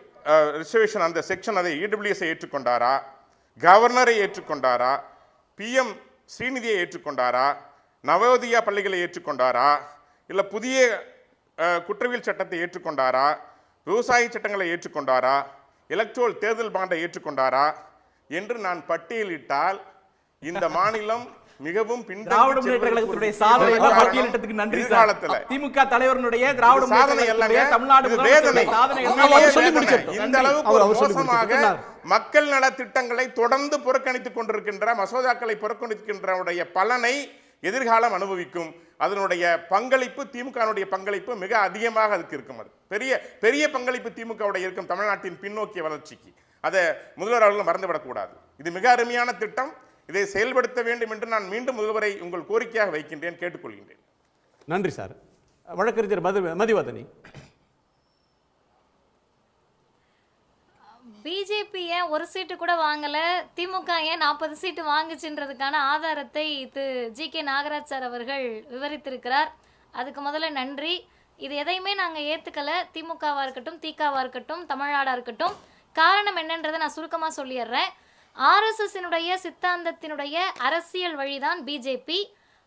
ரிசர்வேஷன் அந்த செக்ஷன் அதை இடபிள்யூஎஸை ஏற்றுக்கொண்டாரா, கவர்னரை ஏற்றுக்கொண்டாரா, பிஎம் ஸ்ரீநிதியை ஏற்றுக்கொண்டாரா, நவோதயா பள்ளிகளை ஏற்றுக்கொண்டாரா, இல்லை புதிய குற்றவியல் சட்டத்தை ஏற்றுக்கொண்டாரா, விவசாய சட்டங்களை ஏற்றுக்கொண்டாரா, எலக்ட்ரோல் தேர்தல் பாண்டை ஏற்றுக்கொண்டாரா என்று நான் பட்டியலிட்டால் இந்த மாநிலம் மிகவும் திராவிட முன்னேற்ற கழகத்துடைய சாதனை பட்டியலிட்டதுக்கு நன்றி சார். திமுக தலைவருடைய திராவிட சாதனை அல்லங்க, தமிழ்நாடு வேதனை. இந்த அளவுக்கு மோசமாக மக்கள் நல திட்டங்களை தொடர்ந்து புறக்கணித்துக் கொண்டிருக்கின்ற, மசோதாக்களை புறக்கணிக்கின்ற பலனை எதிர்காலம் அனுபவிக்கும். அதனுடைய பங்களிப்பு, திமுகவுடைய பங்களிப்பு மிக அதிகமாக அதுக்கு இருக்கும். அது பெரிய பெரிய பங்களிப்பு திமுகவுடைய இருக்கும் தமிழ்நாட்டின் பின்னோக்கிய வளர்ச்சிக்கு. அதை முதல்வர் அவர்கள் மறந்துவிடக்கூடாது. இது மிக அருமையான திட்டம். இதை செயல்படுத்த வேண்டும் என்று நான் மீண்டும் முதல்வரை உங்கள் கோரிக்கையாக வைக்கின்றேன், கேட்டுக்கொள்கின்றேன். நன்றி சார். வழக்கறிஞர் மதிவதனி. பிஜேபி ஏன் ஒரு சீட்டு கூட வாங்கல, திமுக ஏன் 40 சீட்டு வாங்குச்சுன்றதுக்கான ஆதாரத்தை ஜி.கே. நாகராஜ் சார் அவர்கள் விவரித்திருக்கிறார். அதுக்கு முதல்ல நன்றி. இது எதையுமே நாங்கள் ஏற்றுக்கல, திமுகவாக இருக்கட்டும், திகாவா இருக்கட்டும், தமிழ்நாடாக இருக்கட்டும். காரணம் என்னன்றதை நான் சுருக்கமாக சொல்லிடுறேன். ஆர்எஸ்எஸ்னுடைய சித்தாந்தத்தினுடைய அரசியல் வழிதான் பிஜேபி.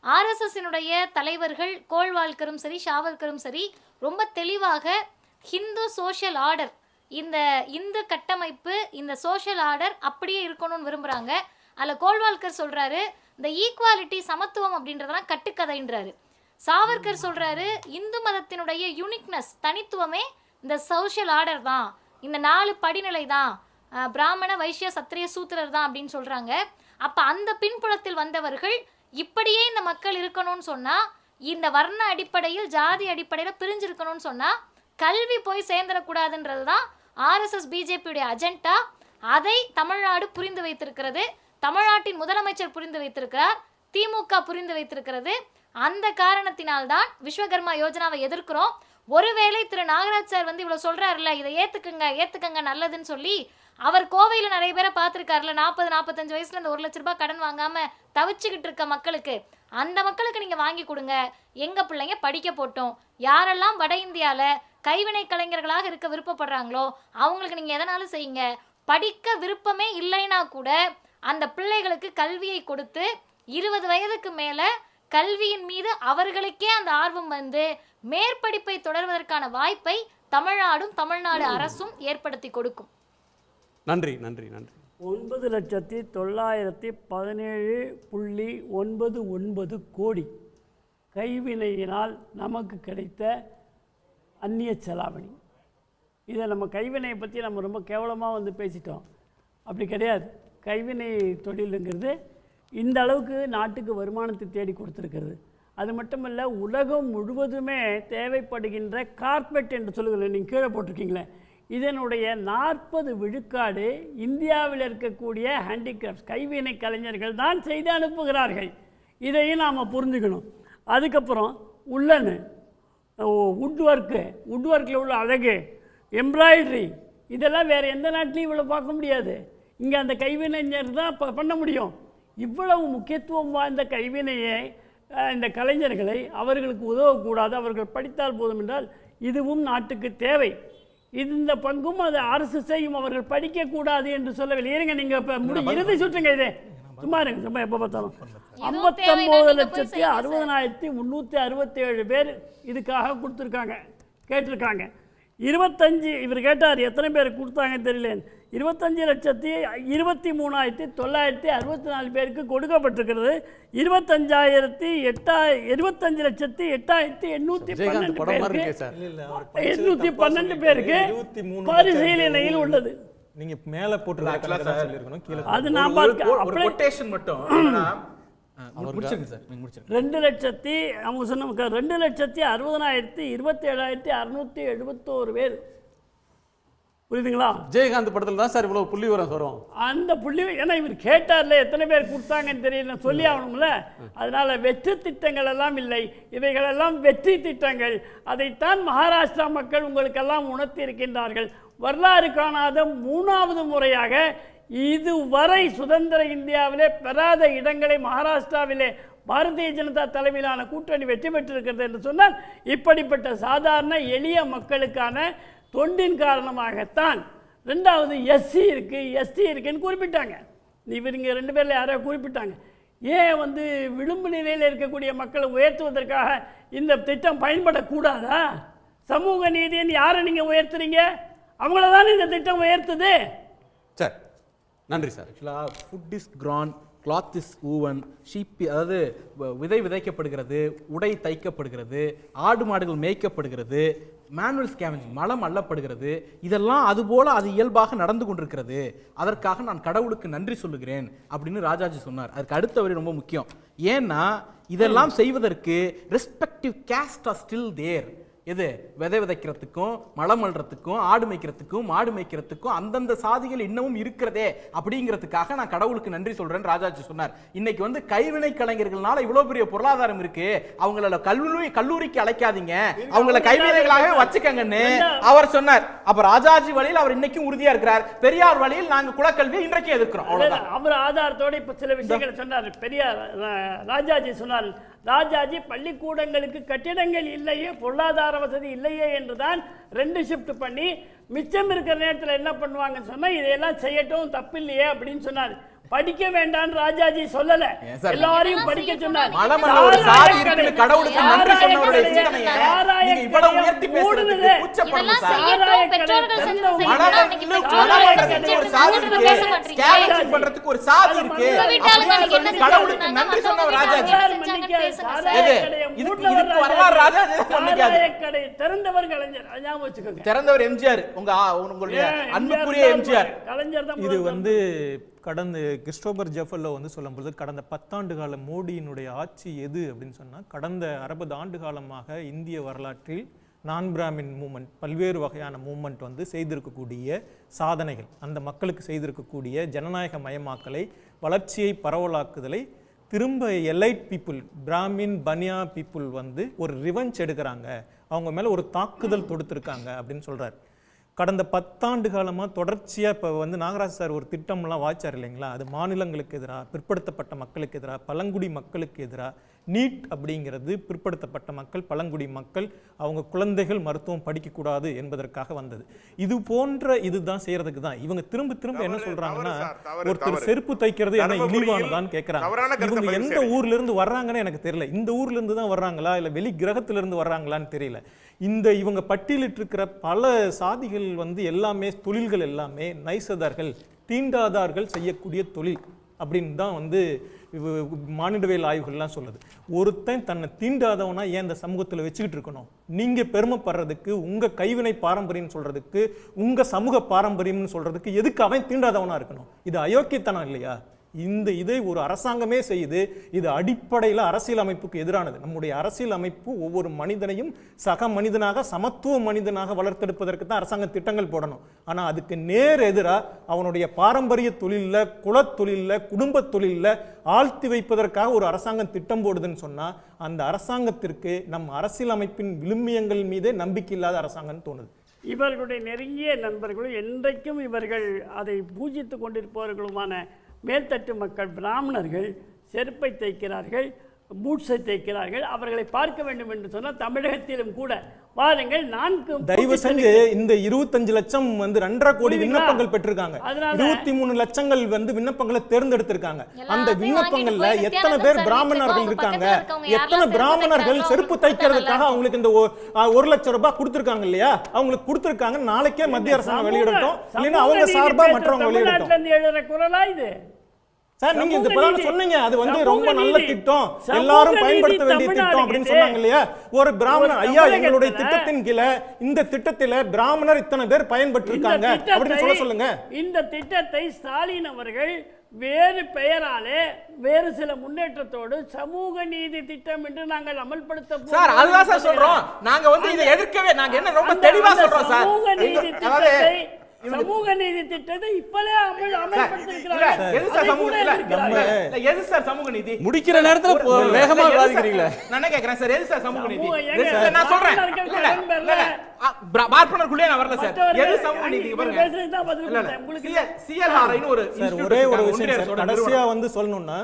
ஆர்எஸ்எஸ்னுடைய தலைவர்கள் கோல்வால்கரும் சரி, ஷாவல்கரும் சரி, ரொம்ப தெளிவாக ஹிந்து சோஷியல் ஆர்டர், இந்த இந்து கட்டமைப்பு, இந்த சோஷியல் ஆர்டர் அப்படியே இருக்கணும்னு விரும்புகிறாங்க. அதில் கோல்வால்கர் சொல்கிறாரு, இந்த ஈக்குவாலிட்டி, சமத்துவம் அப்படின்றதெல்லாம் கட்டுக்கதைன்றாரு. சாவர்கர் சொல்கிறாரு, இந்து மதத்தினுடைய யூனிக்னஸ், தனித்துவமே இந்த சோஷியல் ஆர்டர் தான், இந்த 4 படிநிலை தான், பிராமண வைஷ்ய சத்திரிய சூத்திரர் தான் அப்படின்னு சொல்கிறாங்க. அப்போ அந்த பின்புலத்தில் வந்தவர்கள் இப்படியே இந்த மக்கள் இருக்கணும்னு சொன்னால், இந்த வர்ண அடிப்படையில் ஜாதி அடிப்படையில் பிரிஞ்சிருக்கணும்னு சொன்னால் கல்வி போய் சேர்ந்துடக்கூடாதுன்றது தான் ஆர்எஸ்எஸ் பிஜேபியுடைய அஜெண்டா. அதை தமிழ்நாடு புரிந்து வைத்திருக்கிறது, தமிழ்நாட்டின் முதலமைச்சர் புரிந்து வைத்திருக்கிறார், திமுக புரிந்து வைத்திருக்கிறது. அந்த காரணத்தினால்தான் விஸ்வகர்மா யோஜனாவை எதிர்க்கிறோம். ஒருவேளை திரு நாகராஜ் சார் இவ்வளோ சொல்கிறாருல்ல, இதை ஏற்றுக்கங்க நல்லதுன்னு சொல்லி, அவர் கோவையில் நிறைய பேரை பார்த்துருக்காருல, 40-45 வயசுல இந்த 1 லட்ச ரூபாய் கடன் வாங்காமல் தவிச்சுக்கிட்டு இருக்க மக்களுக்கு, அந்த மக்களுக்கு நீங்கள் வாங்கி கொடுங்க, எங்கள் பிள்ளைங்க படிக்க போட்டோம். யாரெல்லாம் வட இந்தியாவில் கைவினை கலைஞர்களாக இருக்க விருப்பப்படுறாங்களோ அவங்களுக்கு நீங்கள் எதனாலும் செய்யுங்க. படிக்க விருப்பமே இல்லைன்னா கூட அந்த பிள்ளைகளுக்கு கல்வியை கொடுத்து 20 வயதுக்கு மேலே கல்வியின் மீது அவர்களுக்கே அந்த ஆர்வம் வந்து மேற்படிப்பை தொடர்வதற்கான வாய்ப்பை தமிழ்நாடு அரசும் ஏற்படுத்தி கொடுக்கும். நன்றி நன்றி நன்றி. 9,917.99 கோடி கைவினையினால் நமக்கு கிடைத்த அந்நிய செலாவணி. இதை நம்ம கைவினையை பற்றி நம்ம ரொம்ப கேவலமாக வந்து பேசிட்டோம். அப்படி கிடையாது. கைவினை தொழிலுங்கிறது இந்த அளவுக்கு நாட்டுக்கு வருமானத்தை தேடி கொடுத்துருக்கிறது. அது மட்டுமல்ல, உலகம் முழுவதுமே தேவைப்படுகின்ற கார்பெட் என்று சொல்லுங்கள், நீங்கள் கீழே போட்டிருக்கீங்களே, இதனுடைய 40 விழுக்காடு இந்தியாவில் இருக்கக்கூடிய ஹேண்டிகிராஃப்ட்ஸ் கைவினை கலைஞர்கள் தான் செய்து அனுப்புகிறார்கள். இதையும் நாம் புரிஞ்சுக்கணும். அதுக்கப்புறம் உள்ளன்னு வுட்ஒர்க்கில் உள்ள அழகு, எம்ப்ராய்டரி, இதெல்லாம் வேறு எந்த நாட்டிலையும் இவ்வளோ பார்க்க முடியாது. இங்கே அந்த கைவினைஞர் தான் பண்ண முடியும். இவ்வளவு முக்கியத்துவம் வாய்ந்த கைவினையை இந்த கலைஞர்களை அவர்களுக்கு உதவக்கூடாது, அவர்கள் படித்தால் போதும் என்றால் இதுவும் நாட்டுக்கு தேவை. இந்த பங்கும் அது அரசு செய்யும். அவர்கள் படிக்கக்கூடாது என்று சொல்லவில்லை. இருங்க, நீங்கள் இப்போ இறுதி சுற்றுங்க. இதே சும்மா இருங்க, சும்மா எப்போ பார்த்தாலும் 59,60,367 பேர் இதுக்காக கொடுத்துருக்காங்க, கேட்டிருக்காங்க. 25 இவர் கேட்டார் எத்தனை பேர் கொடுத்தாங்க தெரியல. 25,23,964 பேருக்கு கொடுக்கப்பட்டிருக்கிறது. 25,08,812 பேருக்கு பரிசீலனையில் உள்ளது. நீங்க மேல போட்டுருக்கீங்க, அது நான் ஒரு கொட்டேஷன் மட்டும் 2,60,27,671 பேர். புரியுதுங்களா? விஜயகாந்த் படத்தில் தான் சார் இவ்வளவு புள்ளி விவரம் வரும். அந்த புள்ளி ஏன்னா இவர் கேட்டார்ல எத்தனை பேர் கொடுத்தாங்கன்னு தெரியல, சொல்லி ஆகணும்ல. அதனால வெற்றி திட்டங்கள் எல்லாம் இல்லை, இவைகளெல்லாம் வெற்றி திட்டங்கள். அதைத்தான் மகாராஷ்டிரா மக்கள் உங்களுக்கெல்லாம் உணர்த்தி இருக்கின்றார்கள். வரலாறு காணாத 3வது முறையாக இதுவரை சுதந்திர இந்தியாவிலே பெறாத இடங்களை மகாராஷ்டிராவிலே பாரதிய ஜனதா தலைமையிலான கூட்டணி வெற்றி பெற்றிருக்கிறது என்று சொன்னால் இப்படிப்பட்ட சாதாரண எளிய மக்களுக்கான தொண்டின் காரணமாகத்தான். 2வது எஸ்சி இருக்குது, எஸ்டி இருக்குன்னு குறிப்பிட்டாங்க. இவங்க 2 பேரில் யாரோ குறிப்பிட்டாங்க. ஏன் வந்து விளிம்பு நிலையில் இருக்கக்கூடிய மக்களை உயர்த்துவதற்காக இந்த திட்டம் பயன்படக்கூடாதா? சமூக நீதின்னு யாரை நீங்கள் உயர்த்துறீங்க? அவங்கள தானே இந்த திட்டம் உயர்த்துது. சரி, நன்றி சார். ஆக்சுவலாக food is grown, cloth is woven, sheep, அதாவது விதை விதைக்கப்படுகிறது, உடை தைக்கப்படுகிறது, ஆடு மாடுகள் மேய்க்கப்படுகிறது, மேனுவல் ஸ்கேவெஞ்சிங் மலம் அள்ளப்படுகிறது. இதெல்லாம் அதுபோல அது இயல்பாக நடந்து கொண்டிருக்கிறது. அதற்காக நான் கடவுளுக்கு நன்றி சொல்லுகிறேன் அப்படின்னு ராஜாஜி சொன்னார். அதுக்கு அடுத்த வரி ரொம்ப முக்கியம். ஏன்னா இதெல்லாம் செய்வதற்கு respective caste are still there. எது விதை விதைக்கிறதுக்கும் மலம் அள்ளுறதுக்கும் ஆடு மேய்க்கிறதுக்கும் மாடு மேய்க்கிறதுக்கும் அந்தந்த சாதிகள் இன்னமும் இருக்கிறதே அப்படிங்கிறதுக்காக நான் கடவுளுக்கு நன்றி சொல்றேன் ராஜாஜி சொன்னார். இன்னைக்கு வந்து கைவினை கலைஞர்கள்னால இவ்வளவு பெரிய பொருளாதாரம் இருக்கு, அவங்கள கல்லூரிக்கு அழைக்காதீங்க, அவங்கள கைவினைகளாகவே வச்சுக்கங்கன்னு அவர் சொன்னார். அப்ப ராஜாஜி வழியில் அவர் இன்னைக்கும் உறுதியா இருக்கிறார். பெரியார் வழியில் நாங்க குலக்கல்வியை இன்றைக்கு எதிர்க்கிறோம். அவ்வளவுதான். அவர் ஆதாரத்தோட இப்ப சில விஷயங்கள் சொன்னார். பெரியார் ராஜாஜி சொன்னார், ராஜாஜி பள்ளிக்கூடங்களுக்கு கட்டிடங்கள் இல்லையே, பொருளாதார வசதி இல்லையே என்றுதான் 2 ஷிஃப்ட் பண்ணி மிச்சம் இருக்கிற நேரத்தில் என்ன பண்ணுவாங்கன்னு சொன்னா இதையெல்லாம் செய்யட்டும் தப்பில்லையே அப்படின்னு சொன்னார். படிக்க வேண்டாம் ராஜாஜி சொல்லல, எல்லாரையும் படிக்க சொன்னார். திறந்தவர் எம்ஜிஆர், உங்களுடைய அன்புக்குரிய எம்ஜிஆர். இது வந்து கடந்த கிறிஸ்டோபர் ஜெஃபல்லோ வந்து சொல்லும்போது கடந்த 10 ஆண்டு கால மோடியினுடைய ஆட்சி எது அப்படின்னு சொன்னால் கடந்த 60 ஆண்டு காலமாக இந்திய வரலாற்றில் நான் பிராமின் மூமெண்ட், பல்வேறு வகையான மூமெண்ட் வந்து செய்திருக்கக்கூடிய சாதனைகள், அந்த மக்களுக்கு செய்திருக்கக்கூடிய ஜனநாயக மயமாக்கலை, வளர்ச்சியை, பரவலாக்குதலை திரும்ப எலைட் பீப்புள், பிராமின் பனியா பீப்புள் வந்து ஒரு ரிவெஞ்ச் எடுக்கிறாங்க, அவங்க மேலே ஒரு தாக்குதல் தொடுத்திருக்காங்க அப்படின்னு சொல்கிறார். கடந்த 10 ஆண்டு காலமாக தொடர்ச்சியாக இப்போ வந்து நாகராஜ் சார் ஒரு திட்டம்லாம் வாய்ச்சார் இல்லைங்களா, அது மாநிலங்களுக்கு எதிராக, பிற்படுத்தப்பட்ட மக்களுக்கு எதிராக, பழங்குடி மக்களுக்கு எதிராக. நீட் அப்படிங்கிறது பிற்படுத்தப்பட்ட மக்கள், பழங்குடி மக்கள், அவங்க குழந்தைகள் மருத்துவம் படிக்கக்கூடாது என்பதற்காக வந்தது. இது போன்ற இதுதான் செய்யறதுக்கு தான் இவங்க திரும்ப திரும்ப என்ன சொல்றாங்கன்னா, ஒருத்தர் செருப்பு தைக்கிறது என்ன இழிவானதான்னு கேட்கறாங்க. இவங்க எந்த ஊர்ல இருந்து வர்றாங்கன்னு எனக்கு தெரியல. இந்த ஊர்ல இருந்து தான் வர்றாங்களா இல்ல வெளி கிரகத்துல இருந்து வர்றாங்களான்னு தெரியல. இந்த இவங்க பட்டியலிட்டு இருக்கிற பல சாதிகள் வந்து எல்லாமே தொழில்கள் எல்லாமே நைசதார்கள், தீண்டாதார்கள் செய்யக்கூடிய தொழில் அப்படின்னு தான் வந்து மானிடவியல் ஆய்வுகள்லாம் சொல்லுது. ஒருத்தன் தன்னை தீண்டாதவனா ஏன் இந்த சமூகத்தில் வச்சுக்கிட்டு இருக்கணும்? நீங்க பெருமைப்படுறதுக்கு, உங்க கைவினை பாரம்பரியம் சொல்றதுக்கு, உங்க சமூக பாரம்பரியம்னு சொல்றதுக்கு எதுக்கு அவன் தீண்டாதவனா இருக்கணும்? இது அயோக்கியத்தனம் இல்லையா? இந்த இதை ஒரு அரசாங்கமே செய்யுது. இது அடிப்படையில் அரசியல் அமைப்புக்கு எதிரானது. நம்முடைய அரசியல் அமைப்பு ஒவ்வொரு மனிதனையும் சக மனிதனாக, சமத்துவ மனிதனாக வளர்த்தெடுப்பதற்கு தான் அரசாங்கம் திட்டங்கள் போடணும். ஆனால் அதுக்கு நேர் எதிராக அவனுடைய பாரம்பரிய தொழிலில், குலத்தொழிலில், குடும்ப தொழிலில் ஆழ்த்தி வைப்பதற்காக ஒரு அரசாங்கம் திட்டம் போடுதுன்னு சொன்னால் அந்த அரசாங்கத்திற்கு நம் அரசியல் அமைப்பின் விழுமியங்கள் மீதே நம்பிக்கை இல்லாத அரசாங்கம் தோணுது. இவர்களுடைய நெருங்கிய நண்பர்களும் என்றைக்கும் இவர்கள் அதை பூஜித்து கொண்டிருப்பவர்களுமான மேல்தட்டு மக்கள் பிராமணர்கள் செருப்பை தைக்கிறார்கள், பூட்ஸை தைக்கிறார்கள். அவர்களை பார்க்க வேண்டும் என்று சொன்னால் தமிழகத்திலும் கூட வாருங்கள். 4 தயவு செஞ்சு இந்த 25 லட்சம் வந்து 2.5 கோடி விண்ணப்பங்கள் பெற்றிருக்காங்க. 23 லட்சங்கள் வந்து விண்ணப்பங்களை தேர்ந்தெடுத்திருக்காங்க. அந்த விண்ணப்பங்கள்ல எத்தனை பேர் பிராமணர்கள் இருக்காங்க? எத்தனை பிராமணர்கள் செருப்பு தைக்கிறதுக்காக அவங்களுக்கு இந்த 1 லட்சம் ரூபாய் கொடுத்திருக்காங்க இல்லையா? அவங்களுக்கு கொடுத்திருக்காங்க. நாளைக்கே மத்திய அரசாங்கம் வெளியிடட்டும், இல்லைன்னா அவங்க சார்பா மற்றவங்க வெளியிடட்டும். எழுதுற குரலா இது? சார், நீங்க இந்த பதம் சொன்னீங்க, அது வந்து ரொம்ப நல்ல திட்டம், எல்லாரும் பயன்படுத்த வேண்டிய திட்டம் அப்படின்னு சொன்னாங்க இல்லையா? ஒரு பிராமணர் ஐயா எங்களுடைய திட்டத்தின் கீழே இந்த திட்டத்தில பிராமணர் இத்தனை பேர் பயன்பட்டு இருக்காங்க அப்படின்னு சொல்லுங்க. இந்த திட்டத்தை ஸ்டாலின் அவர்கள் வேறு பெயராலே வேறு சில முன்னேற்றத்தோடு சமூக நீதி திட்டம் என்று நாங்கள் அமல்படுத்த சார், அதுதான் சார் சொல்றோம். நாங்க வந்து இதை எதிர்க்கவே நாங்க என்ன ரொம்ப தெளிவா சொல்றோம் சார். சமூக நீதி திட்டத்தை இப்பலே அமல்படுத்திருக்கிறாங்க. எது சார் சமூக நீதி? முடிக்கிற நேரத்துல வேகமா வாதிக்கிறீங்களா? நான் கேக்குறேன் சார், எது சார் சமூக நீதி? நான் சொல்றேன், பார்ப்பனருக்குள்ளே நான் வரல சார். எது சமூக நீதி? சிஎல்ஆர்ஐன்னு ஒரு ஒரே ஒரு விஷயம் கடைசியா வந்து சொல்லணும்னா,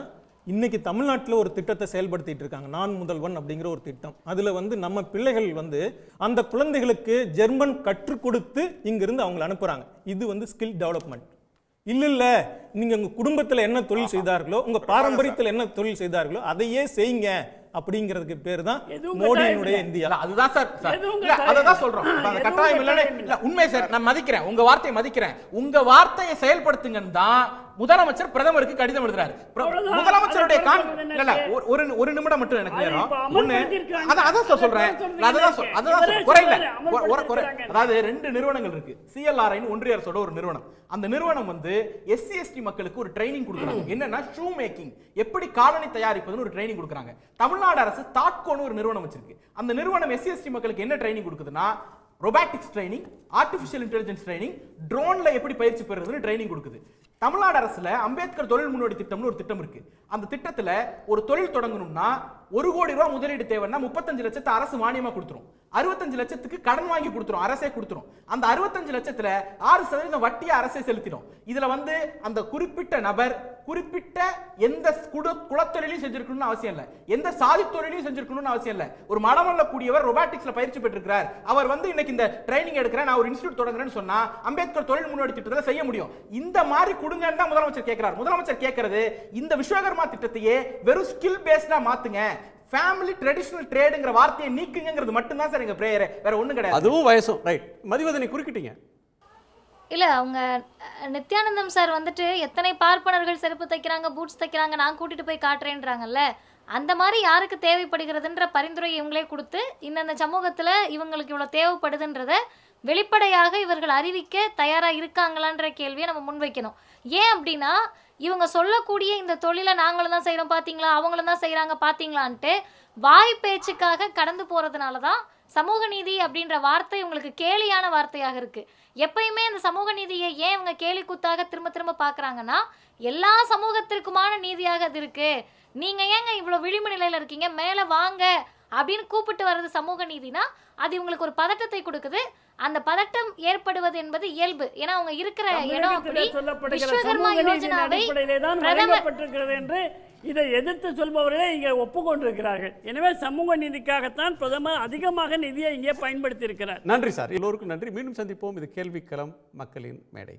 இன்னைக்கு தமிழ்நாட்டில் ஒரு திட்டத்தை செயல்படுத்திட்டு இருக்காங்க, நான் முதல்வன் அப்படிங்கிற ஒரு திட்டம். அதுல வந்து நம்ம பிள்ளைகள் வந்து அந்த குழந்தைகளுக்கு ஜெர்மன் கற்றுக் கொடுத்து இங்கிருந்து அவங்களை அனுப்புறாங்க. இது வந்து ஸ்கில் டெவலப்மெண்ட் இல்ல. நீங்க உங்க குடும்பத்துல என்ன தொழில் செய்தார்களோ, உங்க பாரம்பரியத்தில் என்ன தொழில் செய்தார்களோ அதையே செய்யுங்க அப்படிங்கிறதுக்கு பேர் தான் மோடியினுடைய இந்தியா. அதுதான் சார், அததான் சொல்றோம். கட்டாயம் இல்ல, உண்மை சார், நான் மதிக்கிறேன், உங்க வார்த்தையை மதிக்கிறேன். உங்க வார்த்தையை செயல்படுத்துங்கன்னு தான் முதலமைச்சர் பிரதமருக்கு கடிதம் எழுதுறாரு. முதலமைச்சருடைய ஒரு நிமிடம் மட்டும் எனக்கு நேரம். அதான் சொல்றேன், அதாவது 2 நிறுவனங்கள் இருக்கு. சிஎல்ஆர்ஐன்னு ஒன்றிய அரசோட ஒரு நிறுவனம். அந்த நிறுவனம் வந்து எஸ்சி எஸ்டி மக்களுக்கு ஒரு ட்ரைனிங் கொடுக்குறாங்க. என்னன்னா ஷூ மேக்கிங், எப்படி காலணி தயாரிப்பதுன்னு ஒரு ட்ரைனிங் கொடுக்குறாங்க. தமிழ்நாடு அரசு தாட்கோன்னு ஒரு நிறுவனம் வச்சிருக்கு. அந்த நிறுவனம் எஸ்சி எஸ்டி மக்களுக்கு என்ன ட்ரைனிங் கொடுக்குதுன்னா, robotics training, artificial intelligence training, ட்ரோன்ல எப்படி பயிற்சி பெறுறதுன்னு ட்ரைனிங் கொடுக்குது. தமிழ்நாடு அரசுல அம்பேத்கர் தொழில் முன்னோடி திட்டம்னு ஒரு திட்டம் இருக்கு. அந்த திட்டத்துல ஒரு தொழில் தொடங்கணும்னா 1 கோடி ரூபாய் முதலீடு தேவைன்னா 35 லட்சத்தை அரசு மானியமா கொடுத்துரும். 65 லட்சத்துக்கு கடன் வாங்கி கொடுத்துரும், அரசே கொடுத்துரும். அந்த 65 லட்சத்துல 6% வட்டியை அரசே செலுத்திடும். இதுல வந்து அந்த குறிப்பிட்ட நபர் குறிப்பிட்ட எந்த குலத்தொழிலையும் செஞ்சிருக்கணும்னு அவசியம் இல்லை, எந்த சாதி தொழிலையும் செஞ்சிருக்கணும்னு அவசியம் இல்லை. ஒரு மனமல்ல கூடியவர் ரொபாட்டிக்ஸ்ல பயிற்சி பெற்றிருக்கிறார், அவர் வந்து இன்னைக்கு இந்த ட்ரைனிங் எடுக்கிறேன், நான் ஒரு இன்ஸ்டிடியூட் தொடங்குறேன்னு சொன்னா அம்பேத்கர் தொழில் முன்னோடி திட்டத்தில் செய்ய முடியும். இந்த மாதிரி கொடுங்கன்னு தான் முதலமைச்சர் கேட்கிறார். முதலமைச்சர் கேட்கறது இந்த விஸ்வகர்மா திட்டத்தையே வெறும் ஸ்கில் பேஸ்டா மாத்துங்க, ஃபேமிலி ட்ரெடிஷனல் ட்ரேடுங்கிற வார்த்தையை நீக்குங்கிறது மட்டும்தான் சார் எங்க பிரேயர், வேற ஒண்ணும் கிடையாது. அதுவும் வயசும் ரைட். மதிவதனை குறுக்கிட்டீங்க. இல்லை, அவங்க நித்யானந்தம் சார் வந்துட்டு எத்தனை பார்ப்பனர்கள் செருப்பு தைக்கிறாங்க, பூட்ஸ் தைக்கிறாங்க, நான் கூட்டிகிட்டு போய் காட்டுறேன்றாங்கல்ல, அந்த மாதிரி யாருக்கு தேவைப்படுகிறதுன்ற பரிந்துரையை இவங்களே கொடுத்து இந்த சமூகத்தில் இவங்களுக்கு இவ்வளோ தேவைப்படுதுன்றத வெளிப்படையாக இவர்கள் அறிவிக்க தயாராக இருக்காங்களான்ற கேள்வியை நம்ம முன்வைக்கணும். ஏன் அப்படின்னா, இவங்க சொல்லக்கூடிய இந்த தொழிலை நாங்களும் தான் செய்கிறோம் பார்த்தீங்களா, அவங்களும் தான் செய்கிறாங்க பார்த்தீங்களான்ட்டு வாய் பேச்சுக்காக கடந்து போகிறதுனால தான் சமூக நீதி அப்படின்ற வார்த்தை உங்களுக்கு கேலியான வார்த்தையாக இருக்குது. எப்பயுமே அந்த சமூக நீதியை ஏன் இவங்க கேலி கூத்தாக திரும்ப திரும்ப பார்க்குறாங்கன்னா, எல்லா சமூகத்திற்குமான நீதியாக அது இருக்குது, நீங்க ஏங்க இவ்வளோ விளிம்பு நிலையில இருக்கீங்க, மேலே வாங்க அப்படின்னு கூப்பிட்டு வர்றது சமூக நீதினா அது இவங்களுக்கு ஒரு பதட்டத்தை கொடுக்குது. அந்த பதட்டம் ஏற்படுவது என்பது இயல்பு. ஏன்னா அவங்க இருக்கிற இடம் அப்படி. விஸ்வகர்மா யோஜனாவை வழங்கப்பட்டிருக்கிறது என்று இதை எதிர்த்து சொல்பவர்களே இங்கே ஒப்புக்கொண்டிருக்கிறார்கள். எனவே சமூக நீதிக்காகத்தான் பிரதமர் அதிகமாக நிதியை இங்கே பயன்படுத்தி இருக்கிறார். நன்றி சார், எல்லோருக்கும் நன்றி. மீண்டும் சந்திப்போம். இது கேள்விக்களம், மக்களின் மேடை.